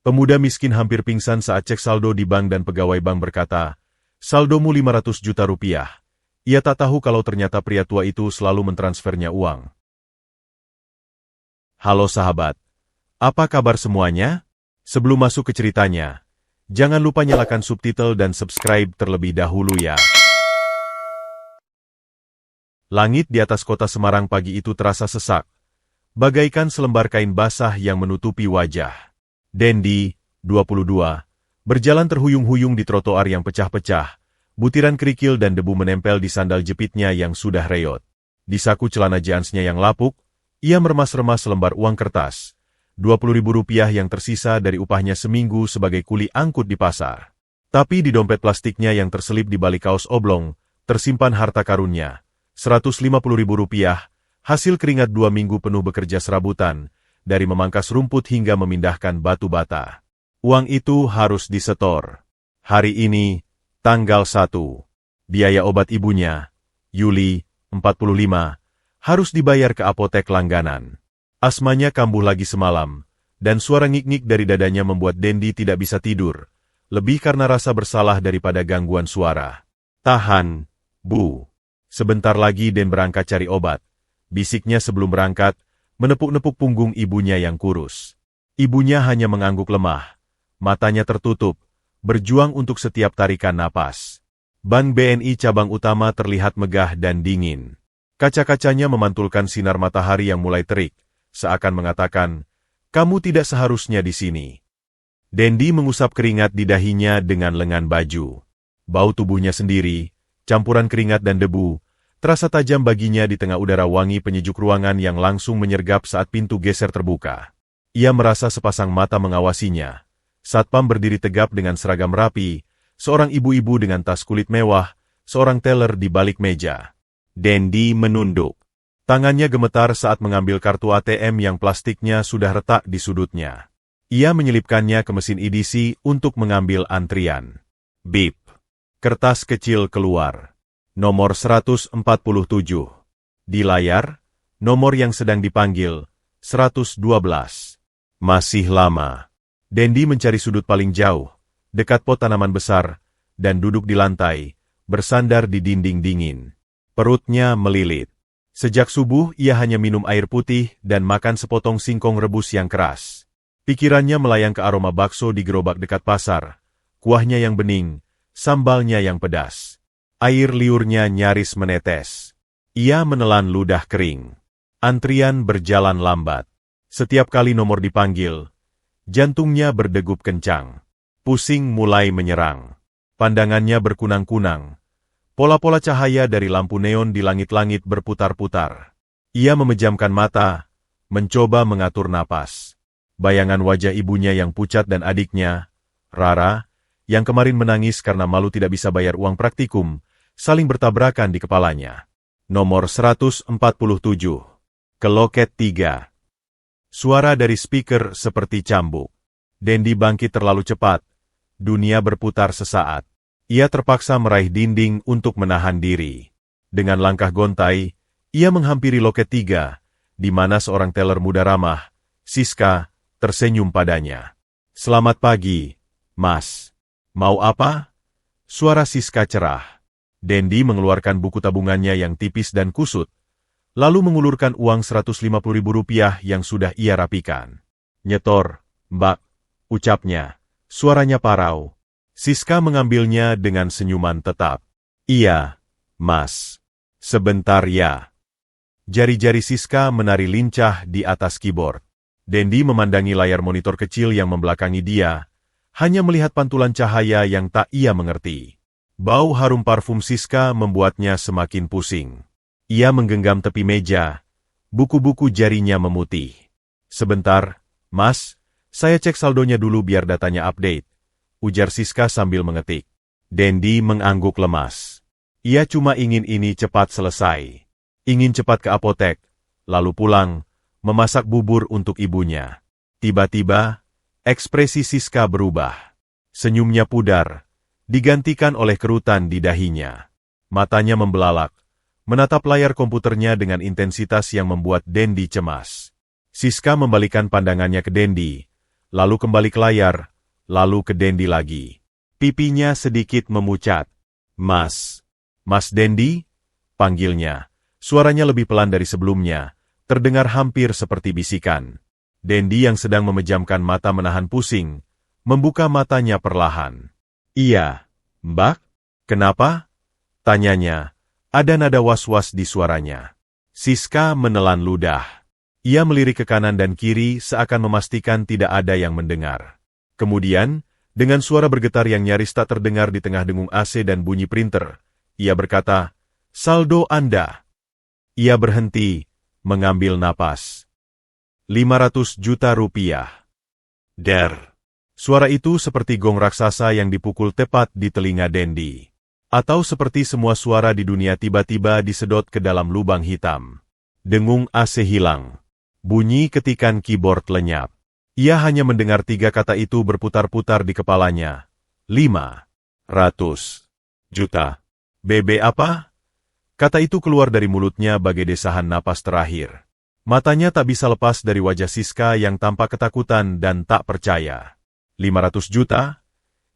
Pemuda miskin hampir pingsan saat cek saldo di bank dan pegawai bank berkata, "Saldomu 500 juta rupiah." Ia tak tahu kalau ternyata pria tua itu selalu mentransfernya uang. Halo sahabat, apa kabar semuanya? Sebelum masuk ke ceritanya, jangan lupa nyalakan subtitle dan subscribe terlebih dahulu ya. Langit di atas kota Semarang pagi itu terasa sesak, bagaikan selembar kain basah yang menutupi wajah. Dendi, 22, berjalan terhuyung-huyung di trotoar yang pecah-pecah, butiran kerikil dan debu menempel di sandal jepitnya yang sudah reot. Di saku celana jeansnya yang lapuk, ia meremas-remas selembar uang kertas, Rp20.000 yang tersisa dari upahnya seminggu sebagai kuli angkut di pasar. Tapi di dompet plastiknya yang terselip di balik kaos oblong, tersimpan harta karunnya, Rp150.000, hasil keringat 2 minggu penuh bekerja serabutan, dari memangkas rumput hingga memindahkan batu bata. Uang itu harus disetor. Hari ini, tanggal 1. Biaya obat ibunya, Yuli, 45, harus dibayar ke apotek langganan. Asmanya kambuh lagi semalam, dan suara ngik-ngik dari dadanya membuat Dendi tidak bisa tidur, lebih karena rasa bersalah daripada gangguan suara. "Tahan, Bu. Sebentar lagi Den berangkat cari obat," bisiknya sebelum berangkat, menepuk-nepuk punggung ibunya yang kurus. Ibunya hanya mengangguk lemah, matanya tertutup, berjuang untuk setiap tarikan napas. Bank BNI cabang utama terlihat megah dan dingin. Kaca-kacanya memantulkan sinar matahari yang mulai terik, seakan mengatakan, "Kamu tidak seharusnya di sini." Dendi mengusap keringat di dahinya dengan lengan baju. Bau tubuhnya sendiri, campuran keringat dan debu, terasa tajam baginya di tengah udara wangi penyejuk ruangan yang langsung menyergap saat pintu geser terbuka. Ia merasa sepasang mata mengawasinya. Satpam berdiri tegap dengan seragam rapi, seorang ibu-ibu dengan tas kulit mewah, seorang teller di balik meja. Dendi menunduk. Tangannya gemetar saat mengambil kartu ATM yang plastiknya sudah retak di sudutnya. Ia menyelipkannya ke mesin EDC untuk mengambil antrian. Bip. Kertas kecil keluar. Nomor 147. Di layar, nomor yang sedang dipanggil, 112. Masih lama. Dendi mencari sudut paling jauh, dekat pot tanaman besar, dan duduk di lantai, bersandar di dinding dingin. Perutnya melilit. Sejak subuh ia hanya minum air putih dan makan sepotong singkong rebus yang keras. Pikirannya melayang ke aroma bakso di gerobak dekat pasar, kuahnya yang bening, sambalnya yang pedas. Air liurnya nyaris menetes. Ia menelan ludah kering. Antrian berjalan lambat. Setiap kali nomor dipanggil, jantungnya berdegup kencang. Pusing mulai menyerang. Pandangannya berkunang-kunang. Pola-pola cahaya dari lampu neon di langit-langit berputar-putar. Ia memejamkan mata, mencoba mengatur napas. Bayangan wajah ibunya yang pucat dan adiknya, Rara, yang kemarin menangis karena malu tidak bisa bayar uang praktikum, saling bertabrakan di kepalanya. Nomor 147. Ke loket 3. Suara dari speaker seperti cambuk. Dendi bangkit terlalu cepat. Dunia berputar sesaat. Ia terpaksa meraih dinding untuk menahan diri. Dengan langkah gontai, ia menghampiri loket 3, di mana seorang teller muda ramah, Siska, tersenyum padanya. "Selamat pagi, Mas. Mau apa?" Suara Siska cerah. Dendi mengeluarkan buku tabungannya yang tipis dan kusut, lalu mengulurkan uang Rp150.000 yang sudah ia rapikan. "Nyetor, Mbak," ucapnya. Suaranya parau. Siska mengambilnya dengan senyuman tetap. "Iya, Mas. Sebentar ya." Jari-jari Siska menari lincah di atas keyboard. Dendi memandangi layar monitor kecil yang membelakangi dia, hanya melihat pantulan cahaya yang tak ia mengerti. Bau harum parfum Siska membuatnya semakin pusing. Ia menggenggam tepi meja, buku-buku jarinya memutih. "Sebentar, Mas, saya cek saldonya dulu biar datanya update," ujar Siska sambil mengetik. Dendi mengangguk lemas. Ia cuma ingin ini cepat selesai. Ingin cepat ke apotek, lalu pulang, memasak bubur untuk ibunya. Tiba-tiba, ekspresi Siska berubah. Senyumnya pudar, digantikan oleh kerutan di dahinya. Matanya membelalak, menatap layar komputernya dengan intensitas yang membuat Dendi cemas. Siska membalikkan pandangannya ke Dendi, lalu kembali ke layar, lalu ke Dendi lagi. Pipinya sedikit memucat. Mas. Mas Dendi? Panggilnya. Suaranya lebih pelan dari sebelumnya, terdengar hampir seperti bisikan. Dendi yang sedang memejamkan mata menahan pusing, membuka matanya perlahan. Iya, Mbak? Kenapa? Tanyanya. Ada nada was-was di suaranya. Siska menelan ludah. Ia melirik ke kanan dan kiri seakan memastikan tidak ada yang mendengar. Kemudian, dengan suara bergetar yang nyaris tak terdengar di tengah dengung AC dan bunyi printer, ia berkata, "Saldo Anda." Ia berhenti, mengambil napas. 500 juta rupiah. Der. Suara itu seperti gong raksasa yang dipukul tepat di telinga Dendi. Atau seperti semua suara di dunia tiba-tiba disedot ke dalam lubang hitam. Dengung AC hilang. Bunyi ketikan keyboard lenyap. Ia hanya mendengar 3 kata itu berputar-putar di kepalanya. 500 juta. BB apa? Kata itu keluar dari mulutnya bagai desahan napas terakhir. Matanya tak bisa lepas dari wajah Siska yang tampak ketakutan dan tak percaya. 500 juta?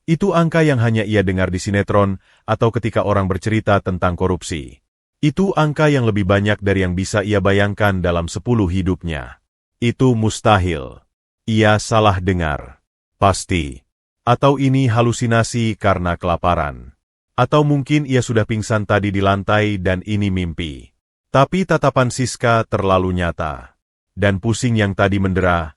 Itu angka yang hanya ia dengar di sinetron atau ketika orang bercerita tentang korupsi. Itu angka yang lebih banyak dari yang bisa ia bayangkan dalam 10 hidupnya. Itu mustahil. Ia salah dengar. Pasti. Atau ini halusinasi karena kelaparan. Atau mungkin ia sudah pingsan tadi di lantai dan ini mimpi. Tapi tatapan Siska terlalu nyata. Dan pusing yang tadi mendera,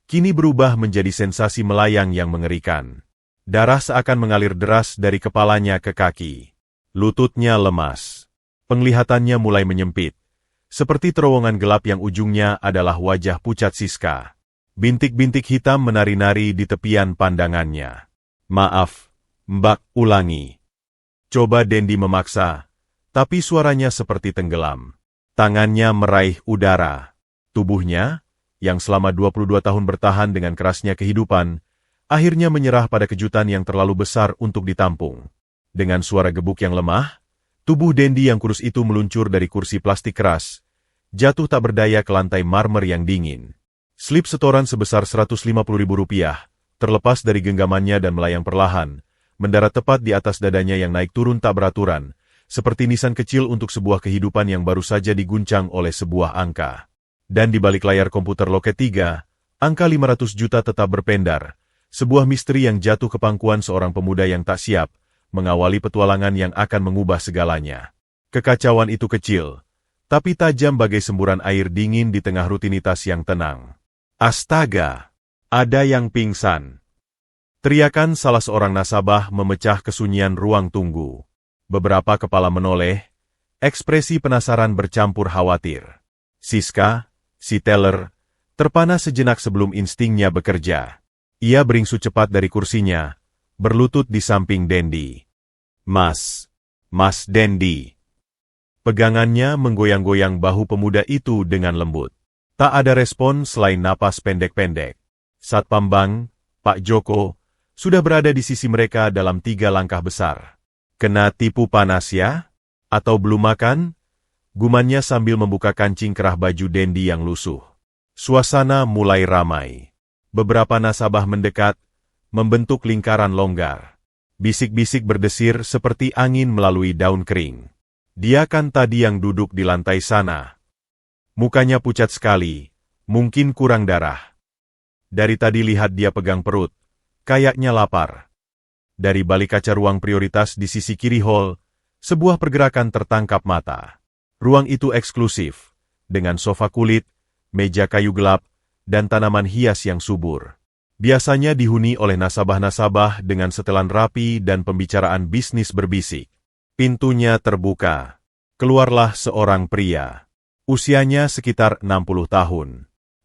kini berubah menjadi sensasi melayang yang mengerikan. Darah seakan mengalir deras dari kepalanya ke kaki. Lututnya lemas. Penglihatannya mulai menyempit. Seperti terowongan gelap yang ujungnya adalah wajah pucat Siska. Bintik-bintik hitam menari-nari di tepian pandangannya. Maaf, Mbak, ulangi. Coba Dendi memaksa, tapi suaranya seperti tenggelam. Tangannya meraih udara. Tubuhnya, yang selama 22 tahun bertahan dengan kerasnya kehidupan, akhirnya menyerah pada kejutan yang terlalu besar untuk ditampung. Dengan suara gebuk yang lemah, tubuh Dendi yang kurus itu meluncur dari kursi plastik keras, jatuh tak berdaya ke lantai marmer yang dingin. Slip setoran sebesar Rp150.000, terlepas dari genggamannya dan melayang perlahan, mendarat tepat di atas dadanya yang naik turun tak beraturan, seperti nisan kecil untuk sebuah kehidupan yang baru saja diguncang oleh sebuah angka. Dan di balik layar komputer loket 3, angka 500 juta tetap berpendar, sebuah misteri yang jatuh ke pangkuan seorang pemuda yang tak siap, mengawali petualangan yang akan mengubah segalanya. Kekacauan itu kecil, tapi tajam bagai semburan air dingin di tengah rutinitas yang tenang. Astaga! Ada yang pingsan. Teriakan salah seorang nasabah memecah kesunyian ruang tunggu. Beberapa kepala menoleh, ekspresi penasaran bercampur khawatir. Siska, si teller, terpana sejenak sebelum instingnya bekerja. Ia beringsu cepat dari kursinya, berlutut di samping Dendi. Mas Dendi. Pegangannya menggoyang-goyang bahu pemuda itu dengan lembut. Tak ada respon selain napas pendek-pendek. Satpam Bank, Pak Joko, sudah berada di sisi mereka dalam 3 langkah besar. Kena tipu panas ya? Atau belum makan? Gumannya sambil membuka kancing kerah baju Dendi yang lusuh. Suasana mulai ramai. Beberapa nasabah mendekat, membentuk lingkaran longgar. Bisik-bisik berdesir seperti angin melalui daun kering. Dia kan tadi yang duduk di lantai sana. Mukanya pucat sekali, mungkin kurang darah. Dari tadi lihat dia pegang perut, kayaknya lapar. Dari balik kaca ruang prioritas di sisi kiri hall, sebuah pergerakan tertangkap mata. Ruang itu eksklusif, dengan sofa kulit, meja kayu gelap, dan tanaman hias yang subur. Biasanya dihuni oleh nasabah-nasabah dengan setelan rapi dan pembicaraan bisnis berbisik. Pintunya terbuka. Keluarlah seorang pria. Usianya sekitar 60 tahun.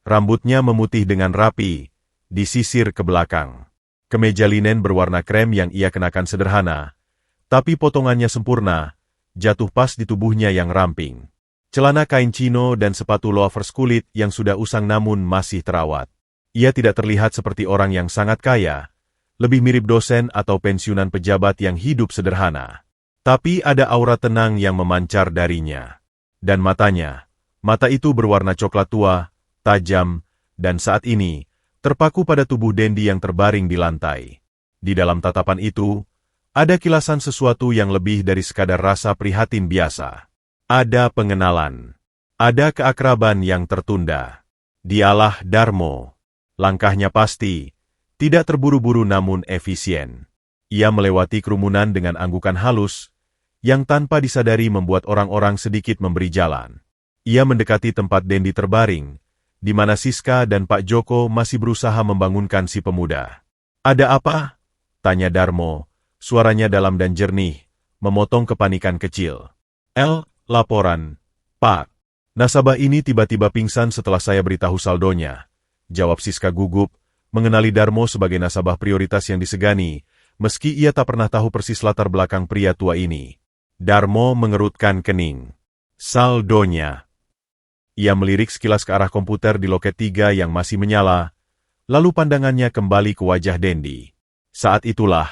Rambutnya memutih dengan rapi, disisir ke belakang. Kemeja linen berwarna krem yang ia kenakan sederhana, tapi potongannya sempurna, jatuh pas di tubuhnya yang ramping. Celana kain chino dan sepatu loafers kulit yang sudah usang namun masih terawat. Ia tidak terlihat seperti orang yang sangat kaya, lebih mirip dosen atau pensiunan pejabat yang hidup sederhana. Tapi ada aura tenang yang memancar darinya. Dan matanya, mata itu berwarna coklat tua, tajam, dan saat ini, terpaku pada tubuh Dendi yang terbaring di lantai. Di dalam tatapan itu, ada kilasan sesuatu yang lebih dari sekadar rasa prihatin biasa. Ada pengenalan. Ada keakraban yang tertunda. Dialah Darmo. Langkahnya pasti, tidak terburu-buru namun efisien. Ia melewati kerumunan dengan anggukan halus, yang tanpa disadari membuat orang-orang sedikit memberi jalan. Ia mendekati tempat Dendi terbaring, di mana Siska dan Pak Joko masih berusaha membangunkan si pemuda. "Ada apa?" tanya Darmo, suaranya dalam dan jernih, memotong kepanikan kecil. Laporan, Pak. Nasabah ini tiba-tiba pingsan setelah saya beritahu saldonya," jawab Siska gugup, mengenali Darmo sebagai nasabah prioritas yang disegani, meski ia tak pernah tahu persis latar belakang pria tua ini. Darmo mengerutkan kening. Saldonya. Ia melirik sekilas ke arah komputer di loket 3 yang masih menyala, lalu pandangannya kembali ke wajah Dendi. Saat itulah,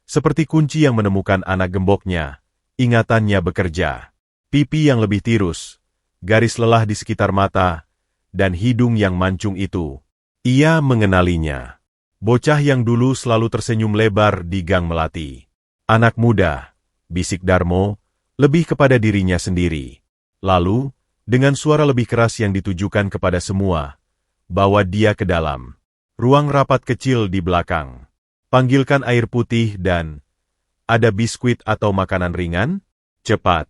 seperti kunci yang menemukan anak gemboknya, ingatannya bekerja. Pipi yang lebih tirus, garis lelah di sekitar mata, dan hidung yang mancung itu. Ia mengenalinya. Bocah yang dulu selalu tersenyum lebar di gang melati. "Anak muda," bisik Darmo, lebih kepada dirinya sendiri. Lalu, dengan suara lebih keras yang ditujukan kepada semua, bawa dia ke dalam ruang rapat kecil di belakang. "Panggilkan air putih dan ada biskuit atau makanan ringan? Cepat."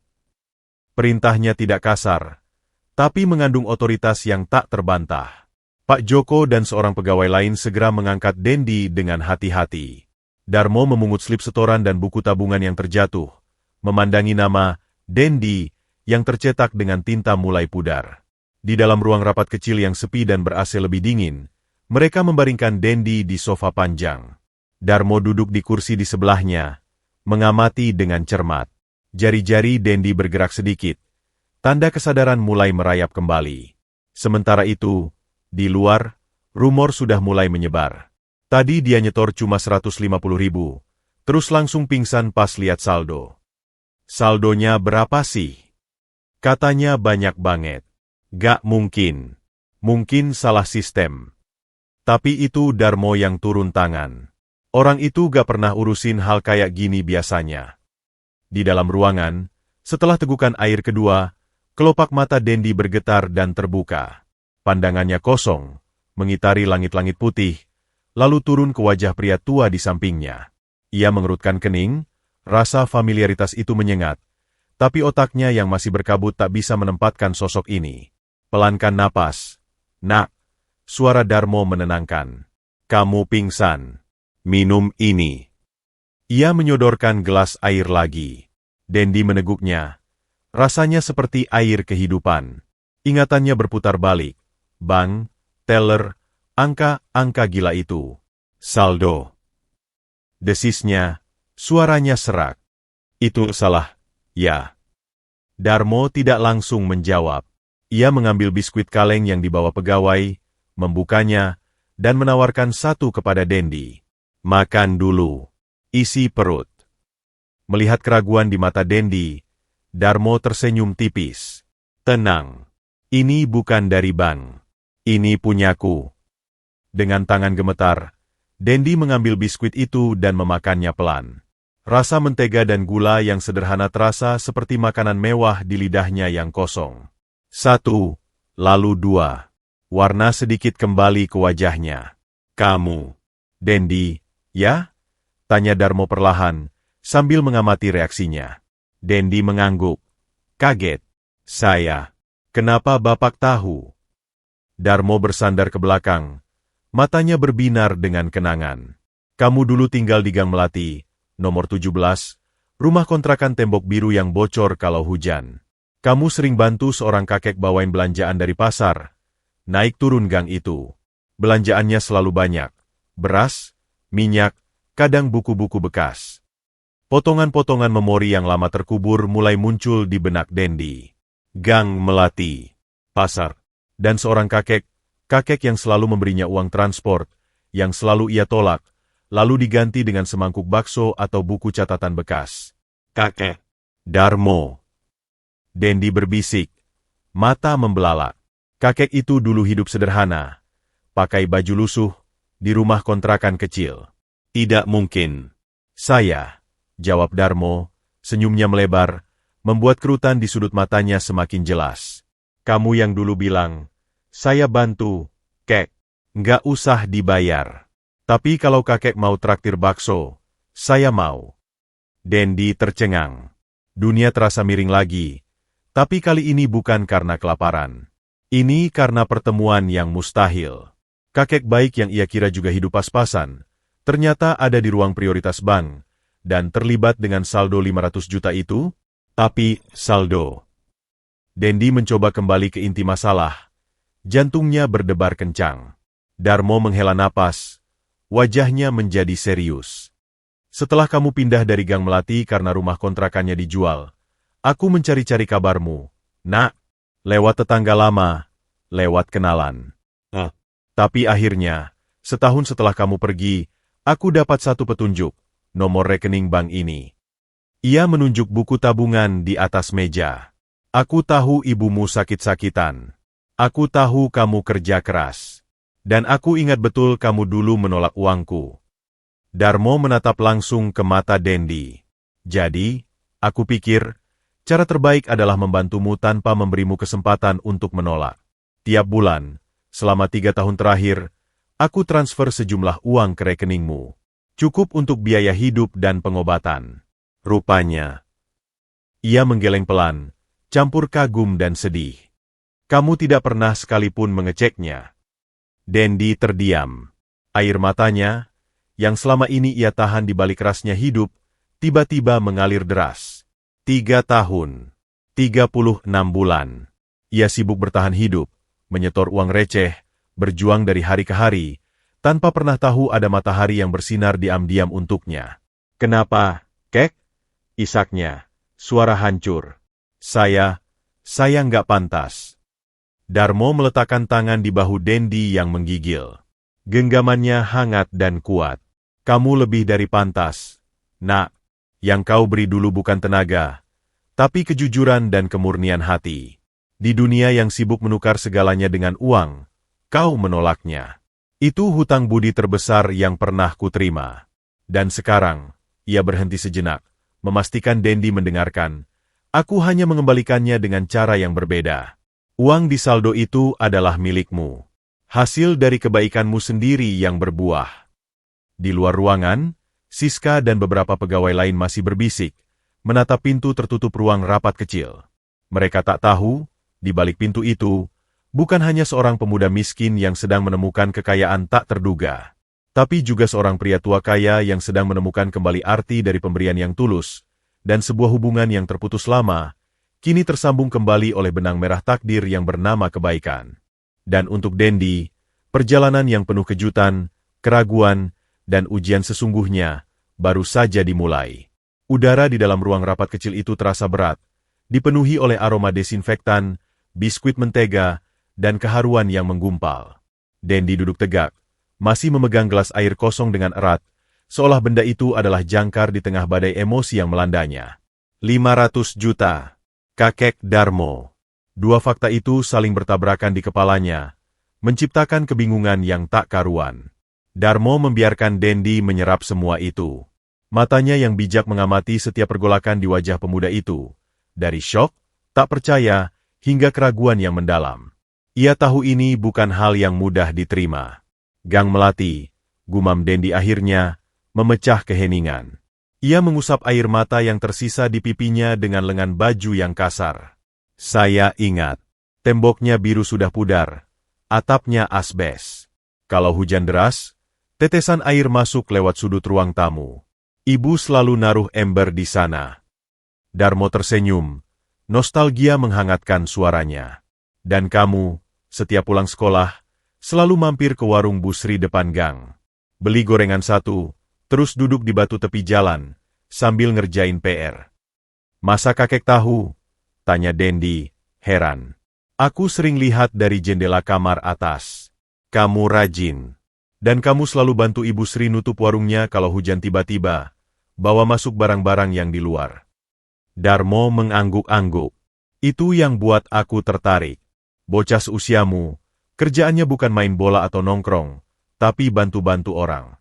Perintahnya tidak kasar, tapi mengandung otoritas yang tak terbantah. Pak Joko dan seorang pegawai lain segera mengangkat Dendi dengan hati-hati. Darmo memungut slip setoran dan buku tabungan yang terjatuh, memandangi nama Dendi yang tercetak dengan tinta mulai pudar. Di dalam ruang rapat kecil yang sepi dan ber-AC lebih dingin, mereka membaringkan Dendi di sofa panjang. Darmo duduk di kursi di sebelahnya, mengamati dengan cermat. Jari-jari Dendi bergerak sedikit, tanda kesadaran mulai merayap kembali. Sementara itu, di luar, rumor sudah mulai menyebar. Tadi dia nyetor cuma 150.000, terus langsung pingsan pas lihat saldo. "Saldonya berapa sih?" Katanya banyak banget. "Gak mungkin. Mungkin salah sistem." Tapi itu Darmo yang turun tangan. Orang itu gak pernah urusin hal kayak gini biasanya. Di dalam ruangan, setelah tegukan air kedua, kelopak mata Dendi bergetar dan terbuka. Pandangannya kosong, mengitari langit-langit putih, lalu turun ke wajah pria tua di sampingnya. Ia mengerutkan kening, rasa familiaritas itu menyengat, tapi otaknya yang masih berkabut tak bisa menempatkan sosok ini. Pelankan napas. "Nak," suara Darmo menenangkan. "Kamu pingsan. Minum ini." Ia menyodorkan gelas air lagi. Dendi meneguknya. Rasanya seperti air kehidupan. Ingatannya berputar balik. Bank, teller, angka gila itu. Saldo. Desisnya, suaranya serak. "Itu salah, ya." Darmo tidak langsung menjawab. Ia mengambil biskuit kaleng yang dibawa pegawai, membukanya, dan menawarkan satu kepada Dendi. "Makan dulu. Isi perut." Melihat keraguan di mata Dendi, Darmo tersenyum tipis. "Tenang. Ini bukan dari bank. Ini punyaku." Dengan tangan gemetar, Dendi mengambil biskuit itu dan memakannya pelan. Rasa mentega dan gula yang sederhana terasa seperti makanan mewah di lidahnya yang kosong. 1, lalu 2. Warna sedikit kembali ke wajahnya. "Kamu, Dendi, ya?" tanya Darmo perlahan, sambil mengamati reaksinya. Dendi mengangguk. Kaget. "Saya. Kenapa Bapak tahu?" Darmo bersandar ke belakang. Matanya berbinar dengan kenangan. "Kamu dulu tinggal di Gang Melati, nomor 17, rumah kontrakan tembok biru yang bocor kalau hujan. Kamu sering bantu seorang kakek bawain belanjaan dari pasar. Naik turun gang itu. Belanjaannya selalu banyak. Beras, minyak, kadang buku-buku bekas." Potongan-potongan memori yang lama terkubur mulai muncul di benak Dendi. Gang Melati, pasar, dan seorang kakek yang selalu memberinya uang transport, yang selalu ia tolak, lalu diganti dengan semangkuk bakso atau buku catatan bekas. "Kakek Darmo." Dendi berbisik, mata membelalak. Kakek itu dulu hidup sederhana, pakai baju lusuh, di rumah kontrakan kecil. Tidak mungkin. Saya, jawab Darmo, senyumnya melebar, membuat kerutan di sudut matanya semakin jelas. Kamu yang dulu bilang, saya bantu, kek. Nggak usah dibayar. Tapi kalau kakek mau traktir bakso, saya mau. Dendi tercengang. Dunia terasa miring lagi. Tapi kali ini bukan karena kelaparan. Ini karena pertemuan yang mustahil. Kakek baik yang ia kira juga hidup pas-pasan, ternyata ada di ruang prioritas bank, dan terlibat dengan saldo 500 juta itu. Tapi, saldo. Dendi mencoba kembali ke inti masalah. Jantungnya berdebar kencang. Darmo menghela napas. Wajahnya menjadi serius. Setelah kamu pindah dari Gang Melati karena rumah kontrakannya dijual, aku mencari-cari kabarmu, nak. Lewat tetangga lama, lewat kenalan. Tapi akhirnya, setahun setelah kamu pergi, aku dapat satu petunjuk, nomor rekening bank ini. Ia menunjuk buku tabungan di atas meja. Aku tahu ibumu sakit-sakitan. Aku tahu kamu kerja keras. Dan aku ingat betul kamu dulu menolak uangku. Darmo menatap langsung ke mata Dendi. Jadi, aku pikir, cara terbaik adalah membantumu tanpa memberimu kesempatan untuk menolak. Tiap bulan, selama 3 tahun terakhir, aku transfer sejumlah uang ke rekeningmu. Cukup untuk biaya hidup dan pengobatan. Rupanya. Ia menggeleng pelan, campur kagum dan sedih. Kamu tidak pernah sekalipun mengeceknya. Dendi terdiam. Air matanya, yang selama ini ia tahan di balik kerasnya hidup, tiba-tiba mengalir deras. 3 tahun. 36 bulan. Ia sibuk bertahan hidup, menyetor uang receh, berjuang dari hari ke hari, tanpa pernah tahu ada matahari yang bersinar diam-diam untuknya. Kenapa, kek? Isaknya, suara hancur. Saya nggak pantas. Darmo meletakkan tangan di bahu Dendi yang menggigil. Genggamannya hangat dan kuat. Kamu lebih dari pantas, nak. Yang kau beri dulu bukan tenaga, tapi kejujuran dan kemurnian hati. Di dunia yang sibuk menukar segalanya dengan uang, kau menolaknya. Itu hutang budi terbesar yang pernah kuterima. Dan sekarang, ia berhenti sejenak, memastikan Dendi mendengarkan. Aku hanya mengembalikannya dengan cara yang berbeda. Uang di saldo itu adalah milikmu. Hasil dari kebaikanmu sendiri yang berbuah. Di luar ruangan, Siska dan beberapa pegawai lain masih berbisik, menatap pintu tertutup ruang rapat kecil. Mereka tak tahu, di balik pintu itu, bukan hanya seorang pemuda miskin yang sedang menemukan kekayaan tak terduga, tapi juga seorang pria tua kaya yang sedang menemukan kembali arti dari pemberian yang tulus, dan sebuah hubungan yang terputus lama, kini tersambung kembali oleh benang merah takdir yang bernama kebaikan. Dan untuk Dendi, perjalanan yang penuh kejutan, keraguan, dan ujian sesungguhnya, baru saja dimulai. Udara di dalam ruang rapat kecil itu terasa berat, dipenuhi oleh aroma desinfektan, biskuit mentega, dan keharuan yang menggumpal. Dendi duduk tegak, masih memegang gelas air kosong dengan erat, seolah benda itu adalah jangkar di tengah badai emosi yang melandanya. 500 juta. Kakek Darmo. Dua fakta itu saling bertabrakan di kepalanya, menciptakan kebingungan yang tak karuan. Darmo membiarkan Dendi menyerap semua itu. Matanya yang bijak mengamati setiap pergolakan di wajah pemuda itu, dari syok, tak percaya, hingga keraguan yang mendalam. Ia tahu ini bukan hal yang mudah diterima. Gang Melati, gumam Dendi akhirnya, memecah keheningan. Ia mengusap air mata yang tersisa di pipinya dengan lengan baju yang kasar. Saya ingat, temboknya biru sudah pudar, atapnya asbes. Kalau hujan deras, tetesan air masuk lewat sudut ruang tamu. Ibu selalu naruh ember di sana. Darmo tersenyum, nostalgia menghangatkan suaranya. Dan kamu, setiap pulang sekolah, selalu mampir ke warung Bu Sri depan gang. Beli gorengan satu, terus duduk di batu tepi jalan, sambil ngerjain PR. Masa kakek tahu? Tanya Dendi, heran. Aku sering lihat dari jendela kamar atas. Kamu rajin. Dan kamu selalu bantu Ibu Sri nutup warungnya kalau hujan tiba-tiba, bawa masuk barang-barang yang di luar. Darmo mengangguk-angguk. Itu yang buat aku tertarik. Bocah seusiamu, kerjaannya bukan main bola atau nongkrong, tapi bantu-bantu orang.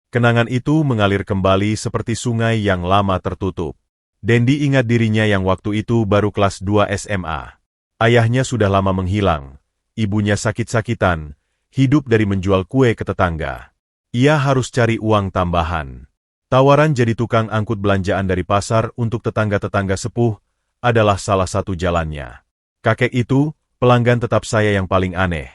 Kenangan itu mengalir kembali seperti sungai yang lama tertutup. Dendi ingat dirinya yang waktu itu baru kelas 2 SMA. Ayahnya sudah lama menghilang, ibunya sakit-sakitan, hidup dari menjual kue ke tetangga. Ia harus cari uang tambahan. Tawaran jadi tukang angkut belanjaan dari pasar untuk tetangga-tetangga sepuh adalah salah satu jalannya. Kakek itu, pelanggan tetap saya yang paling aneh,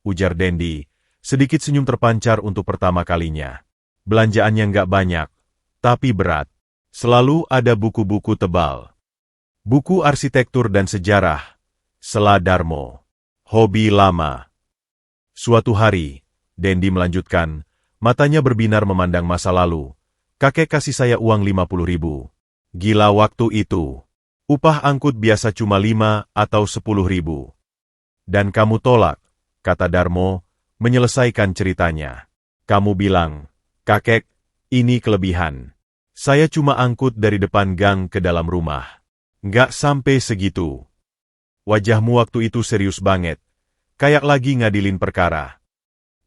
ujar Dendi, sedikit senyum terpancar untuk pertama kalinya. Belanjaannya nggak banyak, tapi berat. Selalu ada buku-buku tebal. Buku arsitektur dan sejarah, Sela Darmo. Hobi lama. Suatu hari, Dendi melanjutkan, matanya berbinar memandang masa lalu. Kakek kasih saya uang 50.000. Gila waktu itu. Upah angkut biasa cuma 5 atau 10.000. Dan kamu tolak, kata Darmo, menyelesaikan ceritanya. Kamu bilang, kakek, ini kelebihan. Saya cuma angkut dari depan gang ke dalam rumah. Nggak sampai segitu. Wajahmu waktu itu serius banget. Kayak lagi ngadilin perkara.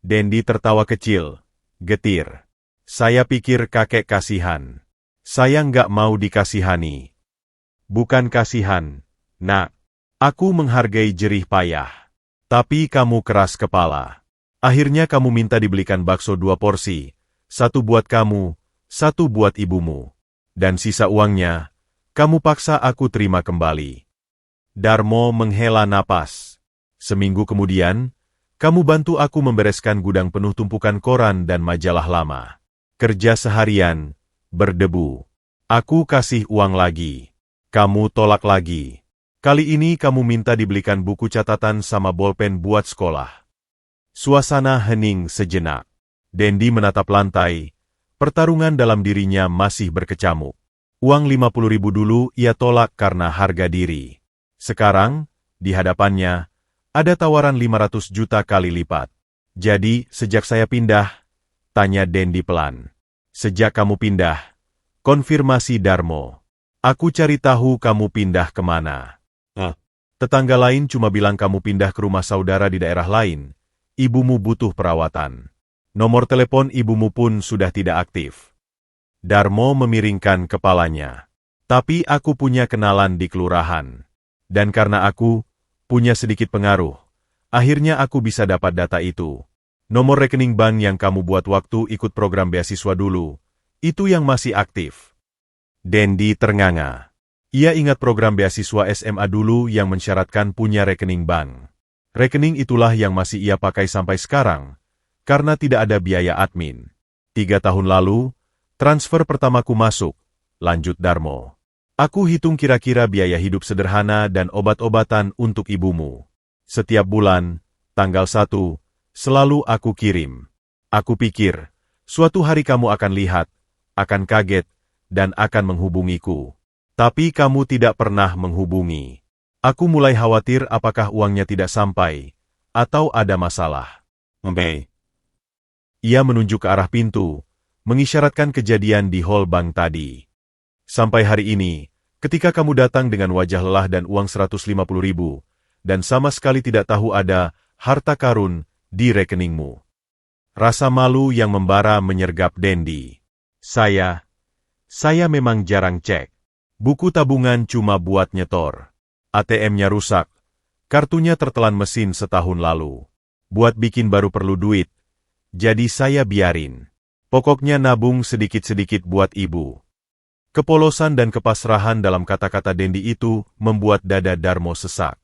Dendi tertawa kecil, getir. Saya pikir kakek kasihan. Saya nggak mau dikasihani. Bukan kasihan, nak. Aku menghargai jerih payah. Tapi kamu keras kepala. Akhirnya kamu minta dibelikan bakso 2 porsi. 1 buat kamu, 1 buat ibumu. Dan sisa uangnya, kamu paksa aku terima kembali. Darmo menghela napas. Seminggu kemudian, kamu bantu aku membereskan gudang penuh tumpukan koran dan majalah lama. Kerja seharian, berdebu. Aku kasih uang lagi. Kamu tolak lagi. Kali ini kamu minta dibelikan buku catatan sama bolpen buat sekolah. Suasana hening sejenak. Dendi menatap lantai. Pertarungan dalam dirinya masih berkecamuk. Uang 50.000 dulu ia tolak karena harga diri. Sekarang, di hadapannya, ada tawaran 500 juta kali lipat. Jadi, sejak saya pindah, tanya Dendi pelan. Sejak kamu pindah, konfirmasi Darmo. Aku cari tahu kamu pindah kemana. Tetangga lain cuma bilang kamu pindah ke rumah saudara di daerah lain. Ibumu butuh perawatan. Nomor telepon ibumu pun sudah tidak aktif. Darmo memiringkan kepalanya. Tapi aku punya kenalan di kelurahan. Dan karena aku punya sedikit pengaruh, akhirnya aku bisa dapat data itu. Nomor rekening bank yang kamu buat waktu ikut program beasiswa dulu, itu yang masih aktif. Dendi ternganga. Ia ingat program beasiswa SMA dulu yang mensyaratkan punya rekening bank. Rekening itulah yang masih ia pakai sampai sekarang, karena tidak ada biaya admin. 3 tahun lalu, transfer pertamaku masuk, lanjut Darmo. Aku hitung kira-kira biaya hidup sederhana dan obat-obatan untuk ibumu. Setiap bulan, tanggal 1, selalu aku kirim. Aku pikir, suatu hari kamu akan lihat, akan kaget, dan akan menghubungiku. Tapi kamu tidak pernah menghubungi. Aku mulai khawatir apakah uangnya tidak sampai, atau ada masalah. Ia menunjuk ke arah pintu, mengisyaratkan kejadian di hall bank tadi. Sampai hari ini, ketika kamu datang dengan wajah lelah dan uang 150.000, dan sama sekali tidak tahu ada harta karun di rekeningmu. Rasa malu yang membara menyergap Dendi. Saya memang jarang cek. Buku tabungan cuma buat nyetor. ATM-nya rusak. Kartunya tertelan mesin setahun lalu. Buat bikin baru perlu duit. Jadi saya biarin. Pokoknya nabung sedikit-sedikit buat ibu. Kepolosan dan kepasrahan dalam kata-kata Dendi itu membuat dada Darmo sesak.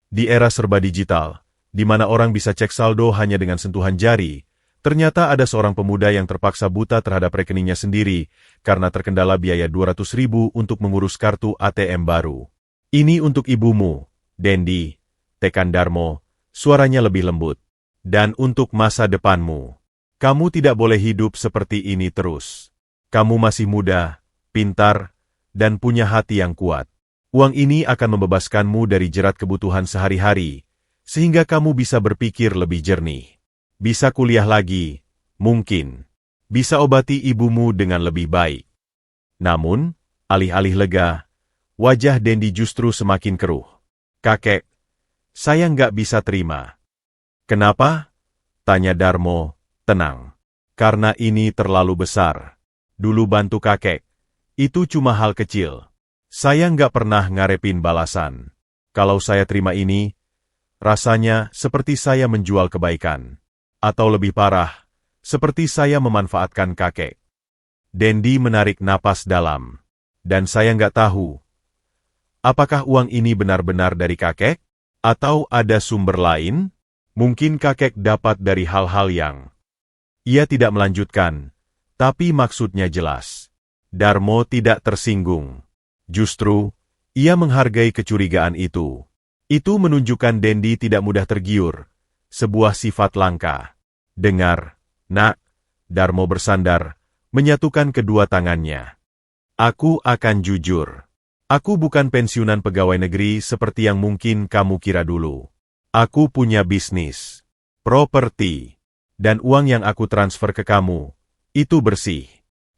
Di era serba digital, di mana orang bisa cek saldo hanya dengan sentuhan jari, ternyata ada seorang pemuda yang terpaksa buta terhadap rekeningnya sendiri karena terkendala biaya 200.000 untuk mengurus kartu ATM baru. Ini untuk ibumu, Dendi, tekan Darmo, suaranya lebih lembut. Dan untuk masa depanmu. Kamu tidak boleh hidup seperti ini terus. Kamu masih muda, pintar, dan punya hati yang kuat. Uang ini akan membebaskanmu dari jerat kebutuhan sehari-hari, sehingga kamu bisa berpikir lebih jernih. Bisa kuliah lagi, mungkin. Bisa obati ibumu dengan lebih baik. Namun, alih-alih lega, wajah Dendi justru semakin keruh. Kakek, saya nggak bisa terima. Kenapa? Tanya Darmo, Tenang. Karena ini terlalu besar. Dulu bantu kakek. Itu cuma hal kecil. Saya nggak pernah ngarepin balasan. Kalau saya terima ini, rasanya seperti saya menjual kebaikan. Atau lebih parah, seperti saya memanfaatkan kakek. Dendi menarik napas dalam. Dan saya nggak tahu, apakah uang ini benar-benar dari kakek? Atau ada sumber lain? Mungkin kakek dapat dari hal-hal yang... Ia tidak melanjutkan, tapi maksudnya jelas. Darmo tidak tersinggung. Justru, ia menghargai kecurigaan itu. Itu menunjukkan Dendi tidak mudah tergiur, sebuah sifat langka. Dengar, nak, Darmo bersandar, menyatukan kedua tangannya. Aku akan jujur. Aku bukan pensiunan pegawai negeri seperti yang mungkin kamu kira dulu. Aku punya bisnis, properti, dan uang yang aku transfer ke kamu, itu bersih.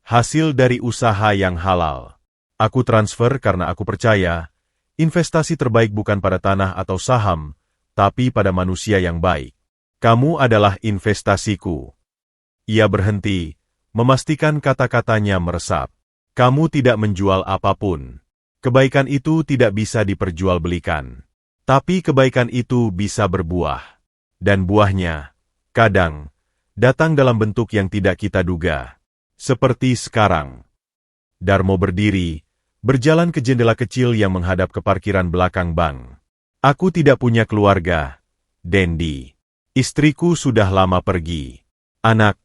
Hasil dari usaha yang halal. Aku transfer karena aku percaya, investasi terbaik bukan pada tanah atau saham, tapi pada manusia yang baik. Kamu adalah investasiku. Ia berhenti, memastikan kata-katanya meresap. Kamu tidak menjual apapun. Kebaikan itu tidak bisa diperjualbelikan. Tapi kebaikan itu bisa berbuah. Dan buahnya, kadang, datang dalam bentuk yang tidak kita duga. Seperti sekarang. Darmo berdiri, berjalan ke jendela kecil yang menghadap ke parkiran belakang bank. Aku tidak punya keluarga, Dendi. Istriku sudah lama pergi. Anak,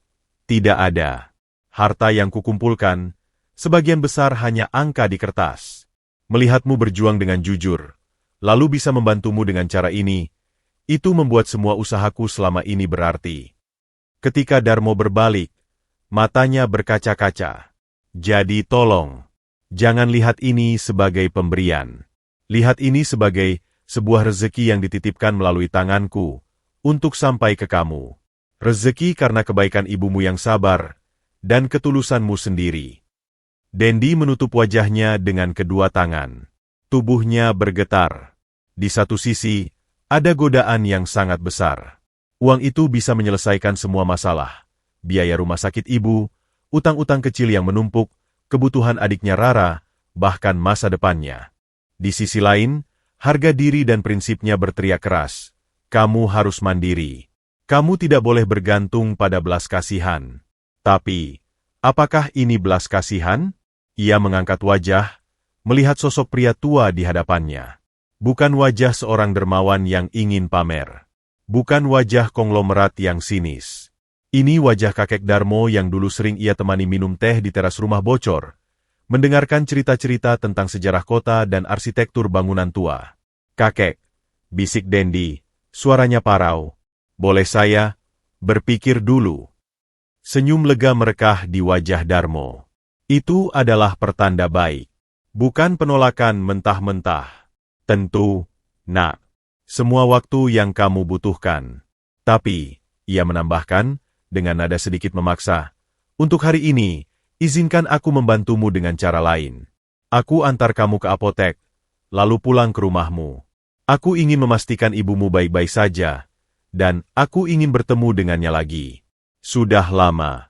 tidak ada. Harta yang kukumpulkan, sebagian besar hanya angka di kertas. Melihatmu berjuang dengan jujur, lalu bisa membantumu dengan cara ini, itu membuat semua usahaku selama ini berarti. Ketika Darmo berbalik, matanya berkaca-kaca. Jadi tolong, jangan lihat ini sebagai pemberian. Lihat ini sebagai sebuah rezeki yang dititipkan melalui tanganku, untuk sampai ke kamu. Rezeki karena kebaikan ibumu yang sabar, dan ketulusanmu sendiri. Dendi menutup wajahnya dengan kedua tangan. Tubuhnya bergetar. Di satu sisi, ada godaan yang sangat besar. Uang itu bisa menyelesaikan semua masalah. Biaya rumah sakit ibu, utang-utang kecil yang menumpuk, kebutuhan adiknya Rara, bahkan masa depannya. Di sisi lain, harga diri dan prinsipnya berteriak keras. Kamu harus mandiri. Kamu tidak boleh bergantung pada belas kasihan. Tapi, apakah ini belas kasihan? Ia mengangkat wajah, melihat sosok pria tua di hadapannya. Bukan wajah seorang dermawan yang ingin pamer. Bukan wajah konglomerat yang sinis. Ini wajah kakek Darmo yang dulu sering ia temani minum teh di teras rumah bocor, mendengarkan cerita-cerita tentang sejarah kota dan arsitektur bangunan tua. Kakek, bisik Dendi, suaranya parau. Boleh saya berpikir dulu? Senyum lega merekah di wajah Darmo. Itu adalah pertanda baik. Bukan penolakan mentah-mentah. Tentu, nak. Semua waktu yang kamu butuhkan. Tapi, ia menambahkan, dengan nada sedikit memaksa, untuk hari ini, izinkan aku membantumu dengan cara lain. Aku antar kamu ke apotek, lalu pulang ke rumahmu. Aku ingin memastikan ibumu baik-baik saja, dan aku ingin bertemu dengannya lagi. Sudah lama.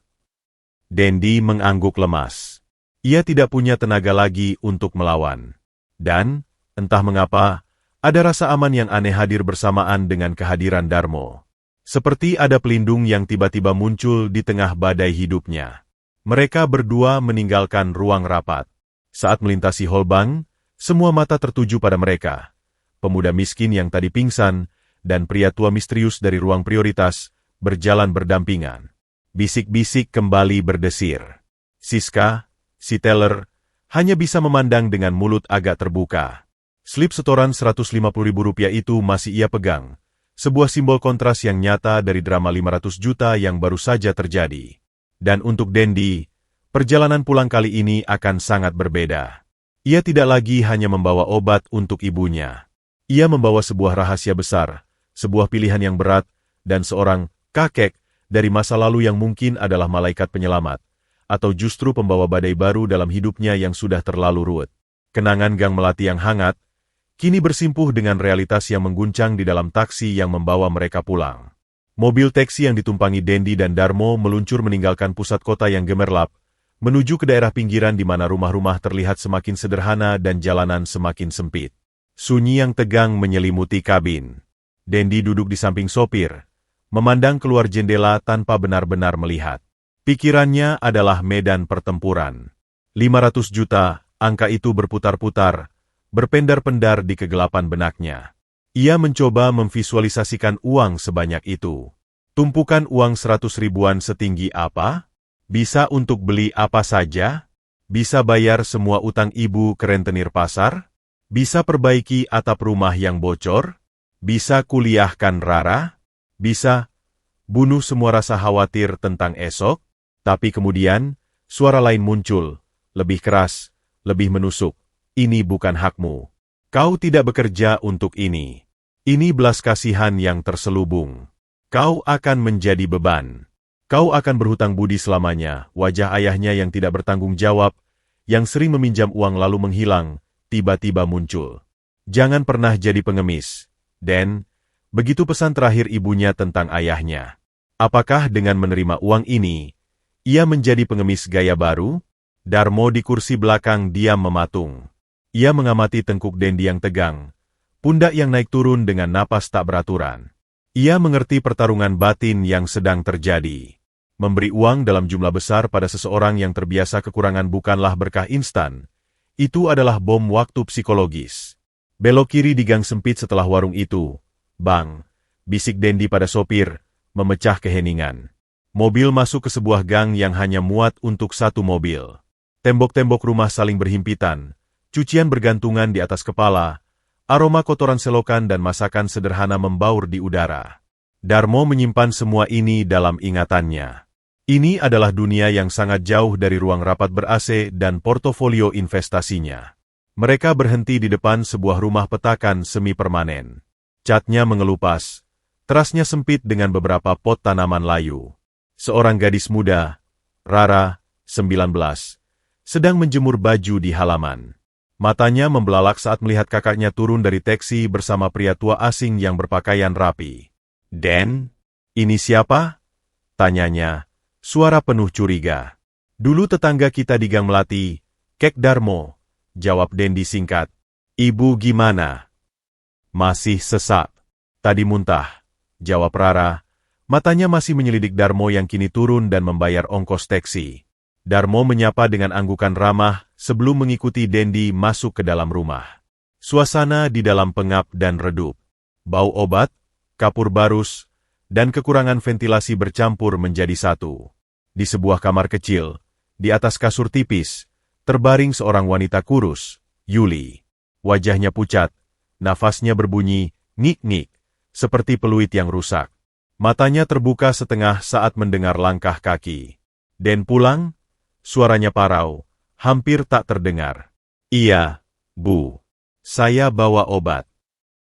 Dendi mengangguk lemas. Ia tidak punya tenaga lagi untuk melawan. Dan, entah mengapa, ada rasa aman yang aneh hadir bersamaan dengan kehadiran Darmo. Seperti ada pelindung yang tiba-tiba muncul di tengah badai hidupnya. Mereka berdua meninggalkan ruang rapat. Saat melintasi hall bank, semua mata tertuju pada mereka. Pemuda miskin yang tadi pingsan, dan pria tua misterius dari ruang prioritas, berjalan berdampingan. Bisik-bisik kembali berdesir. Siska, si teller, hanya bisa memandang dengan mulut agak terbuka. Slip setoran Rp150.000 itu masih ia pegang. Sebuah simbol kontras yang nyata dari drama 500 juta yang baru saja terjadi. Dan untuk Dendi, perjalanan pulang kali ini akan sangat berbeda. Ia tidak lagi hanya membawa obat untuk ibunya. Ia membawa sebuah rahasia besar, sebuah pilihan yang berat, dan seorang kakek dari masa lalu yang mungkin adalah malaikat penyelamat, atau justru pembawa badai baru dalam hidupnya yang sudah terlalu ruwet. Kenangan Gang Melati yang hangat, kini bersimpuh dengan realitas yang mengguncang di dalam taksi yang membawa mereka pulang. Mobil taksi yang ditumpangi Dendi dan Darmo meluncur meninggalkan pusat kota yang gemerlap, menuju ke daerah pinggiran di mana rumah-rumah terlihat semakin sederhana dan jalanan semakin sempit. Sunyi yang tegang menyelimuti kabin. Dendi duduk di samping sopir, memandang keluar jendela tanpa benar-benar melihat. Pikirannya adalah medan pertempuran. 500 juta, angka itu berputar-putar, berpendar-pendar di kegelapan benaknya. Ia mencoba memvisualisasikan uang sebanyak itu. Tumpukan uang 100 ribuan setinggi apa? Bisa untuk beli apa saja? Bisa bayar semua utang ibu ke rentenir pasar? Bisa perbaiki atap rumah yang bocor? Bisa kuliahkan Rara? Bisa bunuh semua rasa khawatir tentang esok? Tapi kemudian, suara lain muncul, lebih keras, lebih menusuk. Ini bukan hakmu. Kau tidak bekerja untuk ini. Ini belas kasihan yang terselubung. Kau akan menjadi beban. Kau akan berhutang budi selamanya. Wajah ayahnya yang tidak bertanggung jawab, yang sering meminjam uang lalu menghilang, tiba-tiba muncul. Jangan pernah jadi pengemis, Dan. Begitu pesan terakhir ibunya tentang ayahnya. Apakah dengan menerima uang ini, ia menjadi pengemis gaya baru? Darmo di kursi belakang diam mematung. Ia mengamati tengkuk Dendi yang tegang, pundak yang naik turun dengan napas tak beraturan. Ia mengerti pertarungan batin yang sedang terjadi. Memberi uang dalam jumlah besar pada seseorang yang terbiasa kekurangan bukanlah berkah instan. Itu adalah bom waktu psikologis. Belok kiri di gang sempit setelah warung itu. Bang, bisik Dendi pada sopir, memecah keheningan. Mobil masuk ke sebuah gang yang hanya muat untuk satu mobil. Tembok-tembok rumah saling berhimpitan, cucian bergantungan di atas kepala, aroma kotoran selokan dan masakan sederhana membaur di udara. Darmo menyimpan semua ini dalam ingatannya. Ini adalah dunia yang sangat jauh dari ruang rapat ber-AC dan portofolio investasinya. Mereka berhenti di depan sebuah rumah petakan semi-permanen. Catnya mengelupas, terasnya sempit dengan beberapa pot tanaman layu. Seorang gadis muda, Rara, 19, sedang menjemur baju di halaman. Matanya membelalak saat melihat kakaknya turun dari taksi bersama pria tua asing yang berpakaian rapi. Dan, ini siapa? Tanyanya, suara penuh curiga. Dulu tetangga kita di Gang Melati, Kek Darmo, jawab Dendi singkat. Ibu gimana? Masih sesak. Tadi muntah, jawab Rara. Matanya masih menyelidik Darmo yang kini turun dan membayar ongkos taksi. Darmo menyapa dengan anggukan ramah sebelum mengikuti Dendi masuk ke dalam rumah. Suasana di dalam pengap dan redup. Bau obat, kapur barus, dan kekurangan ventilasi bercampur menjadi satu. Di sebuah kamar kecil, di atas kasur tipis, terbaring seorang wanita kurus, Yuli. Wajahnya pucat, nafasnya berbunyi, ngik-ngik, seperti peluit yang rusak. Matanya terbuka setengah saat mendengar langkah kaki. Den pulang? Suaranya parau, hampir tak terdengar. Iya, Bu. Saya bawa obat.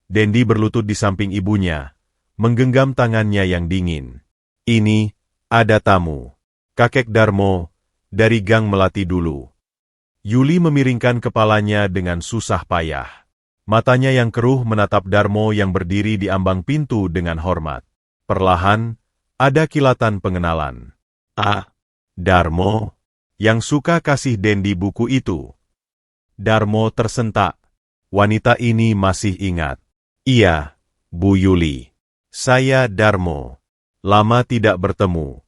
Dendi berlutut di samping ibunya, menggenggam tangannya yang dingin. Ini, ada tamu. Kakek Darmo, dari Gang Melati dulu. Yuli memiringkan kepalanya dengan susah payah. Matanya yang keruh menatap Darmo yang berdiri di ambang pintu dengan hormat. Perlahan, ada kilatan pengenalan. Ah, Darmo. Yang suka kasih Dendi buku itu. Darmo tersentak. Wanita ini masih ingat. Iya, Bu Yuli. Saya Darmo. Lama tidak bertemu.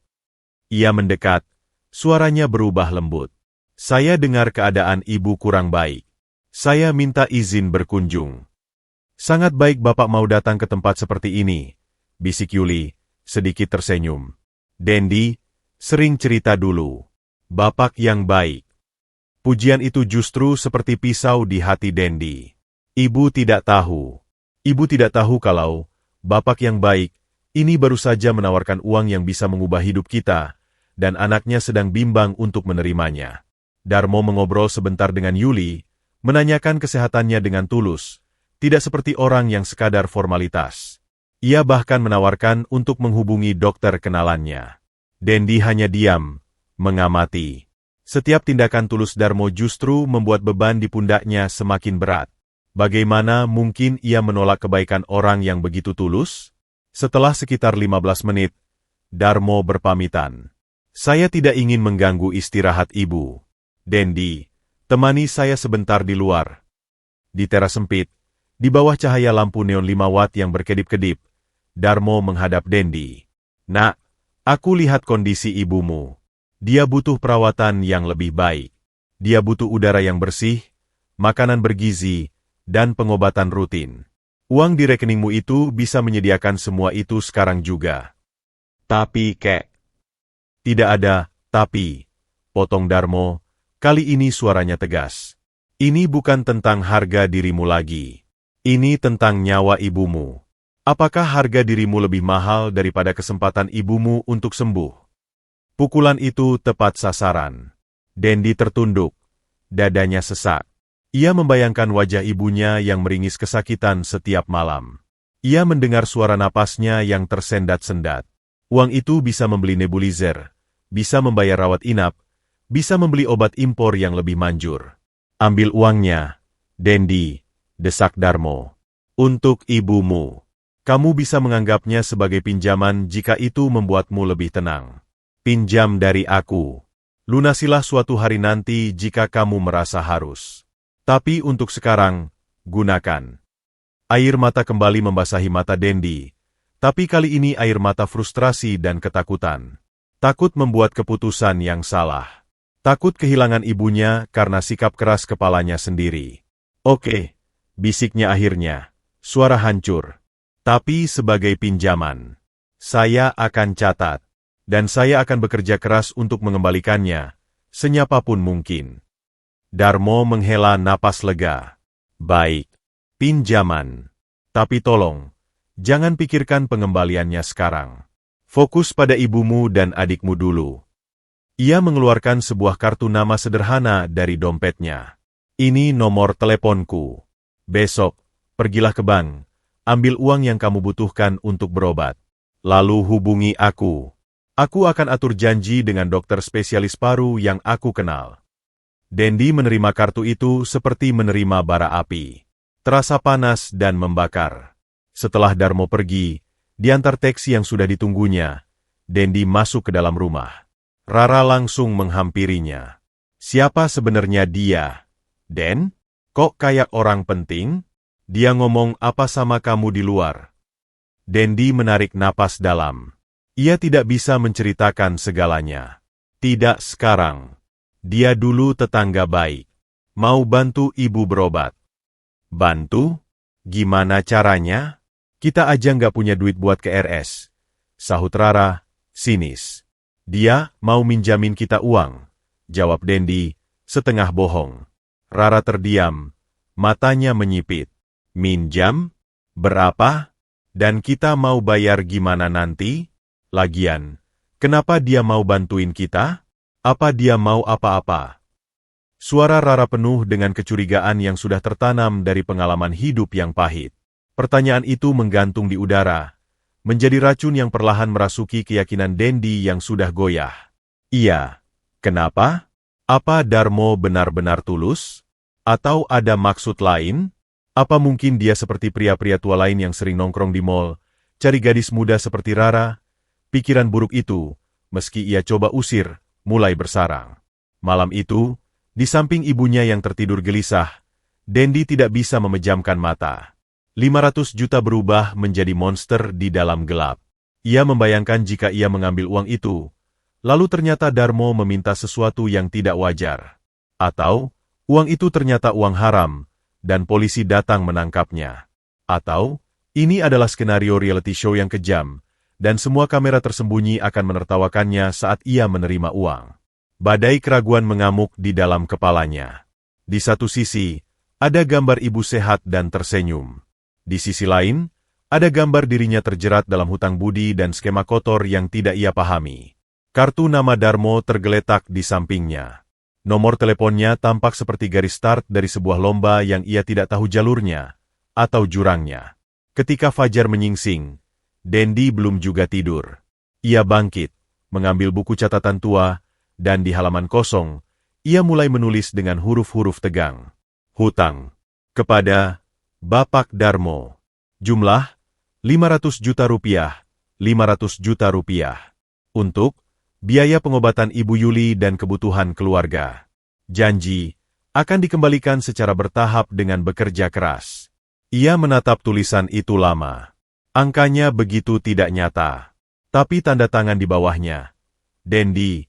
Ia mendekat. Suaranya berubah lembut. Saya dengar keadaan ibu kurang baik. Saya minta izin berkunjung. Sangat baik Bapak mau datang ke tempat seperti ini, bisik Yuli, sedikit tersenyum. Dendi, sering cerita dulu. Bapak yang baik. Pujian itu justru seperti pisau di hati Dendi. Ibu tidak tahu. Ibu tidak tahu kalau Bapak yang baik ini baru saja menawarkan uang yang bisa mengubah hidup kita, dan anaknya sedang bimbang untuk menerimanya. Darmo mengobrol sebentar dengan Yuli, menanyakan kesehatannya dengan tulus, tidak seperti orang yang sekadar formalitas. Ia bahkan menawarkan untuk menghubungi dokter kenalannya. Dendi hanya diam, mengamati. Setiap tindakan tulus Darmo justru membuat beban di pundaknya semakin berat. Bagaimana mungkin ia menolak kebaikan orang yang begitu tulus? Setelah sekitar 15 menit, Darmo berpamitan. Saya tidak ingin mengganggu istirahat ibu. Dendi, temani saya sebentar di luar. Di teras sempit, di bawah cahaya lampu neon 5 watt yang berkedip-kedip, Darmo menghadap Dendi. Nak, aku lihat kondisi ibumu. Dia butuh perawatan yang lebih baik. Dia butuh udara yang bersih, makanan bergizi, dan pengobatan rutin. Uang di rekeningmu itu bisa menyediakan semua itu sekarang juga. Tapi, Kek. Tidak ada, tapi. Potong Darmo, kali ini suaranya tegas. Ini bukan tentang harga dirimu lagi. Ini tentang nyawa ibumu. Apakah harga dirimu lebih mahal daripada kesempatan ibumu untuk sembuh? Pukulan itu tepat sasaran. Dendi tertunduk. Dadanya sesak. Ia membayangkan wajah ibunya yang meringis kesakitan setiap malam. Ia mendengar suara napasnya yang tersendat-sendat. Uang itu bisa membeli nebulizer, bisa membayar rawat inap, bisa membeli obat impor yang lebih manjur. Ambil uangnya, Dendi, desak Darmo. Untuk ibumu. Kamu bisa menganggapnya sebagai pinjaman jika itu membuatmu lebih tenang. Pinjam dari aku. Lunasilah suatu hari nanti jika kamu merasa harus. Tapi untuk sekarang, gunakan. Air mata kembali membasahi mata Dendi. Tapi kali ini air mata frustrasi dan ketakutan. Takut membuat keputusan yang salah. Takut kehilangan ibunya karena sikap keras kepalanya sendiri. Oke, bisiknya akhirnya. Suara hancur. Tapi sebagai pinjaman. Saya akan catat. Dan saya akan bekerja keras untuk mengembalikannya. Senyapapun mungkin. Darmo menghela napas lega. Baik. Pinjaman. Tapi tolong. Jangan pikirkan pengembaliannya sekarang. Fokus pada ibumu dan adikmu dulu. Ia mengeluarkan sebuah kartu nama sederhana dari dompetnya. Ini nomor teleponku. Besok, pergilah ke bank, ambil uang yang kamu butuhkan untuk berobat. Lalu hubungi aku. Aku akan atur janji dengan dokter spesialis paru yang aku kenal. Dendi menerima kartu itu seperti menerima bara api. Terasa panas dan membakar. Setelah Darmo pergi, diantar teksi yang sudah ditunggunya, Dendi masuk ke dalam rumah. Rara langsung menghampirinya. Siapa sebenarnya dia? Den? Kok kayak orang penting? Dia ngomong apa sama kamu di luar? Dendi menarik napas dalam. Ia tidak bisa menceritakan segalanya. Tidak sekarang. Dia dulu tetangga baik. Mau bantu ibu berobat. Bantu? Gimana caranya? Kita aja nggak punya duit buat ke RS. Sahut Rara, sinis. Dia mau minjamin kita uang. Jawab Dendi, setengah bohong. Rara terdiam, matanya menyipit. Minjam? Berapa? Dan kita mau bayar gimana nanti? Lagian, kenapa dia mau bantuin kita? Apa dia mau apa-apa? Suara Rara penuh dengan kecurigaan yang sudah tertanam dari pengalaman hidup yang pahit. Pertanyaan itu menggantung di udara, menjadi racun yang perlahan merasuki keyakinan Dendi yang sudah goyah. Iya, kenapa? Apa Darmo benar-benar tulus? Atau ada maksud lain? Apa mungkin dia seperti pria-pria tua lain yang sering nongkrong di mall, cari gadis muda seperti Rara? Pikiran buruk itu, meski ia coba usir, mulai bersarang. Malam itu, di samping ibunya yang tertidur gelisah, Dendi tidak bisa memejamkan mata. 500 juta berubah menjadi monster di dalam gelap. Ia membayangkan jika ia mengambil uang itu, lalu ternyata Darmo meminta sesuatu yang tidak wajar. Atau, uang itu ternyata uang haram, dan polisi datang menangkapnya. Atau, ini adalah skenario reality show yang kejam, dan semua kamera tersembunyi akan menertawakannya saat ia menerima uang. Badai keraguan mengamuk di dalam kepalanya. Di satu sisi, ada gambar ibu sehat dan tersenyum. Di sisi lain, ada gambar dirinya terjerat dalam hutang budi dan skema kotor yang tidak ia pahami. Kartu nama Darmo tergeletak di sampingnya. Nomor teleponnya tampak seperti garis start dari sebuah lomba yang ia tidak tahu jalurnya, atau jurangnya. Ketika fajar menyingsing, Dendi belum juga tidur. Ia bangkit, mengambil buku catatan tua, dan di halaman kosong, ia mulai menulis dengan huruf-huruf tegang. Hutang. Kepada Bapak Darmo. Jumlah 500 juta rupiah, 500 juta rupiah. Untuk biaya pengobatan Ibu Yuli dan kebutuhan keluarga. Janji akan dikembalikan secara bertahap dengan bekerja keras. Ia menatap tulisan itu lama. Angkanya begitu tidak nyata. Tapi tanda tangan di bawahnya. Dendi,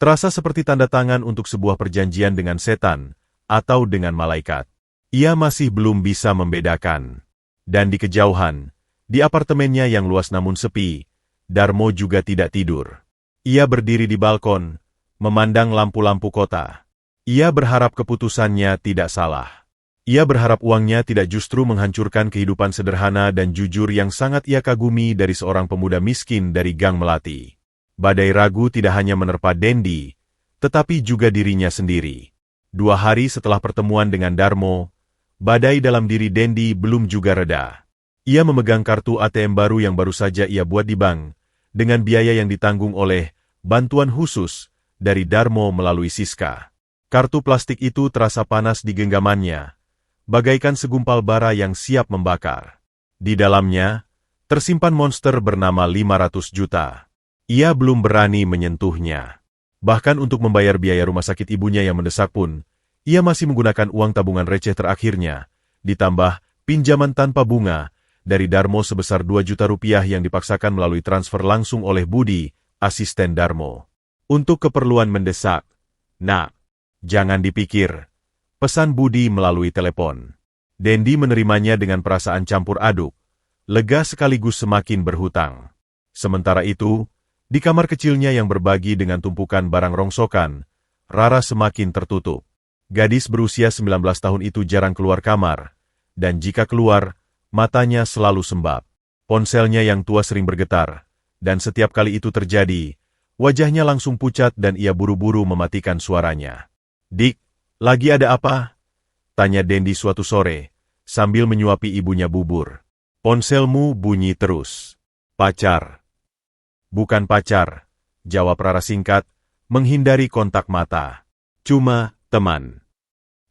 terasa seperti tanda tangan untuk sebuah perjanjian dengan setan atau dengan malaikat. Ia masih belum bisa membedakan. Dan di kejauhan, di apartemennya yang luas namun sepi, Darmo juga tidak tidur. Ia berdiri di balkon, memandang lampu-lampu kota. Ia berharap keputusannya tidak salah. Ia berharap uangnya tidak justru menghancurkan kehidupan sederhana dan jujur yang sangat ia kagumi dari seorang pemuda miskin dari Gang Melati. Badai ragu tidak hanya menerpa Dendi, tetapi juga dirinya sendiri. 2 hari setelah pertemuan dengan Darmo, badai dalam diri Dendi belum juga reda. Ia memegang kartu ATM baru yang baru saja ia buat di bank, dengan biaya yang ditanggung oleh bantuan khusus dari Darmo melalui Siska. Kartu plastik itu terasa panas di genggamannya, bagaikan segumpal bara yang siap membakar. Di dalamnya, tersimpan monster bernama 500 juta. Ia belum berani menyentuhnya. Bahkan untuk membayar biaya rumah sakit ibunya yang mendesak pun, ia masih menggunakan uang tabungan receh terakhirnya, ditambah pinjaman tanpa bunga dari Darmo sebesar 2 juta rupiah yang dipaksakan melalui transfer langsung oleh Budi, asisten Darmo. Untuk keperluan mendesak, "Nak, jangan dipikir," pesan Budi melalui telepon. Dendi menerimanya dengan perasaan campur aduk, lega sekaligus semakin berhutang. Sementara itu, di kamar kecilnya yang berbagi dengan tumpukan barang rongsokan, Rara semakin tertutup. Gadis berusia 19 tahun itu jarang keluar kamar, dan jika keluar, matanya selalu sembab. Ponselnya yang tua sering bergetar, dan setiap kali itu terjadi, wajahnya langsung pucat dan ia buru-buru mematikan suaranya. "Dik, lagi ada apa?" tanya Dendi suatu sore, sambil menyuapi ibunya bubur. "Ponselmu bunyi terus." "Pacar." "Bukan pacar," jawab Rara singkat, menghindari kontak mata. "Cuma teman."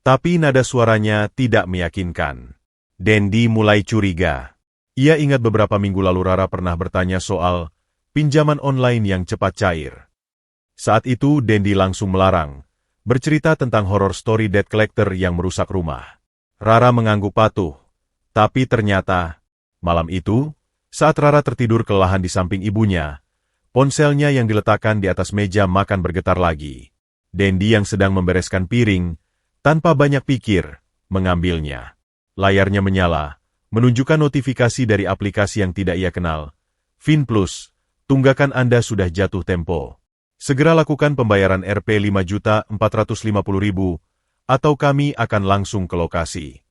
Tapi nada suaranya tidak meyakinkan. Dendi mulai curiga. Ia ingat beberapa minggu lalu Rara pernah bertanya soal pinjaman online yang cepat cair. Saat itu Dendi langsung melarang, bercerita tentang horror story debt collector yang merusak rumah. Rara mengangguk patuh, tapi ternyata, malam itu, saat Rara tertidur kelelahan di samping ibunya, ponselnya yang diletakkan di atas meja makan bergetar lagi. Dendi yang sedang membereskan piring, tanpa banyak pikir, mengambilnya. Layarnya menyala, menunjukkan notifikasi dari aplikasi yang tidak ia kenal. "FinPlus, tunggakan Anda sudah jatuh tempo. Segera lakukan pembayaran Rp 5.450.000, atau kami akan langsung ke lokasi."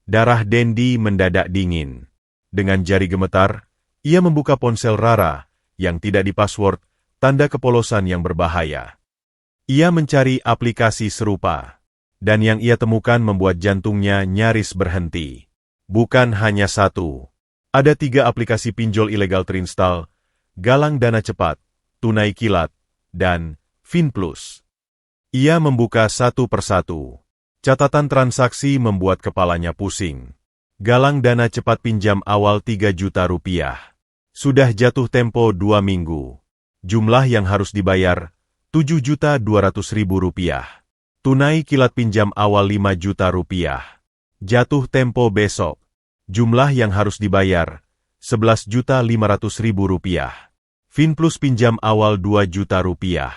Darah Dendi mendadak dingin. Dengan jari gemetar, ia membuka ponsel Rara, yang tidak di-password, tanda kepolosan yang berbahaya. Ia mencari aplikasi serupa. Dan yang ia temukan membuat jantungnya nyaris berhenti. Bukan hanya satu. Ada 3 aplikasi pinjol ilegal terinstall, Galang Dana Cepat, Tunai Kilat, dan FinPlus. Ia membuka satu persatu. Catatan transaksi membuat kepalanya pusing. Galang Dana Cepat pinjam awal 3 juta rupiah. Sudah jatuh tempo 2 minggu. Jumlah yang harus dibayar, 7.200.000 rupiah. Tunai Kilat pinjam awal 5 juta rupiah. Jatuh tempo besok. Jumlah yang harus dibayar, 11.500.000 rupiah. FinPlus pinjam awal 2 juta rupiah.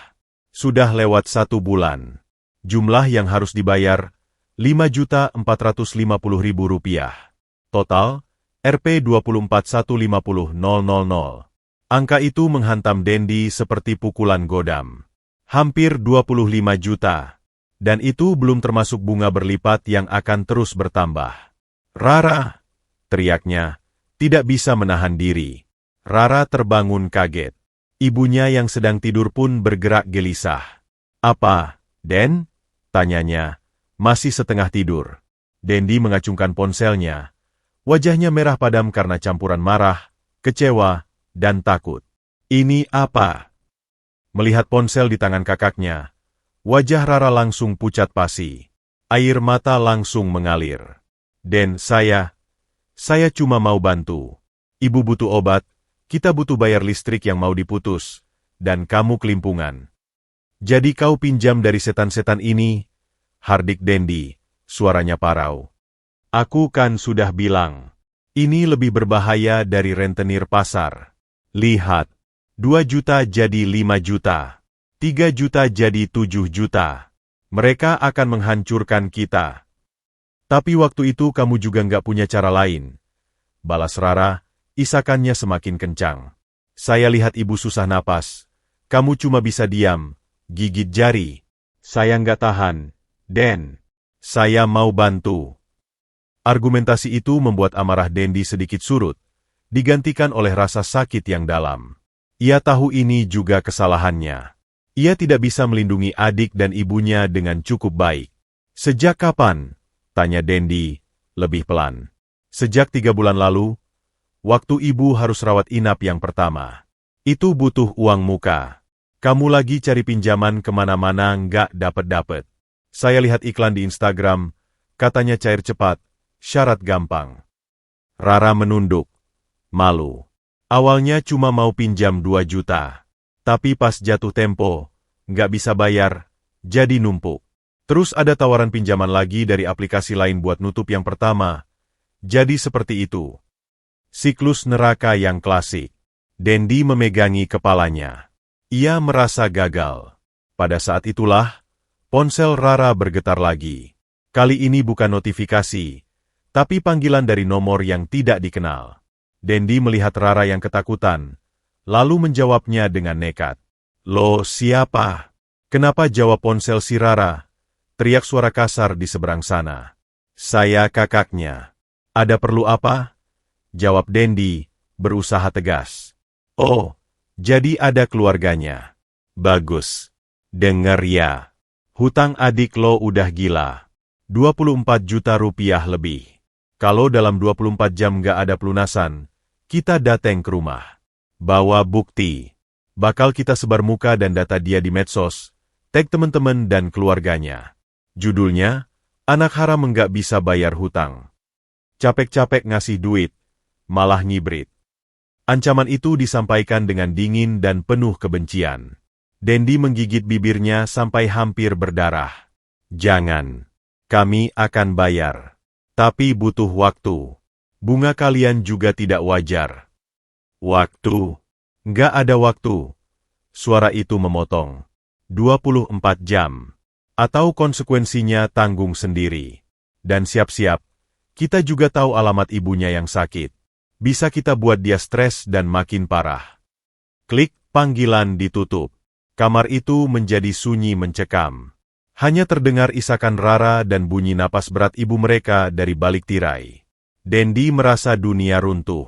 Sudah lewat 1 bulan. Jumlah yang harus dibayar, 5.450.000 rupiah. Total, Rp 24.150.000. Angka itu menghantam Dendi seperti pukulan godam. Hampir 25 juta. Dan itu belum termasuk bunga berlipat yang akan terus bertambah. "Rara!" teriaknya, tidak bisa menahan diri. Rara terbangun kaget. Ibunya yang sedang tidur pun bergerak gelisah. "Apa, Den?" tanyanya, masih setengah tidur. Dendi mengacungkan ponselnya. Wajahnya merah padam karena campuran marah, kecewa, dan takut. "Ini apa?" Melihat ponsel di tangan kakaknya, wajah Rara langsung pucat pasi. Air mata langsung mengalir. "Den, saya cuma mau bantu." Ibu butuh obat, kita butuh bayar listrik yang mau diputus, dan kamu kelimpungan. Jadi kau pinjam dari setan-setan ini? Hardik Dendi, suaranya parau. Aku kan sudah bilang, ini lebih berbahaya dari rentenir pasar. Lihat, 2 juta jadi 5 juta, 3 juta jadi 7 juta. Mereka akan menghancurkan kita. Tapi waktu itu kamu juga nggak punya cara lain. Balas Rara, isakannya semakin kencang. Saya lihat ibu susah napas. Kamu cuma bisa diam, gigit jari. Saya nggak tahan, Den. Saya mau bantu. Argumentasi itu membuat amarah Dendi sedikit surut, digantikan oleh rasa sakit yang dalam. Ia tahu ini juga kesalahannya. Ia tidak bisa melindungi adik dan ibunya dengan cukup baik. Sejak kapan? Tanya Dendi, lebih pelan. Sejak 3 bulan lalu, waktu ibu harus rawat inap yang pertama. Itu butuh uang muka. Kamu lagi cari pinjaman kemana-mana nggak dapet-dapet. Saya lihat iklan di Instagram, katanya cair cepat, syarat gampang. Rara menunduk, malu. Awalnya cuma mau pinjam 2 juta. Tapi pas jatuh tempo, nggak bisa bayar, jadi numpuk. Terus ada tawaran pinjaman lagi dari aplikasi lain buat nutup yang pertama. Jadi seperti itu. Siklus neraka yang klasik. Dendi memegangi kepalanya. Ia merasa gagal. Pada saat itulah, ponsel Rara bergetar lagi. Kali ini bukan notifikasi, tapi panggilan dari nomor yang tidak dikenal. Dendi melihat Rara yang ketakutan, lalu menjawabnya dengan nekat. Lo siapa? Kenapa jawab ponsel si Rara? Teriak suara kasar di seberang sana. Saya kakaknya. Ada perlu apa? Jawab Dendi, berusaha tegas. Oh, jadi ada keluarganya. Bagus. Dengar ya. Hutang adik lo udah gila. 24 juta rupiah lebih. Kalau dalam 24 jam nggak ada pelunasan, kita dateng ke rumah. Bawa bukti. Bakal kita sebar muka dan data dia di medsos, tag teman-teman dan keluarganya. Judulnya, anak haram nggak bisa bayar hutang. Capek-capek ngasih duit, malah ngibrit. Ancaman itu disampaikan dengan dingin dan penuh kebencian. Dendi menggigit bibirnya sampai hampir berdarah. Jangan. Kami akan bayar. Tapi butuh waktu. Bunga kalian juga tidak wajar. Waktu? Nggak ada waktu. Suara itu memotong. 24 jam. Atau konsekuensinya tanggung sendiri. Dan siap-siap, kita juga tahu alamat ibunya yang sakit. Bisa kita buat dia stres dan makin parah. Klik, panggilan ditutup. Kamar itu menjadi sunyi mencekam. Hanya terdengar isakan Rara dan bunyi napas berat ibu mereka dari balik tirai. Dendi merasa dunia runtuh.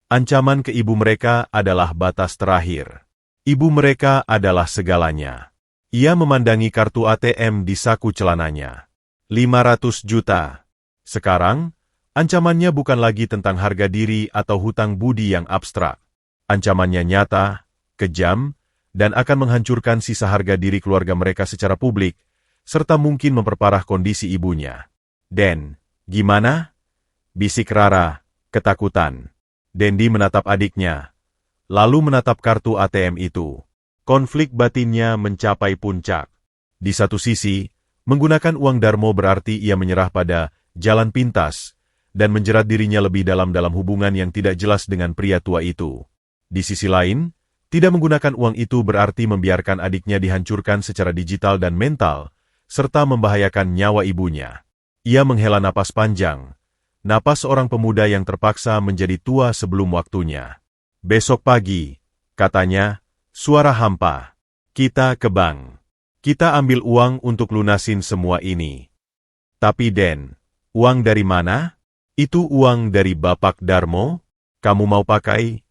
Ancaman ke ibu mereka adalah batas terakhir. Ibu mereka adalah segalanya. Ia memandangi kartu ATM di saku celananya. 500 juta. Sekarang, ancamannya bukan lagi tentang harga diri atau hutang budi yang abstrak. Ancamannya nyata, kejam, dan akan menghancurkan sisa harga diri keluarga mereka secara publik, serta mungkin memperparah kondisi ibunya. Den, gimana? Bisik Rara, ketakutan. Dendi menatap adiknya, lalu menatap kartu ATM itu. Konflik batinnya mencapai puncak. Di satu sisi, menggunakan uang Darmo berarti ia menyerah pada jalan pintas, dan menjerat dirinya lebih dalam hubungan yang tidak jelas dengan pria tua itu. Di sisi lain, tidak menggunakan uang itu berarti membiarkan adiknya dihancurkan secara digital dan mental, serta membahayakan nyawa ibunya. Ia menghela napas panjang. Napas seorang pemuda yang terpaksa menjadi tua sebelum waktunya. Besok pagi, katanya, suara hampa. Kita ke bank. Kita ambil uang untuk lunasin semua ini. Tapi Den, uang dari mana? Itu uang dari Bapak Darmo? Kamu mau pakai?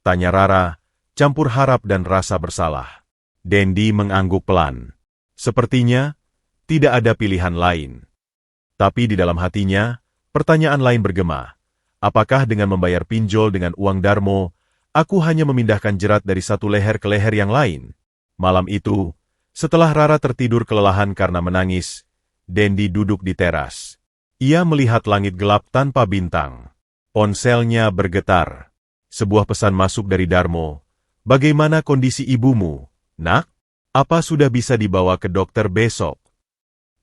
Tanya Rara, campur harap dan rasa bersalah. Dendi mengangguk pelan. Sepertinya, tidak ada pilihan lain. Tapi di dalam hatinya, pertanyaan lain bergema. Apakah dengan membayar pinjol dengan uang Darmo, aku hanya memindahkan jerat dari satu leher ke leher yang lain? Malam itu, setelah Rara tertidur kelelahan karena menangis, Dendi duduk di teras. Ia melihat langit gelap tanpa bintang. Ponselnya bergetar. Sebuah pesan masuk dari Darmo. Bagaimana kondisi ibumu, nak? Apa sudah bisa dibawa ke dokter besok?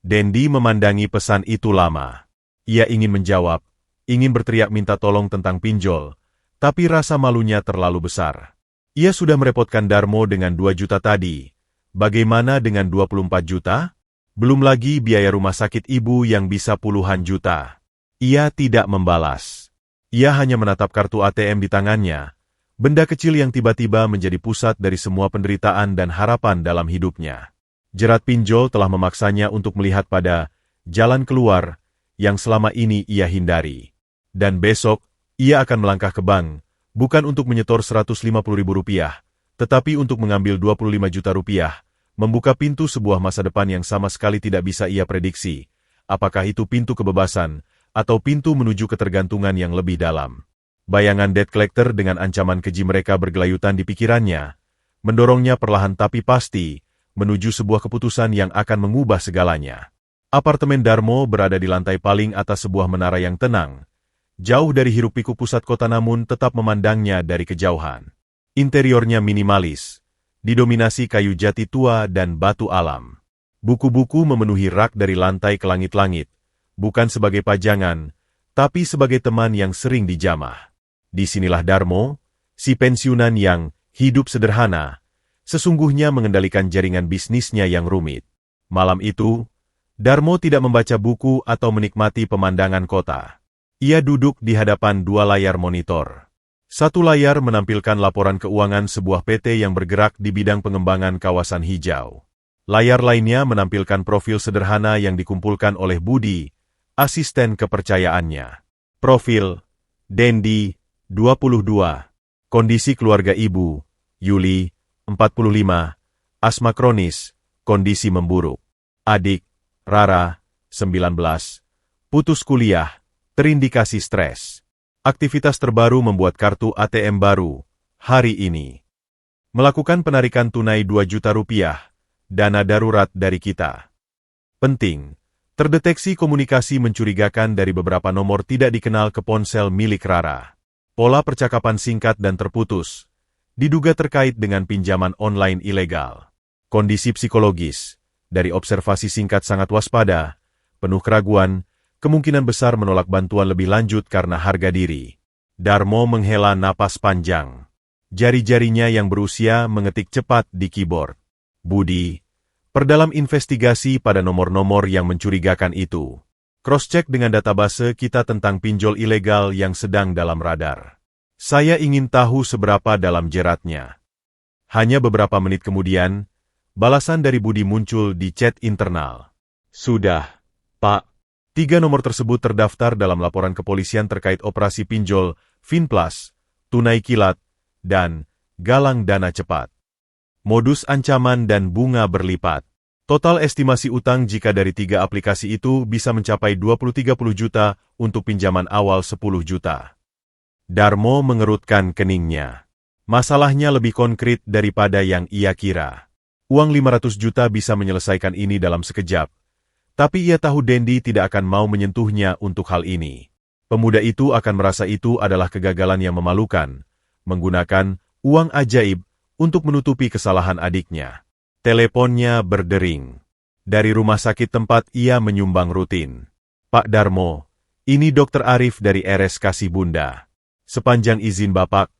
Dendi memandangi pesan itu lama. Ia ingin menjawab, ingin berteriak minta tolong tentang pinjol, tapi rasa malunya terlalu besar. Ia sudah merepotkan Darmo dengan 2 juta tadi. Bagaimana dengan 24 juta? Belum lagi biaya rumah sakit ibu yang bisa puluhan juta. Ia tidak membalas. Ia hanya menatap kartu ATM di tangannya, benda kecil yang tiba-tiba menjadi pusat dari semua penderitaan dan harapan dalam hidupnya. Jerat pinjol telah memaksanya untuk melihat pada jalan keluar yang selama ini ia hindari. Dan besok, ia akan melangkah ke bank, bukan untuk menyetor Rp150.000, tetapi untuk mengambil Rp25 juta, membuka pintu sebuah masa depan yang sama sekali tidak bisa ia prediksi. Apakah itu pintu kebebasan, atau pintu menuju ketergantungan yang lebih dalam? Bayangan debt collector dengan ancaman keji mereka bergelayutan di pikirannya, mendorongnya perlahan tapi pasti, menuju sebuah keputusan yang akan mengubah segalanya. Apartemen Darmo berada di lantai paling atas sebuah menara yang tenang, jauh dari hiruk-pikuk pusat kota namun tetap memandangnya dari kejauhan. Interiornya minimalis, didominasi kayu jati tua dan batu alam. Buku-buku memenuhi rak dari lantai ke langit-langit, bukan sebagai pajangan, tapi sebagai teman yang sering dijamah. Disinilah Darmo, si pensiunan yang hidup sederhana, sesungguhnya mengendalikan jaringan bisnisnya yang rumit. Malam itu, Darmo tidak membaca buku atau menikmati pemandangan kota. Ia duduk di hadapan 2 layar monitor. Satu layar menampilkan laporan keuangan sebuah PT yang bergerak di bidang pengembangan kawasan hijau. Layar lainnya menampilkan profil sederhana yang dikumpulkan oleh Budi, asisten kepercayaannya. Profil, Dendi, 22. Kondisi keluarga ibu, Yuli, 45. Asma kronis, kondisi memburuk. Adik, Rara, 19. Putus kuliah, terindikasi stres. Aktivitas terbaru membuat kartu ATM baru, hari ini. Melakukan penarikan tunai Rp2 juta, dana darurat dari kita. Penting, terdeteksi komunikasi mencurigakan dari beberapa nomor tidak dikenal ke ponsel milik Rara. Pola percakapan singkat dan terputus, diduga terkait dengan pinjaman online ilegal. Kondisi psikologis, dari observasi singkat sangat waspada, penuh keraguan, kemungkinan besar menolak bantuan lebih lanjut karena harga diri. Darmo menghela napas panjang. Jari-jarinya yang berusia mengetik cepat di keyboard. Budi, perdalam investigasi pada nomor-nomor yang mencurigakan itu. Cross-check dengan database kita tentang pinjol ilegal yang sedang dalam radar. Saya ingin tahu seberapa dalam jeratnya. Hanya beberapa menit kemudian, balasan dari Budi muncul di chat internal. Sudah, Pak. 3 nomor tersebut terdaftar dalam laporan kepolisian terkait operasi pinjol, Finplus, tunai kilat, dan galang dana cepat. Modus ancaman dan bunga berlipat. Total estimasi utang jika dari 3 aplikasi itu bisa mencapai 20-30 juta untuk pinjaman awal 10 juta. Darmo mengerutkan keningnya. Masalahnya lebih konkret daripada yang ia kira. Uang 500 juta bisa menyelesaikan ini dalam sekejap. Tapi ia tahu Dendi tidak akan mau menyentuhnya untuk hal ini. Pemuda itu akan merasa itu adalah kegagalan yang memalukan, menggunakan uang ajaib untuk menutupi kesalahan adiknya. Teleponnya berdering. Dari rumah sakit tempat ia menyumbang rutin. Pak Darmo, ini Dr. Arif dari RS Kasih Bunda. Sepanjang izin Bapak,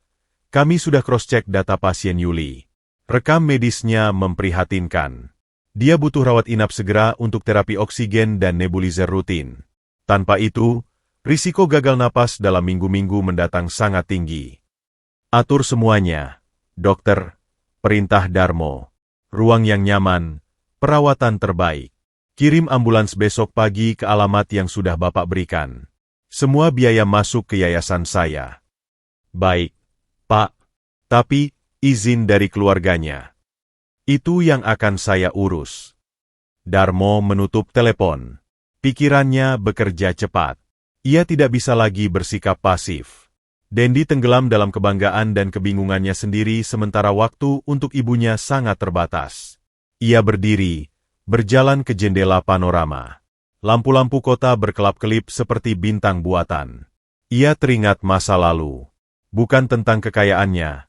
kami sudah cross-check data pasien Yuli. Rekam medisnya memprihatinkan. Dia butuh rawat inap segera untuk terapi oksigen dan nebulizer rutin. Tanpa itu, risiko gagal napas dalam minggu-minggu mendatang sangat tinggi. Atur semuanya, dokter, perintah Darmo. Ruang yang nyaman, perawatan terbaik. Kirim ambulans besok pagi ke alamat yang sudah Bapak berikan. Semua biaya masuk ke yayasan saya. Baik, Pak. Tapi, izin dari keluarganya. Itu yang akan saya urus. Darmo menutup telepon. Pikirannya bekerja cepat. Ia tidak bisa lagi bersikap pasif. Dendi tenggelam dalam kebanggaan dan kebingungannya sendiri sementara waktu untuk ibunya sangat terbatas. Ia berdiri, berjalan ke jendela panorama. Lampu-lampu kota berkelap-kelip seperti bintang buatan. Ia teringat masa lalu. Bukan tentang kekayaannya,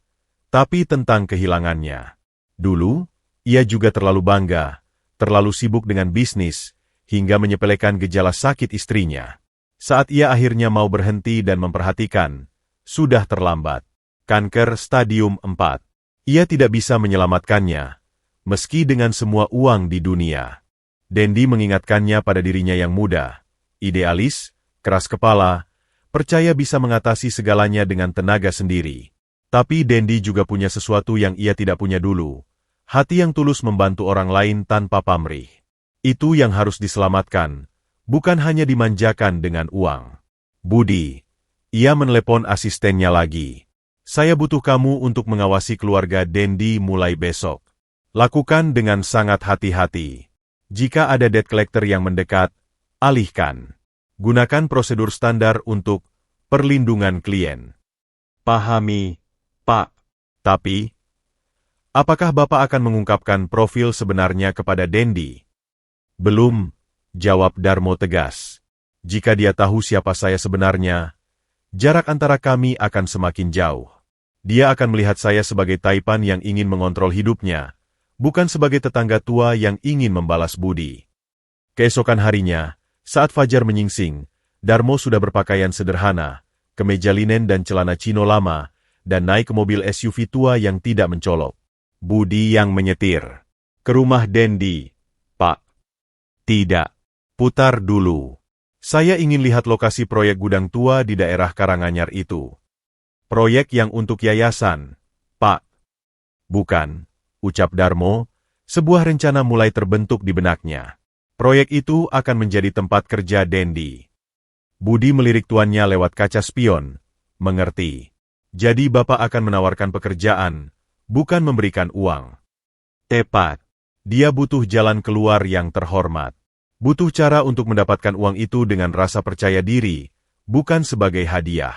tapi tentang kehilangannya. Dulu, ia juga terlalu bangga, terlalu sibuk dengan bisnis, hingga menyepelekan gejala sakit istrinya. Saat ia akhirnya mau berhenti dan memperhatikan, sudah terlambat. Kanker stadium 4. Ia tidak bisa menyelamatkannya, meski dengan semua uang di dunia. Dendi mengingatkannya pada dirinya yang muda, idealis, keras kepala, percaya bisa mengatasi segalanya dengan tenaga sendiri. Tapi Dendi juga punya sesuatu yang ia tidak punya dulu, hati yang tulus membantu orang lain tanpa pamrih. Itu yang harus diselamatkan, bukan hanya dimanjakan dengan uang. Budi, ia menelepon asistennya lagi. Saya butuh kamu untuk mengawasi keluarga Dendi mulai besok. Lakukan dengan sangat hati-hati. Jika ada debt collector yang mendekat, alihkan. Gunakan prosedur standar untuk perlindungan klien. Pahami, Pak. Tapi, apakah Bapak akan mengungkapkan profil sebenarnya kepada Dendi? Belum, jawab Darmo tegas. Jika dia tahu siapa saya sebenarnya, jarak antara kami akan semakin jauh. Dia akan melihat saya sebagai taipan yang ingin mengontrol hidupnya, bukan sebagai tetangga tua yang ingin membalas budi. Keesokan harinya, saat fajar menyingsing, Darmo sudah berpakaian sederhana, kemeja linen dan celana chino lama, dan naik ke mobil SUV tua yang tidak mencolok. Budi yang menyetir. Ke rumah Dendi, Pak. Tidak. Putar dulu. Saya ingin lihat lokasi proyek gudang tua di daerah Karanganyar itu. Proyek yang untuk yayasan, Pak. Bukan, ucap Darmo, sebuah rencana mulai terbentuk di benaknya. Proyek itu akan menjadi tempat kerja Dendi. Budi melirik tuannya lewat kaca spion, mengerti. Jadi Bapak akan menawarkan pekerjaan, bukan memberikan uang. Tepat. Dia butuh jalan keluar yang terhormat. Butuh cara untuk mendapatkan uang itu dengan rasa percaya diri, bukan sebagai hadiah.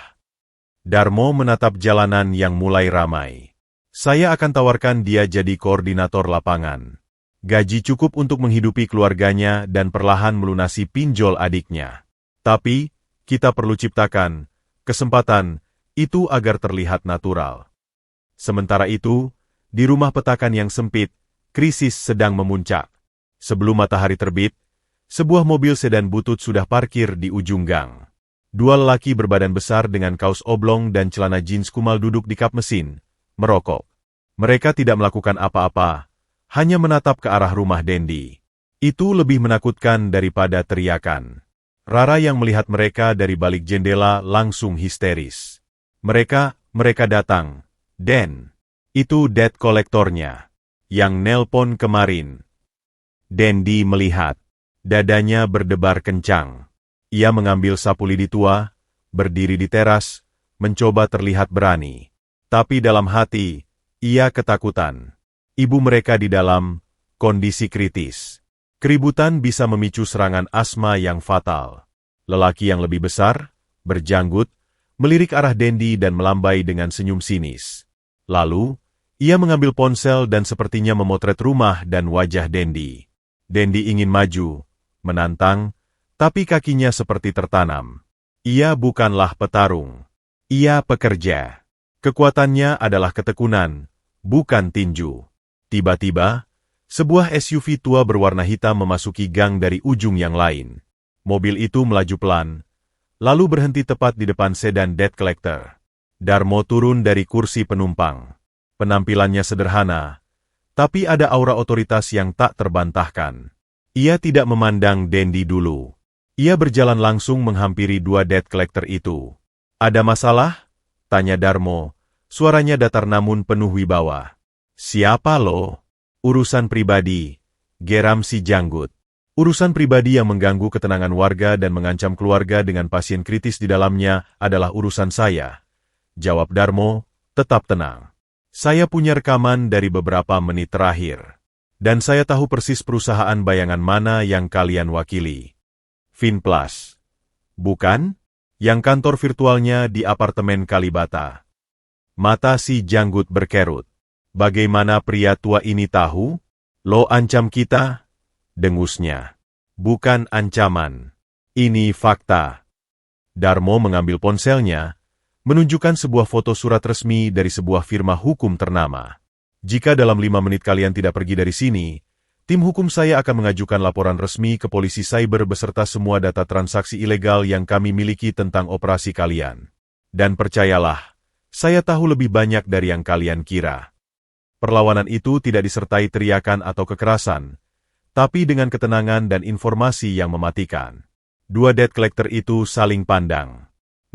Darmo menatap jalanan yang mulai ramai. Saya akan tawarkan dia jadi koordinator lapangan. Gaji cukup untuk menghidupi keluarganya dan perlahan melunasi pinjol adiknya. Tapi, kita perlu ciptakan kesempatan itu agar terlihat natural. Sementara itu, di rumah petakan yang sempit, krisis sedang memuncak. Sebelum matahari terbit, sebuah mobil sedan butut sudah parkir di ujung gang. Dua lelaki berbadan besar dengan kaos oblong dan celana jeans kumal duduk di kap mesin, merokok. Mereka tidak melakukan apa-apa, hanya menatap ke arah rumah Dendi. Itu lebih menakutkan daripada teriakan. Rara yang melihat mereka dari balik jendela langsung histeris. Mereka datang. Den. Itu debt kolektornya. Yang nelpon kemarin. Dendi melihat. Dadanya berdebar kencang. Ia mengambil sapu lidi tua, berdiri di teras, mencoba terlihat berani. Tapi dalam hati, ia ketakutan. Ibu mereka di dalam kondisi kritis. Keributan bisa memicu serangan asma yang fatal. Lelaki yang lebih besar, berjanggut, melirik arah Dendi dan melambai dengan senyum sinis. Lalu, ia mengambil ponsel dan sepertinya memotret rumah dan wajah Dendi. Dendi ingin maju, menantang, tapi kakinya seperti tertanam. Ia bukanlah petarung. Ia pekerja. Kekuatannya adalah ketekunan, bukan tinju. Tiba-tiba, sebuah SUV tua berwarna hitam memasuki gang dari ujung yang lain. Mobil itu melaju pelan, lalu berhenti tepat di depan sedan debt collector. Darmo turun dari kursi penumpang. Penampilannya sederhana, tapi ada aura otoritas yang tak terbantahkan. Ia tidak memandang Dendi dulu. Ia berjalan langsung menghampiri dua debt collector itu. Ada masalah? Tanya Darmo, suaranya datar namun penuh wibawa. Siapa lo? Urusan pribadi, geram si janggut. Urusan pribadi yang mengganggu ketenangan warga dan mengancam keluarga dengan pasien kritis di dalamnya adalah urusan saya. Jawab Darmo, tetap tenang. Saya punya rekaman dari beberapa menit terakhir. Dan saya tahu persis perusahaan bayangan mana yang kalian wakili. Finplus. Bukan? Yang kantor virtualnya di apartemen Kalibata. Mata si janggut berkerut. Bagaimana pria tua ini tahu? Lo ancam kita? Dengusnya. Bukan ancaman. Ini fakta. Darmo mengambil ponselnya, menunjukkan sebuah foto surat resmi dari sebuah firma hukum ternama. Jika dalam 5 menit kalian tidak pergi dari sini, tim hukum saya akan mengajukan laporan resmi ke polisi cyber beserta semua data transaksi ilegal yang kami miliki tentang operasi kalian. Dan percayalah, saya tahu lebih banyak dari yang kalian kira. Perlawanan itu tidak disertai teriakan atau kekerasan, tapi dengan ketenangan dan informasi yang mematikan. Dua debt collector itu saling pandang.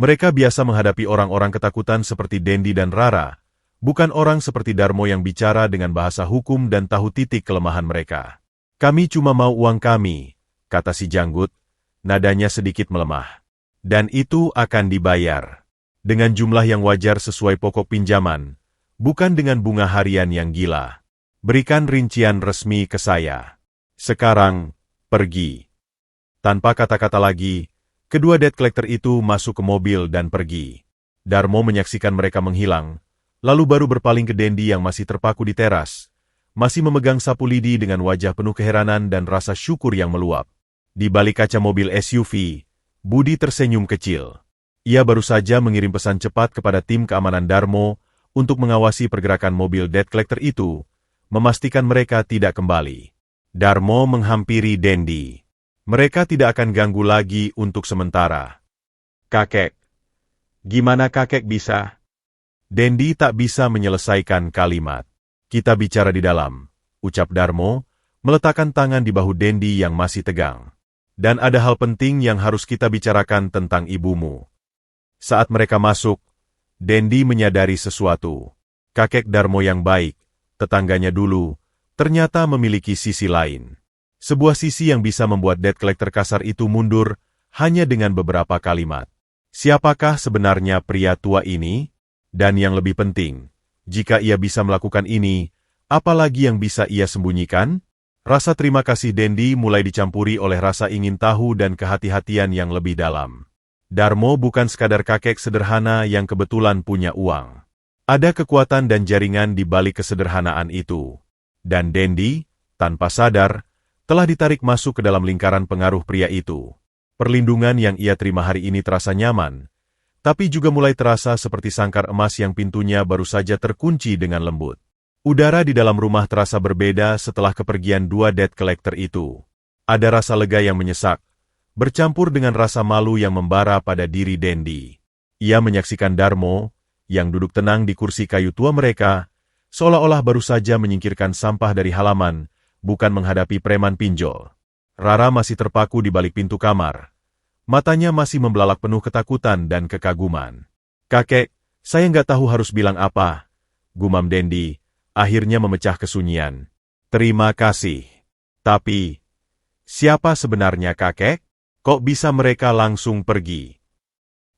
Mereka biasa menghadapi orang-orang ketakutan seperti Dendi dan Rara, bukan orang seperti Darmo yang bicara dengan bahasa hukum dan tahu titik kelemahan mereka. Kami cuma mau uang kami, kata si janggut, nadanya sedikit melemah. Dan itu akan dibayar. Dengan jumlah yang wajar sesuai pokok pinjaman, bukan dengan bunga harian yang gila. Berikan rincian resmi ke saya. Sekarang, pergi. Tanpa kata-kata lagi, kedua debt collector itu masuk ke mobil dan pergi. Darmo menyaksikan mereka menghilang, lalu baru berpaling ke Dendi yang masih terpaku di teras, masih memegang sapu lidi dengan wajah penuh keheranan dan rasa syukur yang meluap. Di balik kaca mobil SUV, Budi tersenyum kecil. Ia baru saja mengirim pesan cepat kepada tim keamanan Darmo untuk mengawasi pergerakan mobil debt collector itu, memastikan mereka tidak kembali. Darmo menghampiri Dendi. Mereka tidak akan ganggu lagi untuk sementara. Kakek. Gimana kakek bisa? Dendi tak bisa menyelesaikan kalimat. Kita bicara di dalam, ucap Darmo, meletakkan tangan di bahu Dendi yang masih tegang. Dan ada hal penting yang harus kita bicarakan tentang ibumu. Saat mereka masuk, Dendi menyadari sesuatu. Kakek Darmo yang baik, tetangganya dulu, ternyata memiliki sisi lain. Sebuah sisi yang bisa membuat debt collector kasar itu mundur hanya dengan beberapa kalimat. Siapakah sebenarnya pria tua ini? Dan yang lebih penting, jika ia bisa melakukan ini, apa lagi yang bisa ia sembunyikan? Rasa terima kasih Dendi mulai dicampuri oleh rasa ingin tahu dan kehati-hatian yang lebih dalam. Darmo bukan sekadar kakek sederhana yang kebetulan punya uang. Ada kekuatan dan jaringan di balik kesederhanaan itu. Dan Dendi, tanpa sadar, telah ditarik masuk ke dalam lingkaran pengaruh pria itu. Perlindungan yang ia terima hari ini terasa nyaman, tapi juga mulai terasa seperti sangkar emas yang pintunya baru saja terkunci dengan lembut. Udara di dalam rumah terasa berbeda setelah kepergian dua debt collector itu. Ada rasa lega yang menyesak, bercampur dengan rasa malu yang membara pada diri Dendi. Ia menyaksikan Darmo, yang duduk tenang di kursi kayu tua mereka, seolah-olah baru saja menyingkirkan sampah dari halaman, bukan menghadapi preman pinjol. Rara masih terpaku di balik pintu kamar. Matanya masih membelalak penuh ketakutan dan kekaguman. Kakek, saya nggak tahu harus bilang apa, gumam Dendi, akhirnya memecah kesunyian. Terima kasih. Tapi, siapa sebenarnya kakek? Kok bisa mereka langsung pergi?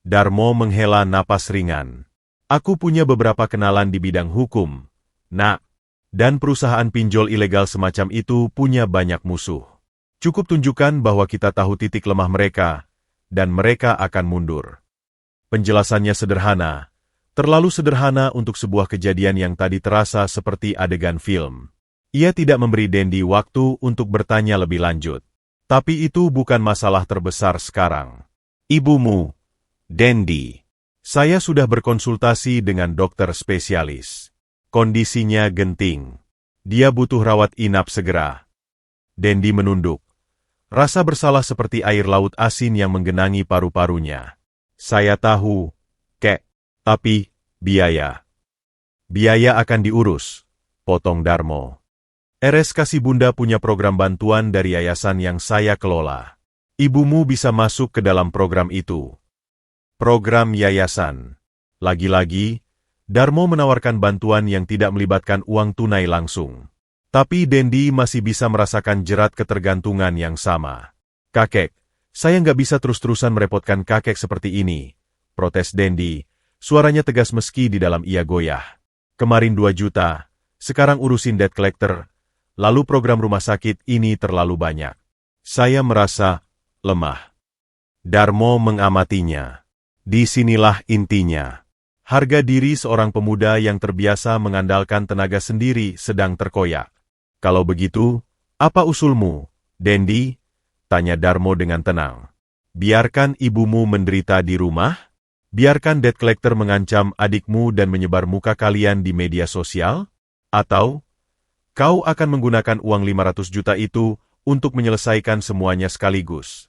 Darmo menghela napas ringan. Aku punya beberapa kenalan di bidang hukum, nak. Dan perusahaan pinjol ilegal semacam itu punya banyak musuh. Cukup tunjukkan bahwa kita tahu titik lemah mereka, dan mereka akan mundur. Penjelasannya sederhana, terlalu sederhana untuk sebuah kejadian yang tadi terasa seperti adegan film. Ia tidak memberi Dendi waktu untuk bertanya lebih lanjut. Tapi itu bukan masalah terbesar sekarang. Ibumu, Dendi. Saya sudah berkonsultasi dengan dokter spesialis. Kondisinya genting. Dia butuh rawat inap segera. Dendi menunduk. Rasa bersalah seperti air laut asin yang menggenangi paru-parunya. Saya tahu, kek. Tapi, biaya. Biaya akan diurus, potong Darmo. RS Kasih Bunda punya program bantuan dari yayasan yang saya kelola. Ibumu bisa masuk ke dalam program itu. Program yayasan. Lagi-lagi, Darmo menawarkan bantuan yang tidak melibatkan uang tunai langsung. Tapi Dendi masih bisa merasakan jerat ketergantungan yang sama. Kakek, saya nggak bisa terus-terusan merepotkan kakek seperti ini, protes Dendi, suaranya tegas meski di dalam ia goyah. Kemarin 2 juta, sekarang urusin debt collector, lalu program rumah sakit ini terlalu banyak. Saya merasa lemah. Darmo mengamatinya. Disinilah intinya. Harga diri seorang pemuda yang terbiasa mengandalkan tenaga sendiri sedang terkoyak. Kalau begitu, apa usulmu, Dendi? Tanya Darmo dengan tenang. Biarkan ibumu menderita di rumah? Biarkan debt collector mengancam adikmu dan menyebar muka kalian di media sosial? Atau, kau akan menggunakan uang 500 juta itu untuk menyelesaikan semuanya sekaligus?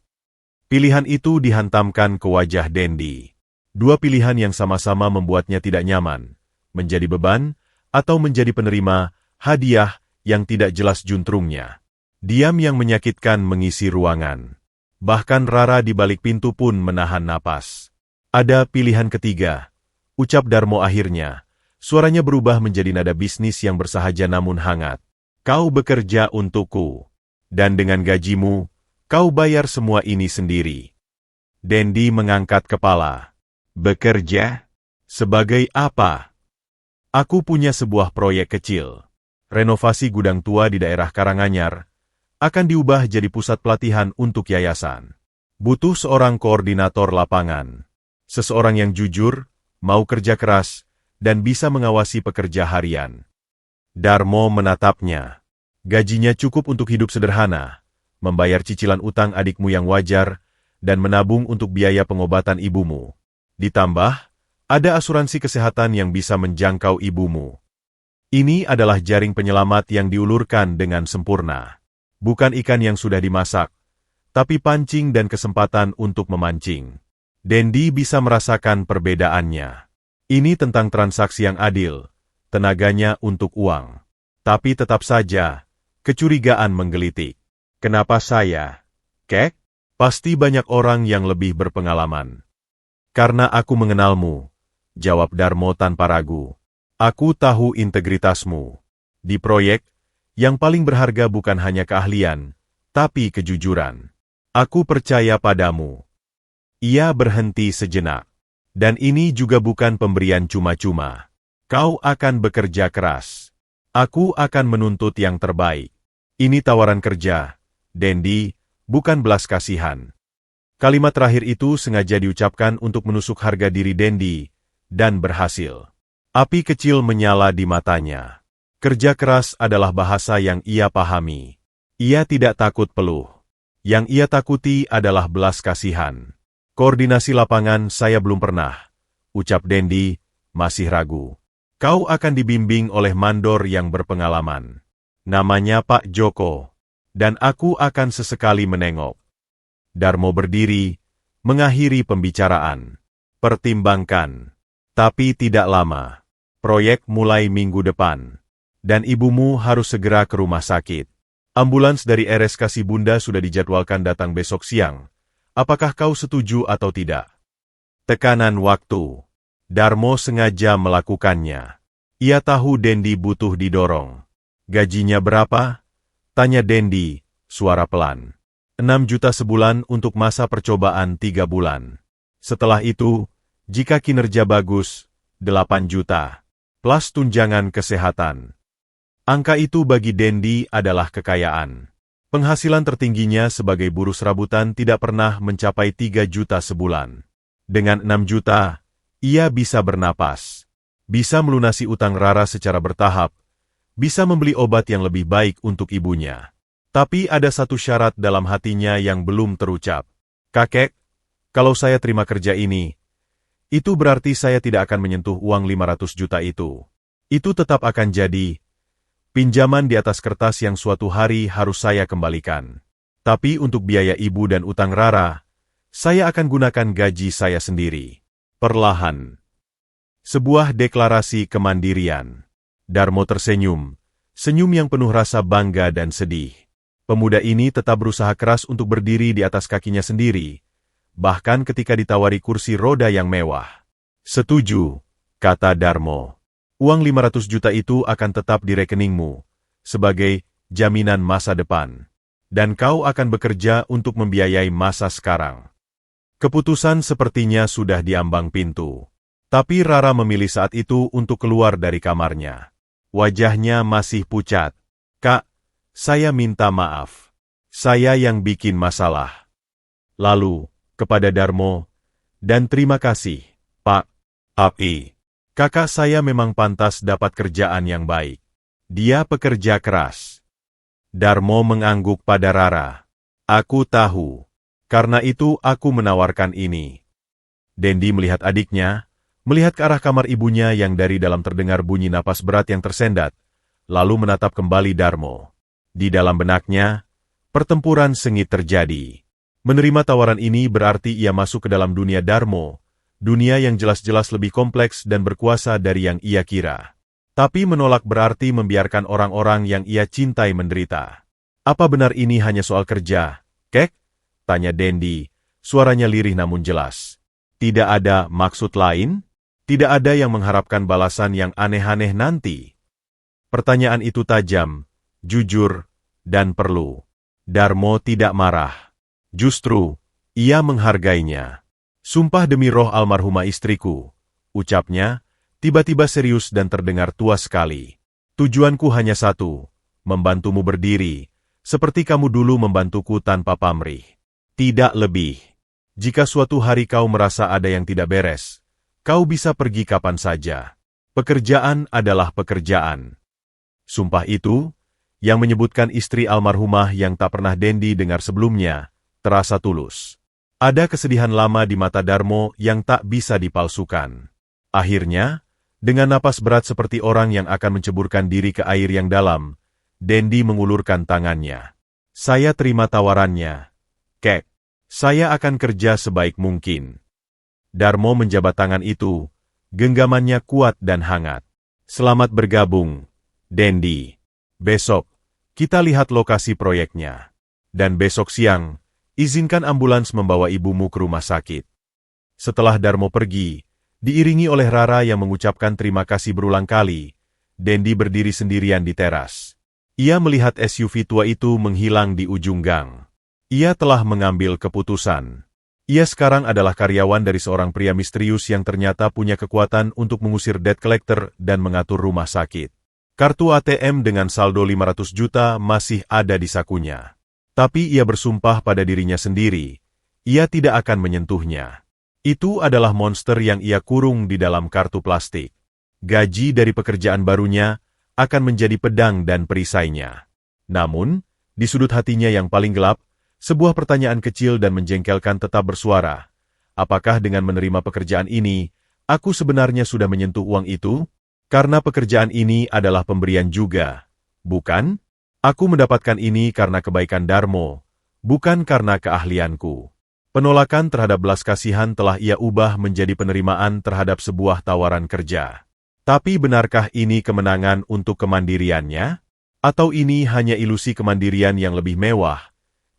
Pilihan itu dihantamkan ke wajah Dendi. Dua pilihan yang sama-sama membuatnya tidak nyaman, menjadi beban, atau menjadi penerima hadiah yang tidak jelas juntrungnya. Diam yang menyakitkan mengisi ruangan. Bahkan Rara di balik pintu pun menahan napas. Ada pilihan ketiga, ucap Darmo akhirnya. Suaranya berubah menjadi nada bisnis yang bersahaja namun hangat. Kau bekerja untukku. Dan dengan gajimu, kau bayar semua ini sendiri. Dendi mengangkat kepala. Bekerja? Sebagai apa? Aku punya sebuah proyek kecil. Renovasi gudang tua di daerah Karanganyar akan diubah jadi pusat pelatihan untuk yayasan. Butuh seorang koordinator lapangan. Seseorang yang jujur, mau kerja keras, dan bisa mengawasi pekerja harian. Darmo menatapnya. Gajinya cukup untuk hidup sederhana, membayar cicilan utang adikmu yang wajar, dan menabung untuk biaya pengobatan ibumu. Ditambah, ada asuransi kesehatan yang bisa menjangkau ibumu. Ini adalah jaring penyelamat yang diulurkan dengan sempurna. Bukan ikan yang sudah dimasak, tapi pancing dan kesempatan untuk memancing. Dendi bisa merasakan perbedaannya. Ini tentang transaksi yang adil, tenaganya untuk uang. Tapi tetap saja, kecurigaan menggelitik. Kenapa saya? Kek? Pasti banyak orang yang lebih berpengalaman. Karena aku mengenalmu, jawab Darmo tanpa ragu. Aku tahu integritasmu. Di proyek, yang paling berharga bukan hanya keahlian, tapi kejujuran. Aku percaya padamu. Ia berhenti sejenak. Dan ini juga bukan pemberian cuma-cuma. Kau akan bekerja keras. Aku akan menuntut yang terbaik. Ini tawaran kerja, Dendi, bukan belas kasihan. Kalimat terakhir itu sengaja diucapkan untuk menusuk harga diri Dendi, dan berhasil. Api kecil menyala di matanya. Kerja keras adalah bahasa yang ia pahami. Ia tidak takut peluh. Yang ia takuti adalah belas kasihan. Koordinasi lapangan saya belum pernah, ucap Dendi, masih ragu. Kau akan dibimbing oleh mandor yang berpengalaman. Namanya Pak Joko. Dan aku akan sesekali menengok. Darmo berdiri, mengakhiri pembicaraan. Pertimbangkan. Tapi tidak lama. Proyek mulai minggu depan. Dan ibumu harus segera ke rumah sakit. Ambulans dari RSKasi Bunda sudah dijadwalkan datang besok siang. Apakah kau setuju atau tidak? Tekanan waktu. Darmo sengaja melakukannya. Ia tahu Dendi butuh didorong. Gajinya berapa? Tanya Dendi, suara pelan. 6 juta sebulan untuk masa percobaan 3 bulan. Setelah itu, jika kinerja bagus, 8 juta. Plus tunjangan kesehatan. Angka itu bagi Dendi adalah kekayaan. Penghasilan tertingginya sebagai buruh serabutan tidak pernah mencapai 3 juta sebulan. Dengan 6 juta, ia bisa bernapas. Bisa melunasi utang Rara secara bertahap. Bisa membeli obat yang lebih baik untuk ibunya. Tapi ada satu syarat dalam hatinya yang belum terucap. Kakek, kalau saya terima kerja ini, itu berarti saya tidak akan menyentuh uang 500 juta itu. Itu tetap akan jadi pinjaman di atas kertas yang suatu hari harus saya kembalikan. Tapi untuk biaya ibu dan utang Rara, saya akan gunakan gaji saya sendiri. Perlahan. Sebuah deklarasi kemandirian. Darmo tersenyum, senyum yang penuh rasa bangga dan sedih. Pemuda ini tetap berusaha keras untuk berdiri di atas kakinya sendiri, bahkan ketika ditawari kursi roda yang mewah. Setuju, kata Darmo. Uang 500 juta itu akan tetap di rekeningmu, sebagai jaminan masa depan. Dan kau akan bekerja untuk membiayai masa sekarang. Keputusan sepertinya sudah diambang pintu. Tapi Rara memilih saat itu untuk keluar dari kamarnya. Wajahnya masih pucat. Kak, saya minta maaf. Saya yang bikin masalah. Lalu, kepada Darmo, dan terima kasih, Pak Api. Kakak saya memang pantas dapat kerjaan yang baik. Dia pekerja keras. Darmo mengangguk pada Rara. Aku tahu. Karena itu aku menawarkan ini. Dendi melihat adiknya, melihat ke arah kamar ibunya yang dari dalam terdengar bunyi napas berat yang tersendat, lalu menatap kembali Darmo. Di dalam benaknya, pertempuran sengit terjadi. Menerima tawaran ini berarti ia masuk ke dalam dunia Darmo, dunia yang jelas-jelas lebih kompleks dan berkuasa dari yang ia kira. Tapi menolak berarti membiarkan orang-orang yang ia cintai menderita. Apa benar ini hanya soal kerja, Kek? Tanya Dendi, suaranya lirih namun jelas. Tidak ada maksud lain? Tidak ada yang mengharapkan balasan yang aneh-aneh nanti. Pertanyaan itu tajam, jujur, dan perlu. Darmo tidak marah. Justru, ia menghargainya. Sumpah demi roh almarhumah istriku, ucapnya, tiba-tiba serius dan terdengar tua sekali. Tujuanku hanya satu, membantumu berdiri, seperti kamu dulu membantuku tanpa pamrih. Tidak lebih. Jika suatu hari kau merasa ada yang tidak beres, kau bisa pergi kapan saja. Pekerjaan adalah pekerjaan. Sumpah itu, yang menyebutkan istri almarhumah yang tak pernah Dendi dengar sebelumnya, terasa tulus. Ada kesedihan lama di mata Darmo yang tak bisa dipalsukan. Akhirnya, dengan napas berat seperti orang yang akan menceburkan diri ke air yang dalam, Dendi mengulurkan tangannya. Saya terima tawarannya, Kek. Saya akan kerja sebaik mungkin. Darmo menjabat tangan itu, genggamannya kuat dan hangat. Selamat bergabung, Dendi. Besok, kita lihat lokasi proyeknya. Dan besok siang, izinkan ambulans membawa ibumu ke rumah sakit. Setelah Darmo pergi, diiringi oleh Rara yang mengucapkan terima kasih berulang kali, Dendi berdiri sendirian di teras. Ia melihat SUV tua itu menghilang di ujung gang. Ia telah mengambil keputusan. Ia sekarang adalah karyawan dari seorang pria misterius yang ternyata punya kekuatan untuk mengusir debt collector dan mengatur rumah sakit. Kartu ATM dengan saldo 500 juta masih ada di sakunya. Tapi ia bersumpah pada dirinya sendiri, ia tidak akan menyentuhnya. Itu adalah monster yang ia kurung di dalam kartu plastik. Gaji dari pekerjaan barunya akan menjadi pedang dan perisainya. Namun, di sudut hatinya yang paling gelap, sebuah pertanyaan kecil dan menjengkelkan tetap bersuara. Apakah dengan menerima pekerjaan ini, aku sebenarnya sudah menyentuh uang itu? Karena pekerjaan ini adalah pemberian juga, bukan? Aku mendapatkan ini karena kebaikan Darmo, bukan karena keahlianku. Penolakan terhadap belas kasihan telah ia ubah menjadi penerimaan terhadap sebuah tawaran kerja. Tapi benarkah ini kemenangan untuk kemandiriannya? Atau ini hanya ilusi kemandirian yang lebih mewah,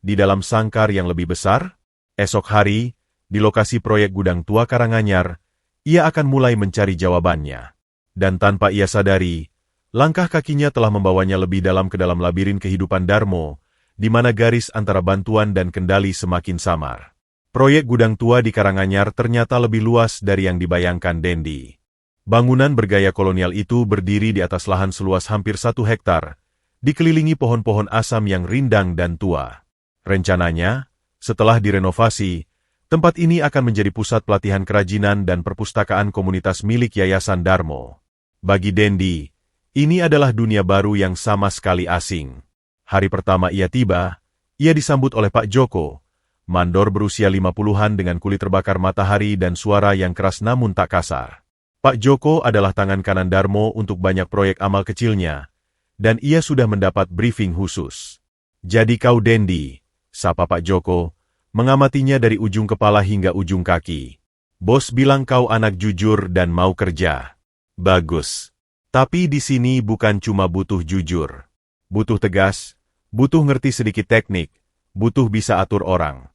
di dalam sangkar yang lebih besar? Esok hari, di lokasi proyek gudang tua Karanganyar, ia akan mulai mencari jawabannya. Dan tanpa ia sadari, langkah kakinya telah membawanya lebih dalam ke dalam labirin kehidupan Darmo, di mana garis antara bantuan dan kendali semakin samar. Proyek gudang tua di Karanganyar ternyata lebih luas dari yang dibayangkan Dendi. Bangunan bergaya kolonial itu berdiri di atas lahan seluas hampir 1 hektar, dikelilingi pohon-pohon asam yang rindang dan tua. Rencananya, setelah direnovasi, tempat ini akan menjadi pusat pelatihan kerajinan dan perpustakaan komunitas milik Yayasan Darmo. Bagi Dendi, ini adalah dunia baru yang sama sekali asing. Hari pertama ia tiba, ia disambut oleh Pak Joko, mandor berusia 50-an dengan kulit terbakar matahari dan suara yang keras namun tak kasar. Pak Joko adalah tangan kanan Darmo untuk banyak proyek amal kecilnya, dan ia sudah mendapat briefing khusus. Jadi kau Dendi, sapa Pak Joko, mengamatinya dari ujung kepala hingga ujung kaki. Bos bilang kau anak jujur dan mau kerja. Bagus. Tapi di sini bukan cuma butuh jujur. Butuh tegas, butuh ngerti sedikit teknik, butuh bisa atur orang.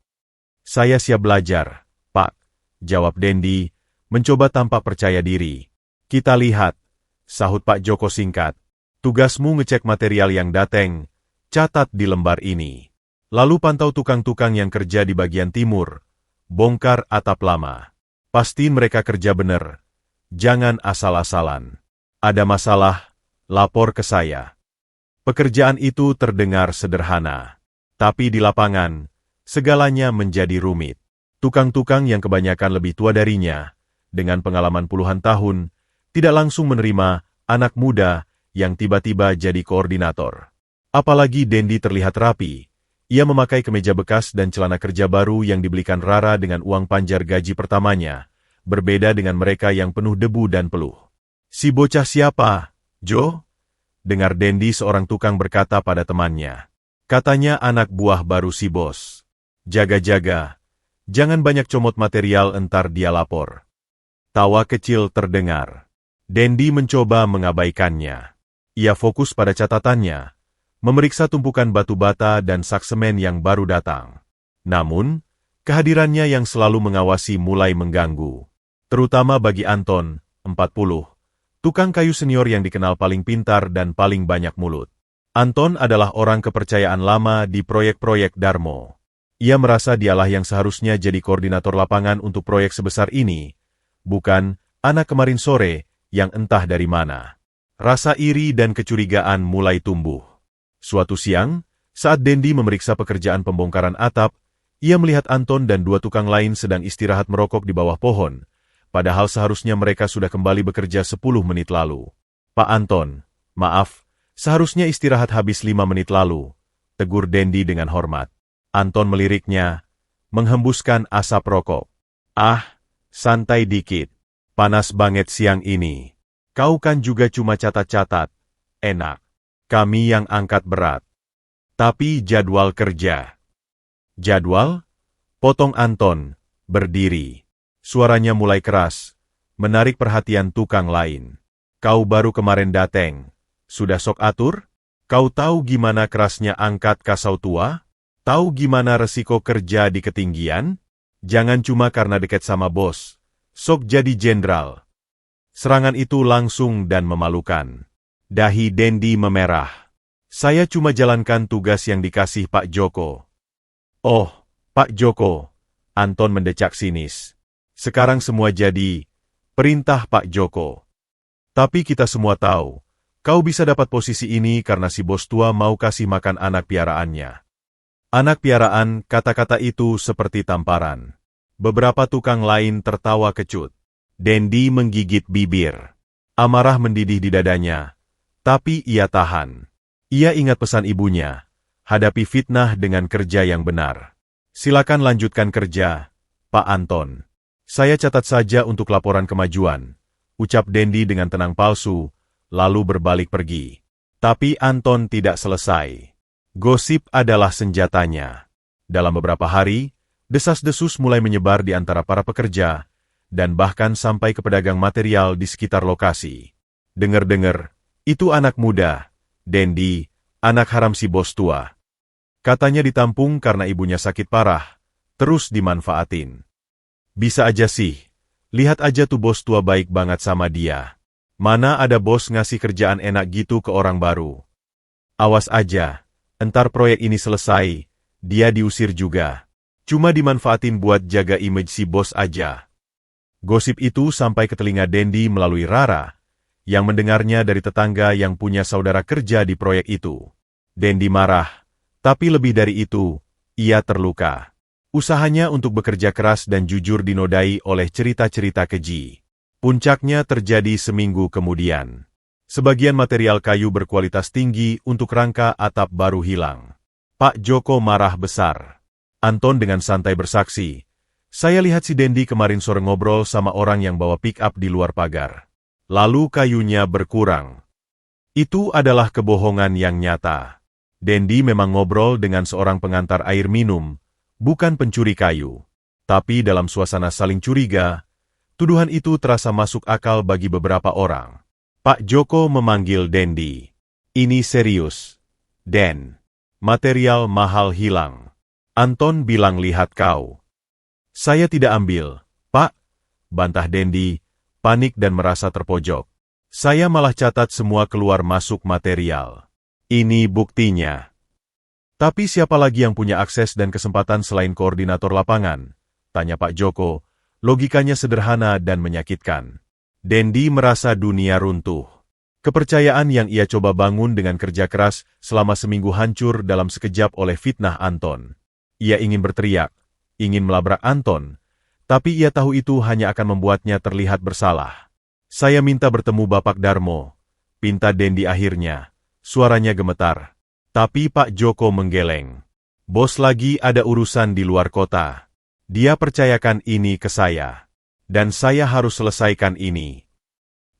Saya siap belajar, Pak, jawab Dendi, mencoba tampak percaya diri. Kita lihat, sahut Pak Joko singkat. Tugasmu ngecek material yang dateng, catat di lembar ini. Lalu pantau tukang-tukang yang kerja di bagian timur, bongkar atap lama. Pastiin mereka kerja bener. Jangan asal-asalan. Ada masalah, lapor ke saya. Pekerjaan itu terdengar sederhana. Tapi di lapangan, segalanya menjadi rumit. Tukang-tukang yang kebanyakan lebih tua darinya, dengan pengalaman puluhan tahun, tidak langsung menerima anak muda yang tiba-tiba jadi koordinator. Apalagi Dendi terlihat rapi. Ia memakai kemeja bekas dan celana kerja baru yang dibelikan Rara dengan uang panjar gaji pertamanya, berbeda dengan mereka yang penuh debu dan peluh. "Si bocah siapa, Joe?" dengar Dendi seorang tukang berkata pada temannya. Katanya anak buah baru si bos. "Jaga-jaga, jangan banyak comot material entar dia lapor." Tawa kecil terdengar. Dendi mencoba mengabaikannya. Ia fokus pada catatannya, memeriksa tumpukan batu bata dan sak semen yang baru datang. Namun, kehadirannya yang selalu mengawasi mulai mengganggu. Terutama bagi Anton, 40, tukang kayu senior yang dikenal paling pintar dan paling banyak mulut. Anton adalah orang kepercayaan lama di proyek-proyek Darmo. Ia merasa dialah yang seharusnya jadi koordinator lapangan untuk proyek sebesar ini, bukan anak kemarin sore yang entah dari mana. Rasa iri dan kecurigaan mulai tumbuh. Suatu siang, saat Dendi memeriksa pekerjaan pembongkaran atap, ia melihat Anton dan dua tukang lain sedang istirahat merokok di bawah pohon, padahal seharusnya mereka sudah kembali bekerja 10 menit lalu. "Pak Anton, maaf, seharusnya istirahat habis 5 menit lalu," tegur Dendi dengan hormat. Anton meliriknya, menghembuskan asap rokok. "Ah, santai dikit. Panas banget siang ini. Kau kan juga cuma catat-catat. Enak. Kami yang angkat berat. Tapi jadwal kerja." "Jadwal?" potong Anton, berdiri. Suaranya mulai keras, menarik perhatian tukang lain. "Kau baru kemarin dateng. Sudah sok atur? Kau tahu gimana kerasnya angkat kasau tua? Tahu gimana resiko kerja di ketinggian? Jangan cuma karena dekat sama bos. Sok jadi jenderal." Serangan itu langsung dan memalukan. Dahi Dendi memerah. "Saya cuma jalankan tugas yang dikasih Pak Joko." "Oh, Pak Joko," Anton mendecak sinis. "Sekarang semua jadi perintah Pak Joko. Tapi kita semua tahu, kau bisa dapat posisi ini karena si bos tua mau kasih makan anak piaraannya." Anak piaraan, kata-kata itu seperti tamparan. Beberapa tukang lain tertawa kecut. Dendi menggigit bibir. Amarah mendidih di dadanya. Tapi ia tahan. Ia ingat pesan ibunya. Hadapi fitnah dengan kerja yang benar. "Silakan lanjutkan kerja, Pak Anton. Saya catat saja untuk laporan kemajuan," ucap Dendi dengan tenang palsu, lalu berbalik pergi. Tapi Anton tidak selesai. Gosip adalah senjatanya. Dalam beberapa hari, desas-desus mulai menyebar di antara para pekerja, dan bahkan sampai ke pedagang material di sekitar lokasi. "Dengar-dengar, itu anak muda, Dendi, anak haram si bos tua. Katanya ditampung karena ibunya sakit parah, terus dimanfaatin. Bisa aja sih, lihat aja tuh bos tua baik banget sama dia. Mana ada bos ngasih kerjaan enak gitu ke orang baru. Awas aja, entar proyek ini selesai, dia diusir juga. Cuma dimanfaatin buat jaga image si bos aja." Gosip itu sampai ke telinga Dendi melalui Rara, yang mendengarnya dari tetangga yang punya saudara kerja di proyek itu. Dendi marah, tapi lebih dari itu, ia terluka. Usahanya untuk bekerja keras dan jujur dinodai oleh cerita-cerita keji. Puncaknya terjadi seminggu kemudian. Sebagian material kayu berkualitas tinggi untuk rangka atap baru hilang. Pak Joko marah besar. Anton dengan santai bersaksi, "Saya lihat si Dendi kemarin sore ngobrol sama orang yang bawa pick-up di luar pagar. Lalu kayunya berkurang." Itu adalah kebohongan yang nyata. Dendi memang ngobrol dengan seorang pengantar air minum, bukan pencuri kayu. Tapi dalam suasana saling curiga, tuduhan itu terasa masuk akal bagi beberapa orang. Pak Joko memanggil Dendi. "Ini serius, Den. Material mahal hilang." Anton bilang, "Lihat kau." "Saya tidak ambil, Pak," bantah Dendi, panik dan merasa terpojok. "Saya malah catat semua keluar masuk material. Ini buktinya." "Tapi siapa lagi yang punya akses dan kesempatan selain koordinator lapangan?" tanya Pak Joko. Logikanya sederhana dan menyakitkan. Dendi merasa dunia runtuh. Kepercayaan yang ia coba bangun dengan kerja keras selama seminggu hancur dalam sekejap oleh fitnah Anton. Ia ingin berteriak, ingin melabrak Anton, tapi ia tahu itu hanya akan membuatnya terlihat bersalah. "Saya minta bertemu Bapak Darmo," pinta Dendi akhirnya. Suaranya gemetar. Tapi Pak Joko menggeleng. "Bos lagi ada urusan di luar kota. Dia percayakan ini ke saya." Dan saya harus selesaikan ini.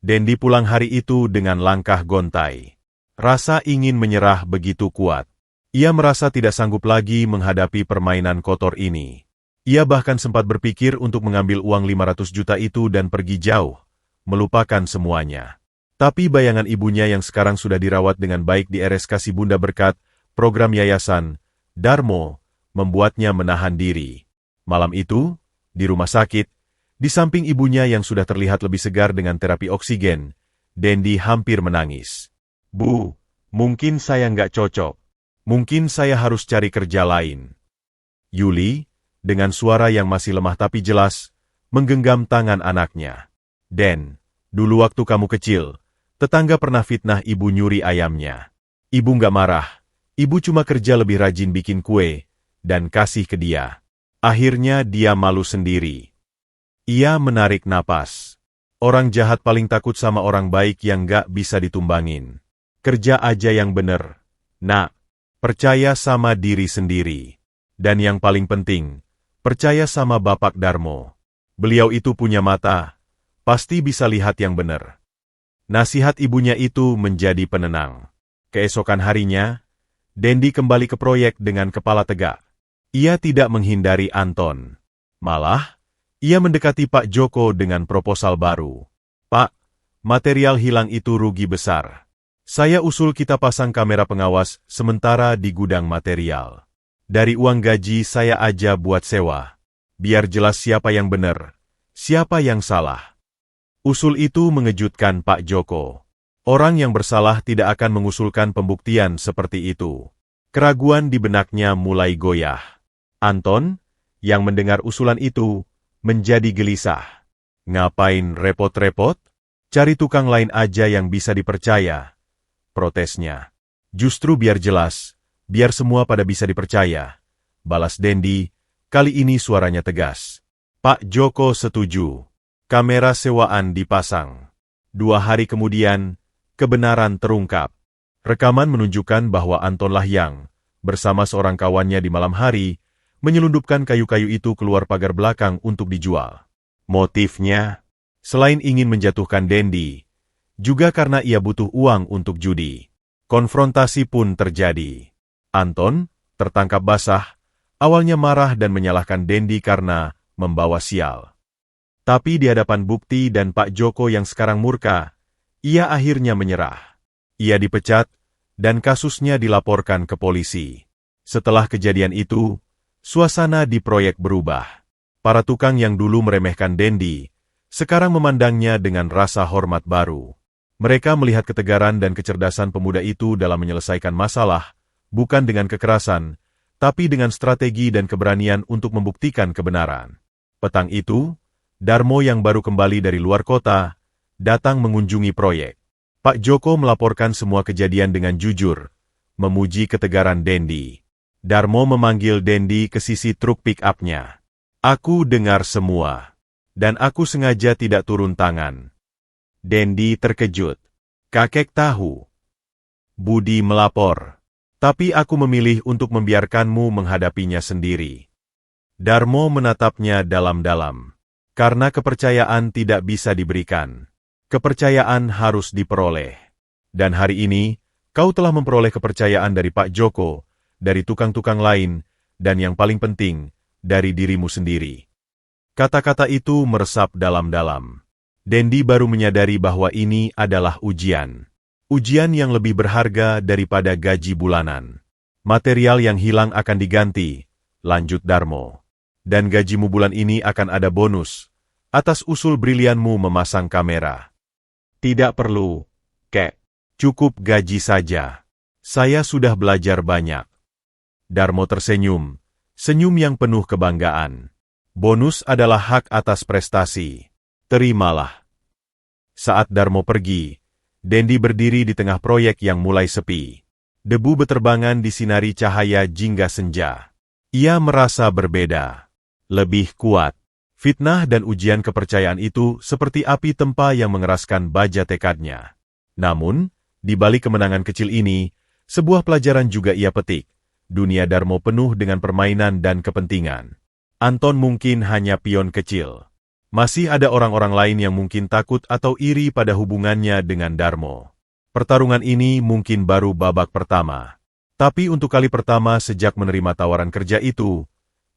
Dendi pulang hari itu dengan langkah gontai. Rasa ingin menyerah begitu kuat. Ia merasa tidak sanggup lagi menghadapi permainan kotor ini. Ia bahkan sempat berpikir untuk mengambil uang 500 juta itu dan pergi jauh, melupakan semuanya. Tapi bayangan ibunya yang sekarang sudah dirawat dengan baik di RSK Si Bunda berkat program yayasan Darmo membuatnya menahan diri. Malam itu, di rumah sakit, di samping ibunya yang sudah terlihat lebih segar dengan terapi oksigen, Dendi hampir menangis. Bu, mungkin saya nggak cocok. Mungkin saya harus cari kerja lain. Yuli, dengan suara yang masih lemah tapi jelas, menggenggam tangan anaknya. Den, dulu waktu kamu kecil, tetangga pernah fitnah ibu nyuri ayamnya. Ibu nggak marah, ibu cuma kerja lebih rajin bikin kue, dan kasih ke dia. Akhirnya dia malu sendiri. Ia menarik napas. Orang jahat paling takut sama orang baik yang nggak bisa ditumbangin. Kerja aja yang bener. Nak, percaya sama diri sendiri. Dan yang paling penting, percaya sama Bapak Darmo. Beliau itu punya mata, pasti bisa lihat yang benar. Nasihat ibunya itu menjadi penenang. Keesokan harinya, Dendi kembali ke proyek dengan kepala tegak. Ia tidak menghindari Anton. Malah, ia mendekati Pak Joko dengan proposal baru. Pak, material hilang itu rugi besar. Saya usul kita pasang kamera pengawas sementara di gudang material. Dari uang gaji saya aja buat sewa. Biar jelas siapa yang benar, siapa yang salah. Usul itu mengejutkan Pak Joko. Orang yang bersalah tidak akan mengusulkan pembuktian seperti itu. Keraguan di benaknya mulai goyah. Anton, yang mendengar usulan itu, menjadi gelisah. Ngapain repot-repot? Cari tukang lain aja yang bisa dipercaya. Protesnya. Justru biar jelas, biar semua pada bisa dipercaya. Balas Dendi, kali ini suaranya tegas. Pak Joko setuju. Kamera sewaan dipasang. 2 hari kemudian, kebenaran terungkap. Rekaman menunjukkan bahwa Antonlah yang, bersama seorang kawannya di malam hari, menyelundupkan kayu-kayu itu keluar pagar belakang untuk dijual. Motifnya, selain ingin menjatuhkan Dendi, juga karena ia butuh uang untuk judi. Konfrontasi pun terjadi. Anton, tertangkap basah, awalnya marah dan menyalahkan Dendi karena membawa sial. Tapi di hadapan bukti dan Pak Joko yang sekarang murka, ia akhirnya menyerah. Ia dipecat, dan kasusnya dilaporkan ke polisi. Setelah kejadian itu, suasana di proyek berubah. Para tukang yang dulu meremehkan Dendi, sekarang memandangnya dengan rasa hormat baru. Mereka melihat ketegaran dan kecerdasan pemuda itu dalam menyelesaikan masalah, bukan dengan kekerasan, tapi dengan strategi dan keberanian untuk membuktikan kebenaran. Petang itu, Darmo yang baru kembali dari luar kota, datang mengunjungi proyek. Pak Joko melaporkan semua kejadian dengan jujur, memuji ketegaran Dendi. Darmo memanggil Dendi ke sisi truk pick-up-nya. Aku dengar semua, dan aku sengaja tidak turun tangan. Dendi terkejut. Kakek tahu. Budi melapor. Tapi aku memilih untuk membiarkanmu menghadapinya sendiri. Darmo menatapnya dalam-dalam. Karena kepercayaan tidak bisa diberikan. Kepercayaan harus diperoleh. Dan hari ini, kau telah memperoleh kepercayaan dari Pak Joko, dari tukang-tukang lain, dan yang paling penting, dari dirimu sendiri. Kata-kata itu meresap dalam-dalam. Dendi baru menyadari bahwa ini adalah ujian. Ujian yang lebih berharga daripada gaji bulanan. Material yang hilang akan diganti, lanjut Darmo. Dan gajimu bulan ini akan ada bonus, atas usul brilianmu memasang kamera. Tidak perlu, Kek. Cukup gaji saja. Saya sudah belajar banyak. Darmo tersenyum, senyum yang penuh kebanggaan. Bonus adalah hak atas prestasi. Terimalah. Saat Darmo pergi, Dendi berdiri di tengah proyek yang mulai sepi. Debu beterbangan disinari cahaya jingga senja. Ia merasa berbeda. Lebih kuat. Fitnah dan ujian kepercayaan itu seperti api tempa yang mengeraskan baja tekadnya. Namun, di balik kemenangan kecil ini, sebuah pelajaran juga ia petik. Dunia Darmo penuh dengan permainan dan kepentingan. Anton mungkin hanya pion kecil. Masih ada orang-orang lain yang mungkin takut atau iri pada hubungannya dengan Darmo. Pertarungan ini mungkin baru babak pertama. Tapi untuk kali pertama sejak menerima tawaran kerja itu,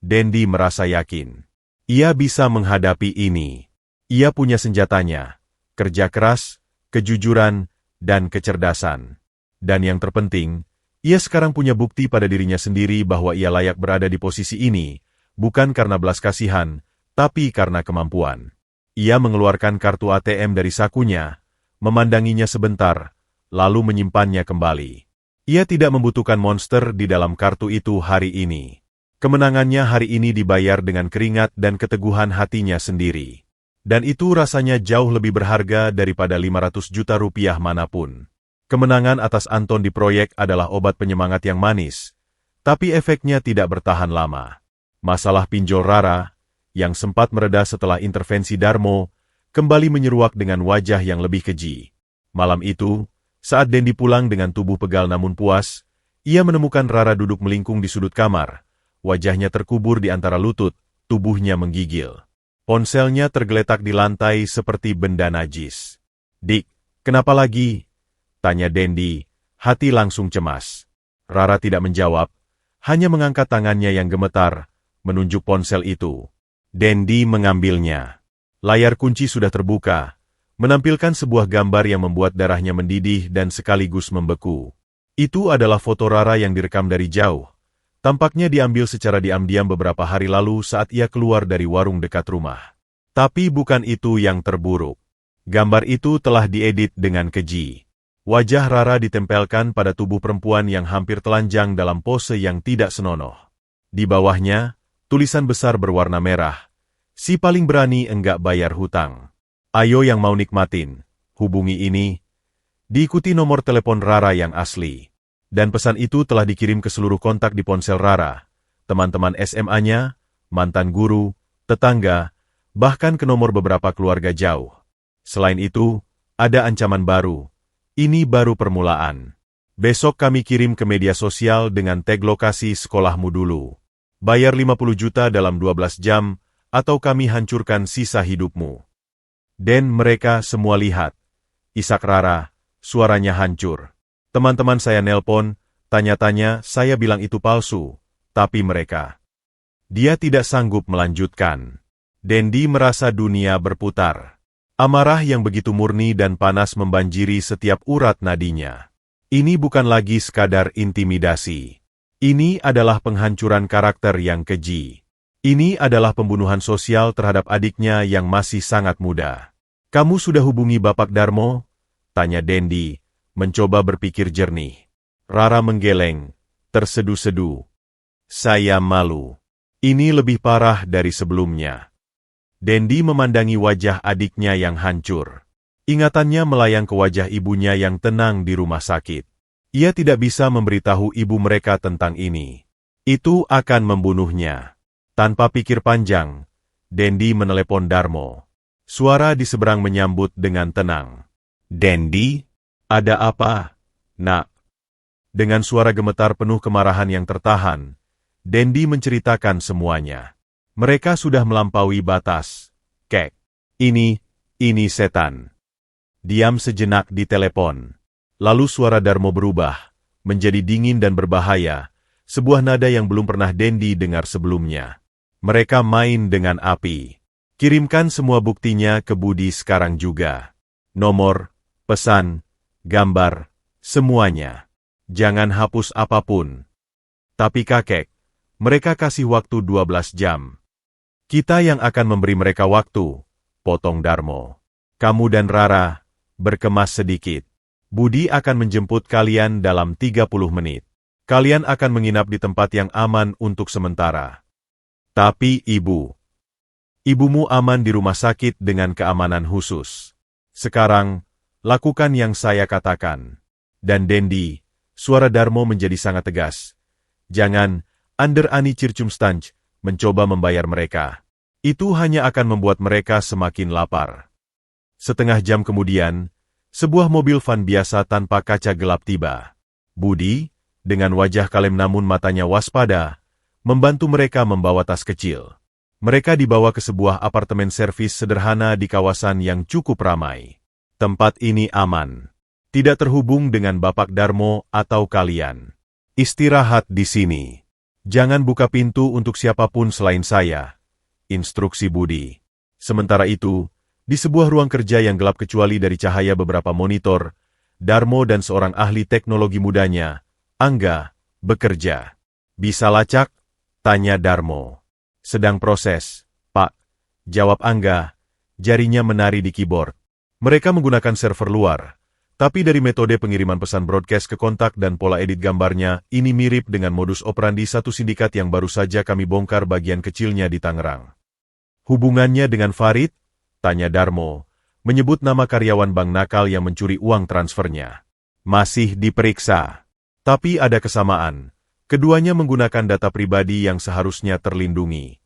Dendi merasa yakin. Ia bisa menghadapi ini. Ia punya senjatanya, kerja keras, kejujuran, dan kecerdasan. Dan yang terpenting, ia sekarang punya bukti pada dirinya sendiri bahwa ia layak berada di posisi ini, bukan karena belas kasihan, tapi karena kemampuan. Ia mengeluarkan kartu ATM dari sakunya, memandanginya sebentar, lalu menyimpannya kembali. Ia tidak membutuhkan monster di dalam kartu itu hari ini. Kemenangannya hari ini dibayar dengan keringat dan keteguhan hatinya sendiri. Dan itu rasanya jauh lebih berharga daripada 500 juta rupiah manapun. Kemenangan atas Anton di proyek adalah obat penyemangat yang manis, tapi efeknya tidak bertahan lama. Masalah pinjol Rara, yang sempat mereda setelah intervensi Darmo, kembali menyeruak dengan wajah yang lebih keji. Malam itu, saat Dendi pulang dengan tubuh pegal namun puas, ia menemukan Rara duduk melingkung di sudut kamar. Wajahnya terkubur di antara lutut, tubuhnya menggigil. Ponselnya tergeletak di lantai seperti benda najis. "Dik, kenapa lagi?" tanya Dendi, hati langsung cemas. Rara tidak menjawab, hanya mengangkat tangannya yang gemetar, menunjuk ponsel itu. Dendi mengambilnya. Layar kunci sudah terbuka, menampilkan sebuah gambar yang membuat darahnya mendidih dan sekaligus membeku. Itu adalah foto Rara yang direkam dari jauh. Tampaknya diambil secara diam-diam beberapa hari lalu saat ia keluar dari warung dekat rumah. Tapi bukan itu yang terburuk. Gambar itu telah diedit dengan keji. Wajah Rara ditempelkan pada tubuh perempuan yang hampir telanjang dalam pose yang tidak senonoh. Di bawahnya, tulisan besar berwarna merah. "Si paling berani enggak bayar hutang. Ayo yang mau nikmatin, hubungi ini." Diikuti nomor telepon Rara yang asli. Dan pesan itu telah dikirim ke seluruh kontak di ponsel Rara, teman-teman SMA-nya, mantan guru, tetangga, bahkan ke nomor beberapa keluarga jauh. Selain itu, ada ancaman baru. Ini baru permulaan. "Besok kami kirim ke media sosial dengan tag lokasi sekolahmu dulu. Bayar 50 juta dalam 12 jam, atau kami hancurkan sisa hidupmu." Dan mereka semua lihat. Isak Rara, suaranya hancur. Teman-teman saya nelpon, tanya-tanya, saya bilang itu palsu, tapi mereka. Dia tidak sanggup melanjutkan. Dendi merasa dunia berputar. Amarah yang begitu murni dan panas membanjiri setiap urat nadinya. Ini bukan lagi sekadar intimidasi. Ini adalah penghancuran karakter yang keji. Ini adalah pembunuhan sosial terhadap adiknya yang masih sangat muda. "Kamu sudah hubungi Bapak Darmo?" tanya Dendi, mencoba berpikir jernih. Rara menggeleng, tersedu-sedu. "Saya malu. Ini lebih parah dari sebelumnya." Dendi memandangi wajah adiknya yang hancur. Ingatannya melayang ke wajah ibunya yang tenang di rumah sakit. Ia tidak bisa memberitahu ibu mereka tentang ini. Itu akan membunuhnya. Tanpa pikir panjang, Dendi menelepon Darmo. Suara di seberang menyambut dengan tenang. "Dendi, ada apa, Nak?" Dengan suara gemetar penuh kemarahan yang tertahan, Dendi menceritakan semuanya. Mereka sudah melampaui batas. "Kek, ini setan." Diam sejenak di telepon. Lalu suara Darmo berubah, menjadi dingin dan berbahaya, sebuah nada yang belum pernah Dendi dengar sebelumnya. "Mereka main dengan api. Kirimkan semua buktinya ke Budi sekarang juga. Nomor, pesan, gambar, semuanya. Jangan hapus apapun." "Tapi kakek, mereka kasih waktu 12 jam. Kita yang akan memberi mereka waktu," potong Darmo. "Kamu dan Rara, berkemas sedikit. Budi akan menjemput kalian dalam 30 menit. Kalian akan menginap di tempat yang aman untuk sementara. Tapi ibumu aman di rumah sakit dengan keamanan khusus. Sekarang, lakukan yang saya katakan." Dan Dendi, suara Darmo menjadi sangat tegas. "Jangan, Under Ani Circumstance, mencoba membayar mereka. Itu hanya akan membuat mereka semakin lapar." Setengah jam kemudian, sebuah mobil van biasa tanpa kaca gelap tiba. Budi, dengan wajah kalem namun matanya waspada, membantu mereka membawa tas kecil. Mereka dibawa ke sebuah apartemen servis sederhana di kawasan yang cukup ramai. Tempat ini aman. Tidak terhubung dengan Bapak Darmo atau kalian. Istirahat di sini. Jangan buka pintu untuk siapapun selain saya. Instruksi Budi. Sementara itu, di sebuah ruang kerja yang gelap kecuali dari cahaya beberapa monitor, Darmo dan seorang ahli teknologi mudanya, Angga, bekerja. Bisa lacak? Tanya Darmo. Sedang proses, Pak. Jawab Angga, jarinya menari di keyboard. Mereka menggunakan server luar, tapi dari metode pengiriman pesan broadcast ke kontak dan pola edit gambarnya, ini mirip dengan modus operandi satu sindikat yang baru saja kami bongkar bagian kecilnya di Tangerang. Hubungannya dengan Farid? Tanya Darmo, menyebut nama karyawan bank nakal yang mencuri uang transfernya. Masih diperiksa. Tapi ada kesamaan. Keduanya menggunakan data pribadi yang seharusnya terlindungi.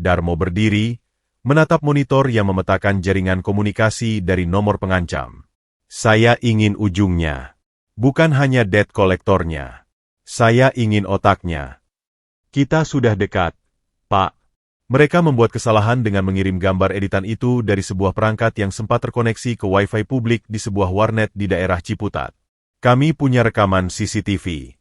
Darmo berdiri, menatap monitor yang memetakan jaringan komunikasi dari nomor pengancam. Saya ingin ujungnya. Bukan hanya debt kolektornya. Saya ingin otaknya. Kita sudah dekat, Pak. Mereka membuat kesalahan dengan mengirim gambar editan itu dari sebuah perangkat yang sempat terkoneksi ke Wi-Fi publik di sebuah warnet di daerah Ciputat. Kami punya rekaman CCTV.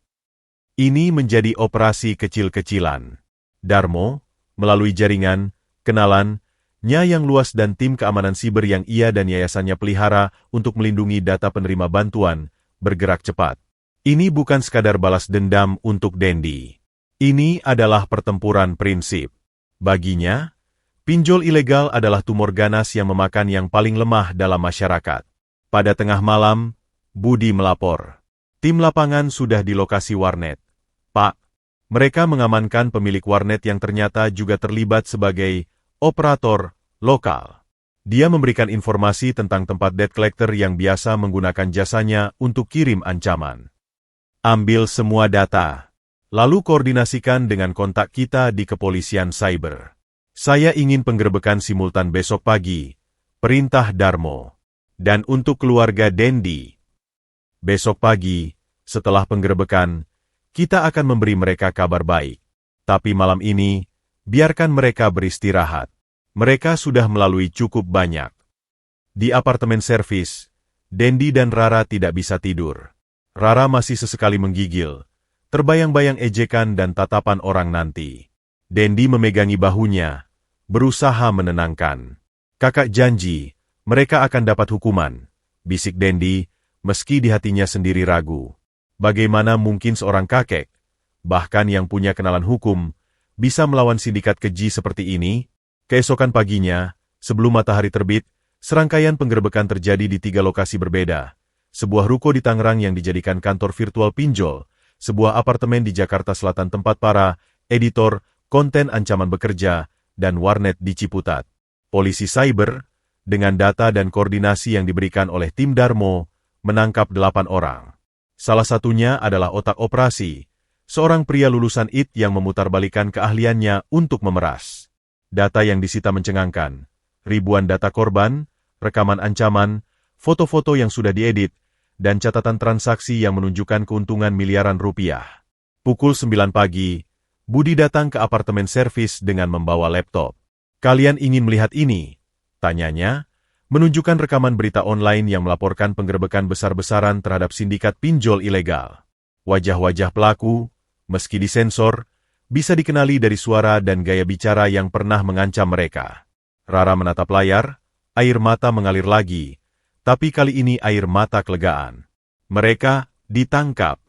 Ini menjadi operasi kecil-kecilan. Darmo, melalui jaringan, kenalannya yang luas dan tim keamanan siber yang ia dan yayasannya pelihara untuk melindungi data penerima bantuan, bergerak cepat. Ini bukan sekadar balas dendam untuk Dendi. Ini adalah pertempuran prinsip. Baginya, pinjol ilegal adalah tumor ganas yang memakan yang paling lemah dalam masyarakat. Pada tengah malam, Budi melapor. Tim lapangan sudah di lokasi warnet. Pak, mereka mengamankan pemilik warnet yang ternyata juga terlibat sebagai operator lokal. Dia memberikan informasi tentang tempat debt collector yang biasa menggunakan jasanya untuk kirim ancaman. Ambil semua data, lalu koordinasikan dengan kontak kita di kepolisian cyber. Saya ingin penggerebekan simultan besok pagi, perintah Darmo. Dan untuk keluarga Dendi. Besok pagi, setelah penggerebekan, kita akan memberi mereka kabar baik. Tapi malam ini, biarkan mereka beristirahat. Mereka sudah melalui cukup banyak. Di apartemen servis, Dendi dan Rara tidak bisa tidur. Rara masih sesekali menggigil, terbayang-bayang ejekan dan tatapan orang nanti. Dendi memegangi bahunya, berusaha menenangkan. Kakak janji, mereka akan dapat hukuman, bisik Dendi, meski di hatinya sendiri ragu. Bagaimana mungkin seorang kakek, bahkan yang punya kenalan hukum, bisa melawan sindikat keji seperti ini? Keesokan paginya, sebelum matahari terbit, serangkaian penggerebekan terjadi di 3 lokasi berbeda. Sebuah ruko di Tangerang yang dijadikan kantor virtual pinjol, sebuah apartemen di Jakarta Selatan tempat para editor konten ancaman bekerja, dan warnet di Ciputat. Polisi cyber, dengan data dan koordinasi yang diberikan oleh tim Darmo, menangkap 8 orang. Salah satunya adalah otak operasi, seorang pria lulusan IT yang memutarbalikkan keahliannya untuk memeras. Data yang disita mencengangkan, ribuan data korban, rekaman ancaman, foto-foto yang sudah diedit, dan catatan transaksi yang menunjukkan keuntungan miliaran rupiah. Pukul 9 pagi, Budi datang ke apartemen servis dengan membawa laptop. Kalian ingin melihat ini? Tanyanya, menunjukkan rekaman berita online yang melaporkan penggerebekan besar-besaran terhadap sindikat pinjol ilegal. Wajah-wajah pelaku, meski disensor, bisa dikenali dari suara dan gaya bicara yang pernah mengancam mereka. Rara menatap layar, air mata mengalir lagi, tapi kali ini air mata kelegaan. Mereka ditangkap.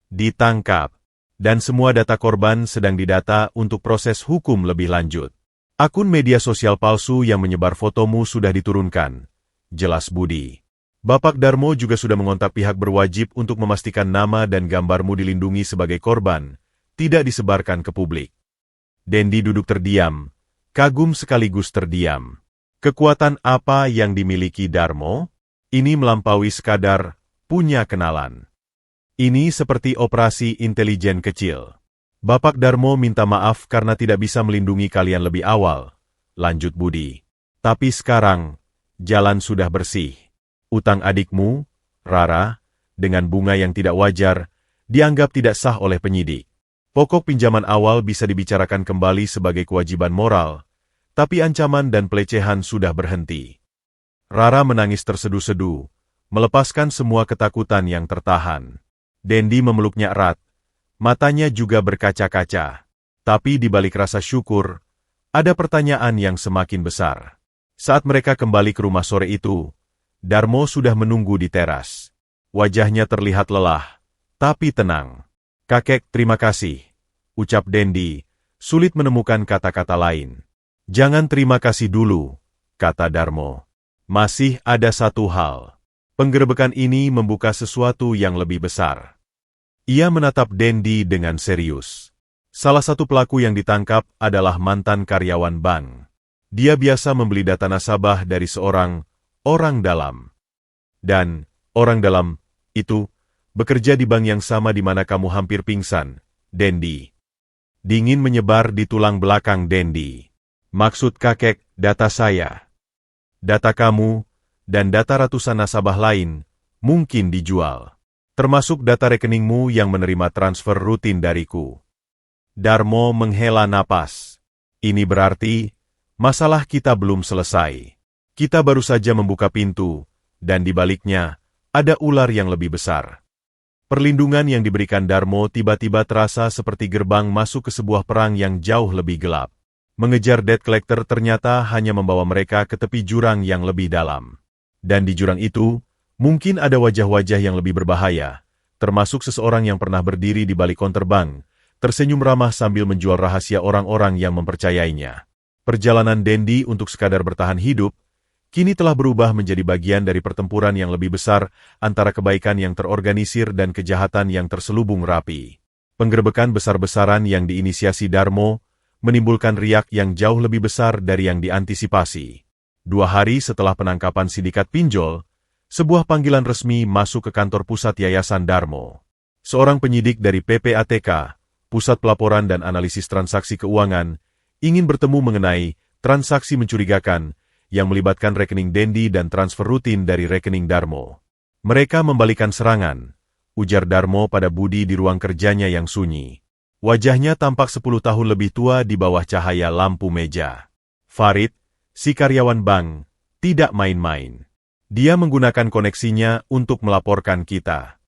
Ditangkap. Dan semua data korban sedang didata untuk proses hukum lebih lanjut. Akun media sosial palsu yang menyebar fotomu sudah diturunkan, jelas Budi. Bapak Darmo juga sudah mengontak pihak berwajib untuk memastikan nama dan gambarmu dilindungi sebagai korban, tidak disebarkan ke publik. Dendi duduk terdiam, kagum sekaligus terdiam. Kekuatan apa yang dimiliki Darmo? Ini melampaui sekadar punya kenalan. Ini seperti operasi intelijen kecil. Bapak Darmo minta maaf karena tidak bisa melindungi kalian lebih awal, lanjut Budi. Tapi sekarang, jalan sudah bersih. Utang adikmu, Rara, dengan bunga yang tidak wajar, dianggap tidak sah oleh penyidik. Pokok pinjaman awal bisa dibicarakan kembali sebagai kewajiban moral, tapi ancaman dan pelecehan sudah berhenti. Rara menangis tersedu-sedu, melepaskan semua ketakutan yang tertahan. Dendi memeluknya erat, matanya juga berkaca-kaca. Tapi di balik rasa syukur, ada pertanyaan yang semakin besar. Saat mereka kembali ke rumah sore itu, Darmo sudah menunggu di teras. Wajahnya terlihat lelah, tapi tenang. "Kakek, terima kasih," ucap Dendi, sulit menemukan kata-kata lain. "Jangan terima kasih dulu," kata Darmo. "Masih ada satu hal. Penggerebekan ini membuka sesuatu yang lebih besar." Ia menatap Dendi dengan serius. Salah satu pelaku yang ditangkap adalah mantan karyawan bank. Dia biasa membeli data nasabah dari seorang orang dalam. Dan orang dalam itu bekerja di bank yang sama di mana kamu hampir pingsan, Dendi. Dingin menyebar di tulang belakang Dendi. "Maksud kakek, data saya, data kamu, dan data ratusan nasabah lain mungkin dijual. Termasuk data rekeningmu yang menerima transfer rutin dariku." Darmo menghela napas. "Ini berarti masalah kita belum selesai. Kita baru saja membuka pintu, dan di baliknya ada ular yang lebih besar." Perlindungan yang diberikan Darmo tiba-tiba terasa seperti gerbang masuk ke sebuah perang yang jauh lebih gelap. Mengejar debt collector ternyata hanya membawa mereka ke tepi jurang yang lebih dalam. Dan di jurang itu, mungkin ada wajah-wajah yang lebih berbahaya, termasuk seseorang yang pernah berdiri di balik konter bank, tersenyum ramah sambil menjual rahasia orang-orang yang mempercayainya. Perjalanan Dendi untuk sekadar bertahan hidup, kini telah berubah menjadi bagian dari pertempuran yang lebih besar antara kebaikan yang terorganisir dan kejahatan yang terselubung rapi. Penggerebekan besar-besaran yang diinisiasi Darmo menimbulkan riak yang jauh lebih besar dari yang diantisipasi. 2 hari setelah penangkapan sindikat pinjol, sebuah panggilan resmi masuk ke kantor pusat Yayasan Darmo. Seorang penyidik dari PPATK, Pusat Pelaporan dan Analisis Transaksi Keuangan, ingin bertemu mengenai transaksi mencurigakan yang melibatkan rekening Dendi dan transfer rutin dari rekening Darmo. "Mereka membalikan serangan," ujar Darmo pada Budi di ruang kerjanya yang sunyi. Wajahnya tampak 10 tahun lebih tua di bawah cahaya lampu meja. "Farid, si karyawan bank, tidak main-main. Dia menggunakan koneksinya untuk melaporkan kita.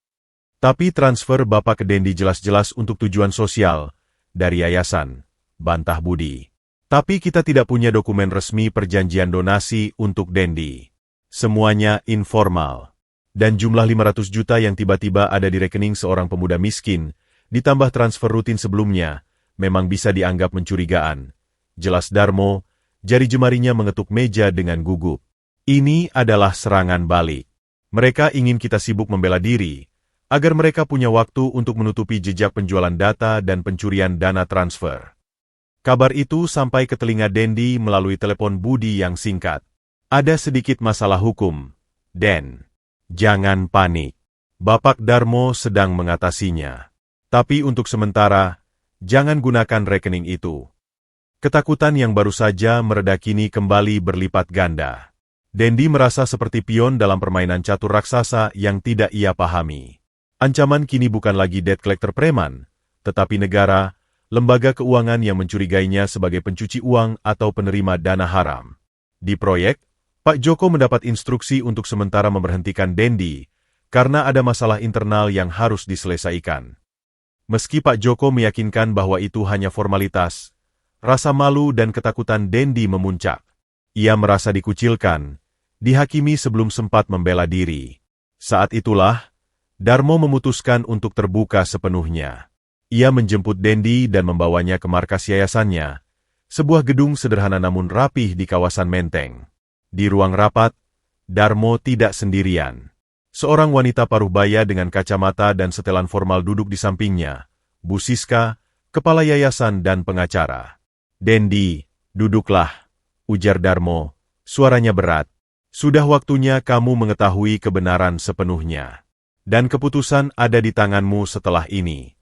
Tapi transfer Bapak ke Dendi jelas-jelas untuk tujuan sosial, dari yayasan," bantah Budi. "Tapi kita tidak punya dokumen resmi perjanjian donasi untuk Dendi. Semuanya informal. Dan jumlah 500 juta yang tiba-tiba ada di rekening seorang pemuda miskin, ditambah transfer rutin sebelumnya, memang bisa dianggap mencurigaan," jelas Darmo, jari jemarinya mengetuk meja dengan gugup. "Ini adalah serangan balik. Mereka ingin kita sibuk membela diri, agar mereka punya waktu untuk menutupi jejak penjualan data dan pencurian dana transfer." Kabar itu sampai ke telinga Dendi melalui telepon Budi yang singkat. "Ada sedikit masalah hukum, Den. Jangan panik. Bapak Darmo sedang mengatasinya. Tapi untuk sementara, jangan gunakan rekening itu." Ketakutan yang baru saja mereda kini kembali berlipat ganda. Dendi merasa seperti pion dalam permainan catur raksasa yang tidak ia pahami. Ancaman kini bukan lagi debt collector preman, tetapi negara, lembaga keuangan yang mencurigainya sebagai pencuci uang atau penerima dana haram. Di proyek, Pak Joko mendapat instruksi untuk sementara memberhentikan Dendi, karena ada masalah internal yang harus diselesaikan. Meski Pak Joko meyakinkan bahwa itu hanya formalitas, rasa malu dan ketakutan Dendi memuncak. Ia merasa dikucilkan, dihakimi sebelum sempat membela diri. Saat itulah, Darmo memutuskan untuk terbuka sepenuhnya. Ia menjemput Dendi dan membawanya ke markas yayasannya, sebuah gedung sederhana namun rapih di kawasan Menteng. Di ruang rapat, Darmo tidak sendirian. Seorang wanita paruh baya dengan kacamata dan setelan formal duduk di sampingnya, Bu Siska, kepala yayasan dan pengacara. "Dendi, duduklah," ujar Darmo, suaranya berat. "Sudah waktunya kamu mengetahui kebenaran sepenuhnya. Dan keputusan ada di tanganmu setelah ini."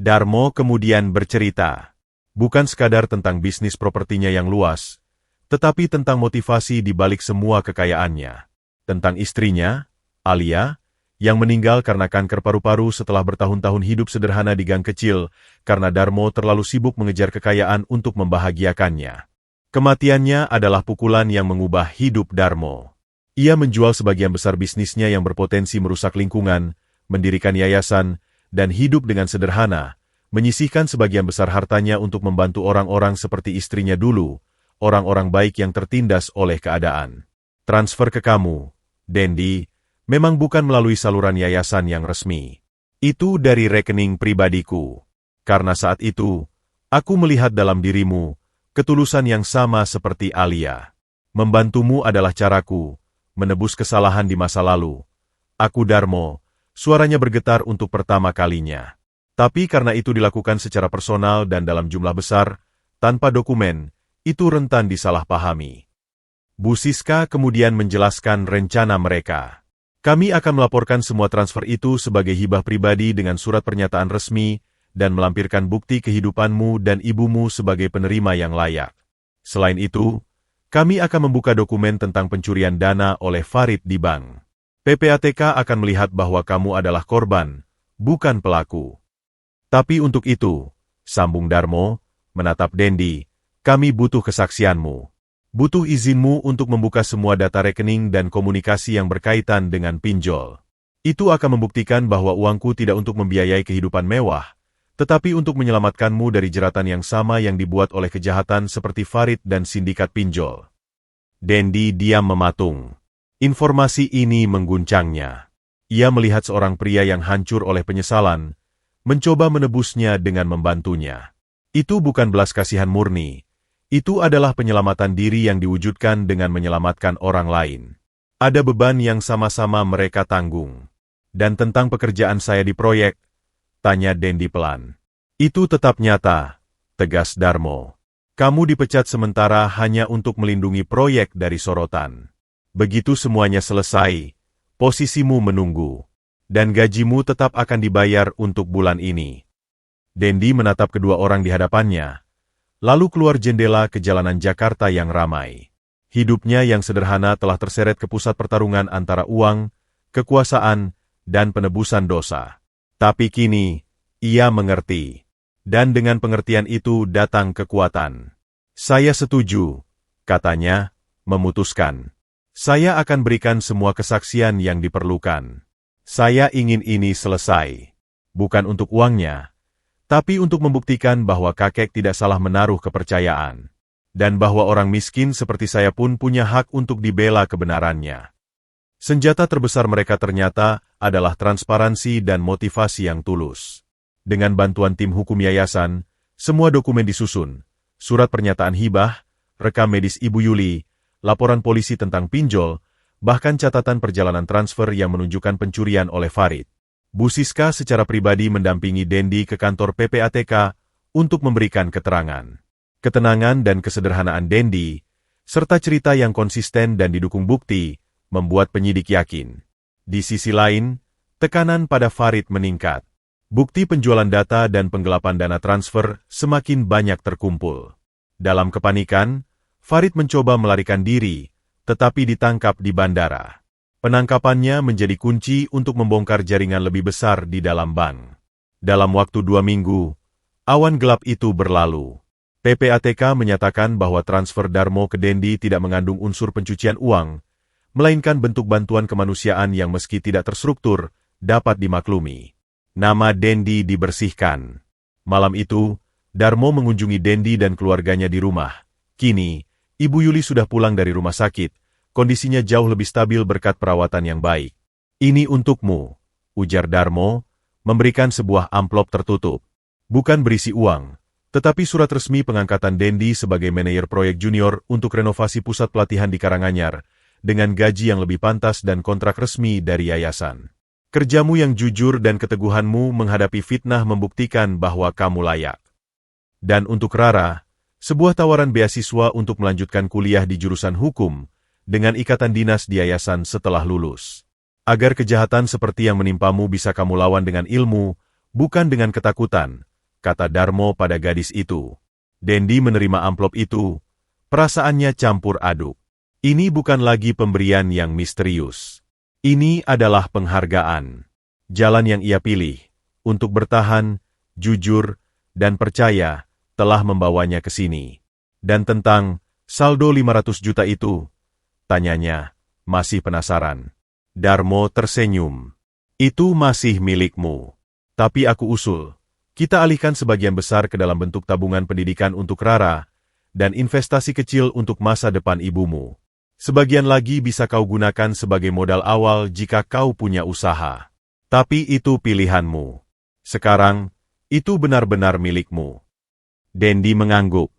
Darmo kemudian bercerita, bukan sekadar tentang bisnis propertinya yang luas, tetapi tentang motivasi di balik semua kekayaannya. Tentang istrinya, Alia, yang meninggal karena kanker paru-paru setelah bertahun-tahun hidup sederhana di gang kecil karena Darmo terlalu sibuk mengejar kekayaan untuk membahagiakannya. Kematiannya adalah pukulan yang mengubah hidup Darmo. Ia menjual sebagian besar bisnisnya yang berpotensi merusak lingkungan, mendirikan yayasan, dan hidup dengan sederhana, menyisihkan sebagian besar hartanya untuk membantu orang-orang seperti istrinya dulu, orang-orang baik yang tertindas oleh keadaan. Transfer ke kamu, Dendi, memang bukan melalui saluran yayasan yang resmi. Itu dari rekening pribadiku. Karena saat itu, aku melihat dalam dirimu ketulusan yang sama seperti Alia. Membantumu adalah caraku, menebus kesalahan di masa lalu. Aku Darmo, suaranya bergetar untuk pertama kalinya. Tapi karena itu dilakukan secara personal dan dalam jumlah besar, tanpa dokumen, itu rentan disalahpahami. Bu Siska kemudian menjelaskan rencana mereka. Kami akan melaporkan semua transfer itu sebagai hibah pribadi dengan surat pernyataan resmi dan melampirkan bukti kehidupanmu dan ibumu sebagai penerima yang layak. Selain itu, kami akan membuka dokumen tentang pencurian dana oleh Farid di bank. PPATK akan melihat bahwa kamu adalah korban, bukan pelaku. Tapi untuk itu, sambung Darmo, menatap Dendi, kami butuh kesaksianmu. Butuh izinmu untuk membuka semua data rekening dan komunikasi yang berkaitan dengan pinjol. Itu akan membuktikan bahwa uangku tidak untuk membiayai kehidupan mewah, tetapi untuk menyelamatkanmu dari jeratan yang sama yang dibuat oleh kejahatan seperti Farid dan sindikat pinjol. Dendi diam mematung. Informasi ini mengguncangnya. Ia melihat seorang pria yang hancur oleh penyesalan, mencoba menebusnya dengan membantunya. Itu bukan belas kasihan murni. Itu adalah penyelamatan diri yang diwujudkan dengan menyelamatkan orang lain. Ada beban yang sama-sama mereka tanggung. Dan tentang pekerjaan saya di proyek, tanya Dendi pelan. Itu tetap nyata, tegas Darmo. Kamu dipecat sementara hanya untuk melindungi proyek dari sorotan. Begitu semuanya selesai, posisimu menunggu. Dan gajimu tetap akan dibayar untuk bulan ini. Dendi menatap kedua orang di hadapannya, lalu keluar jendela ke jalanan Jakarta yang ramai. Hidupnya yang sederhana telah terseret ke pusat pertarungan antara uang, kekuasaan, dan penebusan dosa. Tapi kini, ia mengerti. Dan dengan pengertian itu datang kekuatan. Saya setuju, katanya, memutuskan. Saya akan berikan semua kesaksian yang diperlukan. Saya ingin ini selesai. Bukan untuk uangnya, tapi untuk membuktikan bahwa kakek tidak salah menaruh kepercayaan. Dan bahwa orang miskin seperti saya pun punya hak untuk dibela kebenarannya. Senjata terbesar mereka ternyata adalah transparansi dan motivasi yang tulus. Dengan bantuan tim hukum yayasan, semua dokumen disusun, surat pernyataan hibah, rekam medis Ibu Yuli, laporan polisi tentang pinjol, bahkan catatan perjalanan transfer yang menunjukkan pencurian oleh Farid. Bu Siska secara pribadi mendampingi Dendi ke kantor PPATK untuk memberikan keterangan. Ketenangan dan kesederhanaan Dendi, serta cerita yang konsisten dan didukung bukti, membuat penyidik yakin. Di sisi lain, tekanan pada Farid meningkat. Bukti penjualan data dan penggelapan dana transfer semakin banyak terkumpul. Dalam kepanikan, Farid mencoba melarikan diri, tetapi ditangkap di bandara. Penangkapannya menjadi kunci untuk membongkar jaringan lebih besar di dalam bank. Dalam waktu 2 minggu, awan gelap itu berlalu. PPATK menyatakan bahwa transfer Darmo ke Dendi tidak mengandung unsur pencucian uang, melainkan bentuk bantuan kemanusiaan yang meski tidak terstruktur, dapat dimaklumi. Nama Dendi dibersihkan. Malam itu, Darmo mengunjungi Dendi dan keluarganya di rumah. Kini, Ibu Yuli sudah pulang dari rumah sakit. Kondisinya jauh lebih stabil berkat perawatan yang baik. Ini untukmu, ujar Darmo, memberikan sebuah amplop tertutup. Bukan berisi uang, tetapi surat resmi pengangkatan Dendi sebagai manajer proyek junior untuk renovasi pusat pelatihan di Karanganyar, dengan gaji yang lebih pantas dan kontrak resmi dari yayasan. Kerjamu yang jujur dan keteguhanmu menghadapi fitnah membuktikan bahwa kamu layak. Dan untuk Rara, sebuah tawaran beasiswa untuk melanjutkan kuliah di jurusan hukum, dengan ikatan dinas di yayasan setelah lulus. Agar kejahatan seperti yang menimpamu bisa kamu lawan dengan ilmu, bukan dengan ketakutan, kata Darmo pada gadis itu. Dendi menerima amplop itu, perasaannya campur aduk. Ini bukan lagi pemberian yang misterius. Ini adalah penghargaan. Jalan yang ia pilih, untuk bertahan, jujur, dan percaya, telah membawanya ke sini. Dan tentang saldo 500 juta itu, tanyanya, masih penasaran. Darmo tersenyum. Itu masih milikmu. Tapi aku usul, kita alihkan sebagian besar ke dalam bentuk tabungan pendidikan untuk Rara, dan investasi kecil untuk masa depan ibumu. Sebagian lagi bisa kau gunakan sebagai modal awal jika kau punya usaha. Tapi itu pilihanmu. Sekarang, itu benar-benar milikmu. Dendi mengangguk.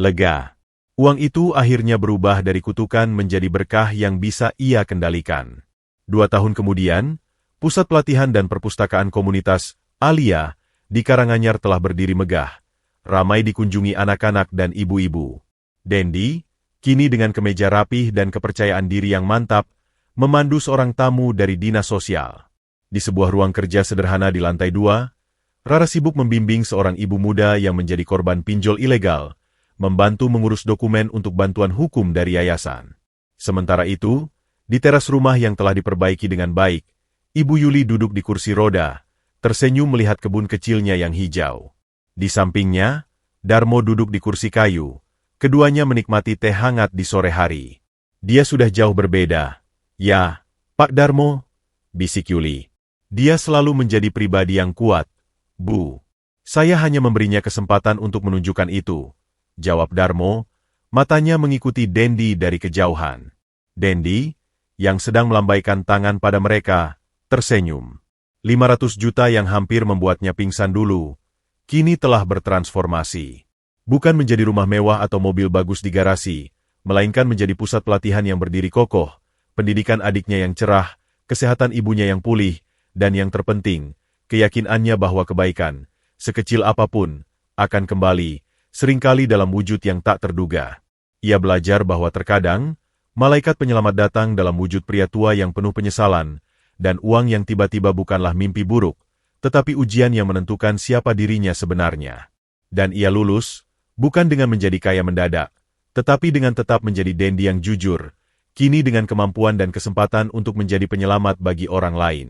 Lega. Uang itu akhirnya berubah dari kutukan menjadi berkah yang bisa ia kendalikan. 2 tahun kemudian, Pusat Pelatihan dan Perpustakaan Komunitas, Alia, di Karanganyar telah berdiri megah. Ramai dikunjungi anak-anak dan ibu-ibu. Dendi, kini dengan kemeja rapih dan kepercayaan diri yang mantap, memandu seorang tamu dari dinas sosial. Di sebuah ruang kerja sederhana di lantai 2, Rara sibuk membimbing seorang ibu muda yang menjadi korban pinjol ilegal, membantu mengurus dokumen untuk bantuan hukum dari yayasan. Sementara itu, di teras rumah yang telah diperbaiki dengan baik, Ibu Yuli duduk di kursi roda, tersenyum melihat kebun kecilnya yang hijau. Di sampingnya, Darmo duduk di kursi kayu. Keduanya menikmati teh hangat di sore hari. Dia sudah jauh berbeda. Ya, Pak Darmo, bisik Yuli. Dia selalu menjadi pribadi yang kuat. Bu, saya hanya memberinya kesempatan untuk menunjukkan itu, jawab Darmo, matanya mengikuti Dendi dari kejauhan. Dendi, yang sedang melambaikan tangan pada mereka, tersenyum. 500 juta yang hampir membuatnya pingsan dulu, kini telah bertransformasi. Bukan menjadi rumah mewah atau mobil bagus di garasi, melainkan menjadi pusat pelatihan yang berdiri kokoh, pendidikan adiknya yang cerah, kesehatan ibunya yang pulih, dan yang terpenting, keyakinannya bahwa kebaikan, sekecil apapun, akan kembali, seringkali dalam wujud yang tak terduga. Ia belajar bahwa terkadang, malaikat penyelamat datang dalam wujud pria tua yang penuh penyesalan, dan uang yang tiba-tiba bukanlah mimpi buruk, tetapi ujian yang menentukan siapa dirinya sebenarnya. Dan ia lulus, bukan dengan menjadi kaya mendadak, tetapi dengan tetap menjadi Dendi yang jujur, kini dengan kemampuan dan kesempatan untuk menjadi penyelamat bagi orang lain.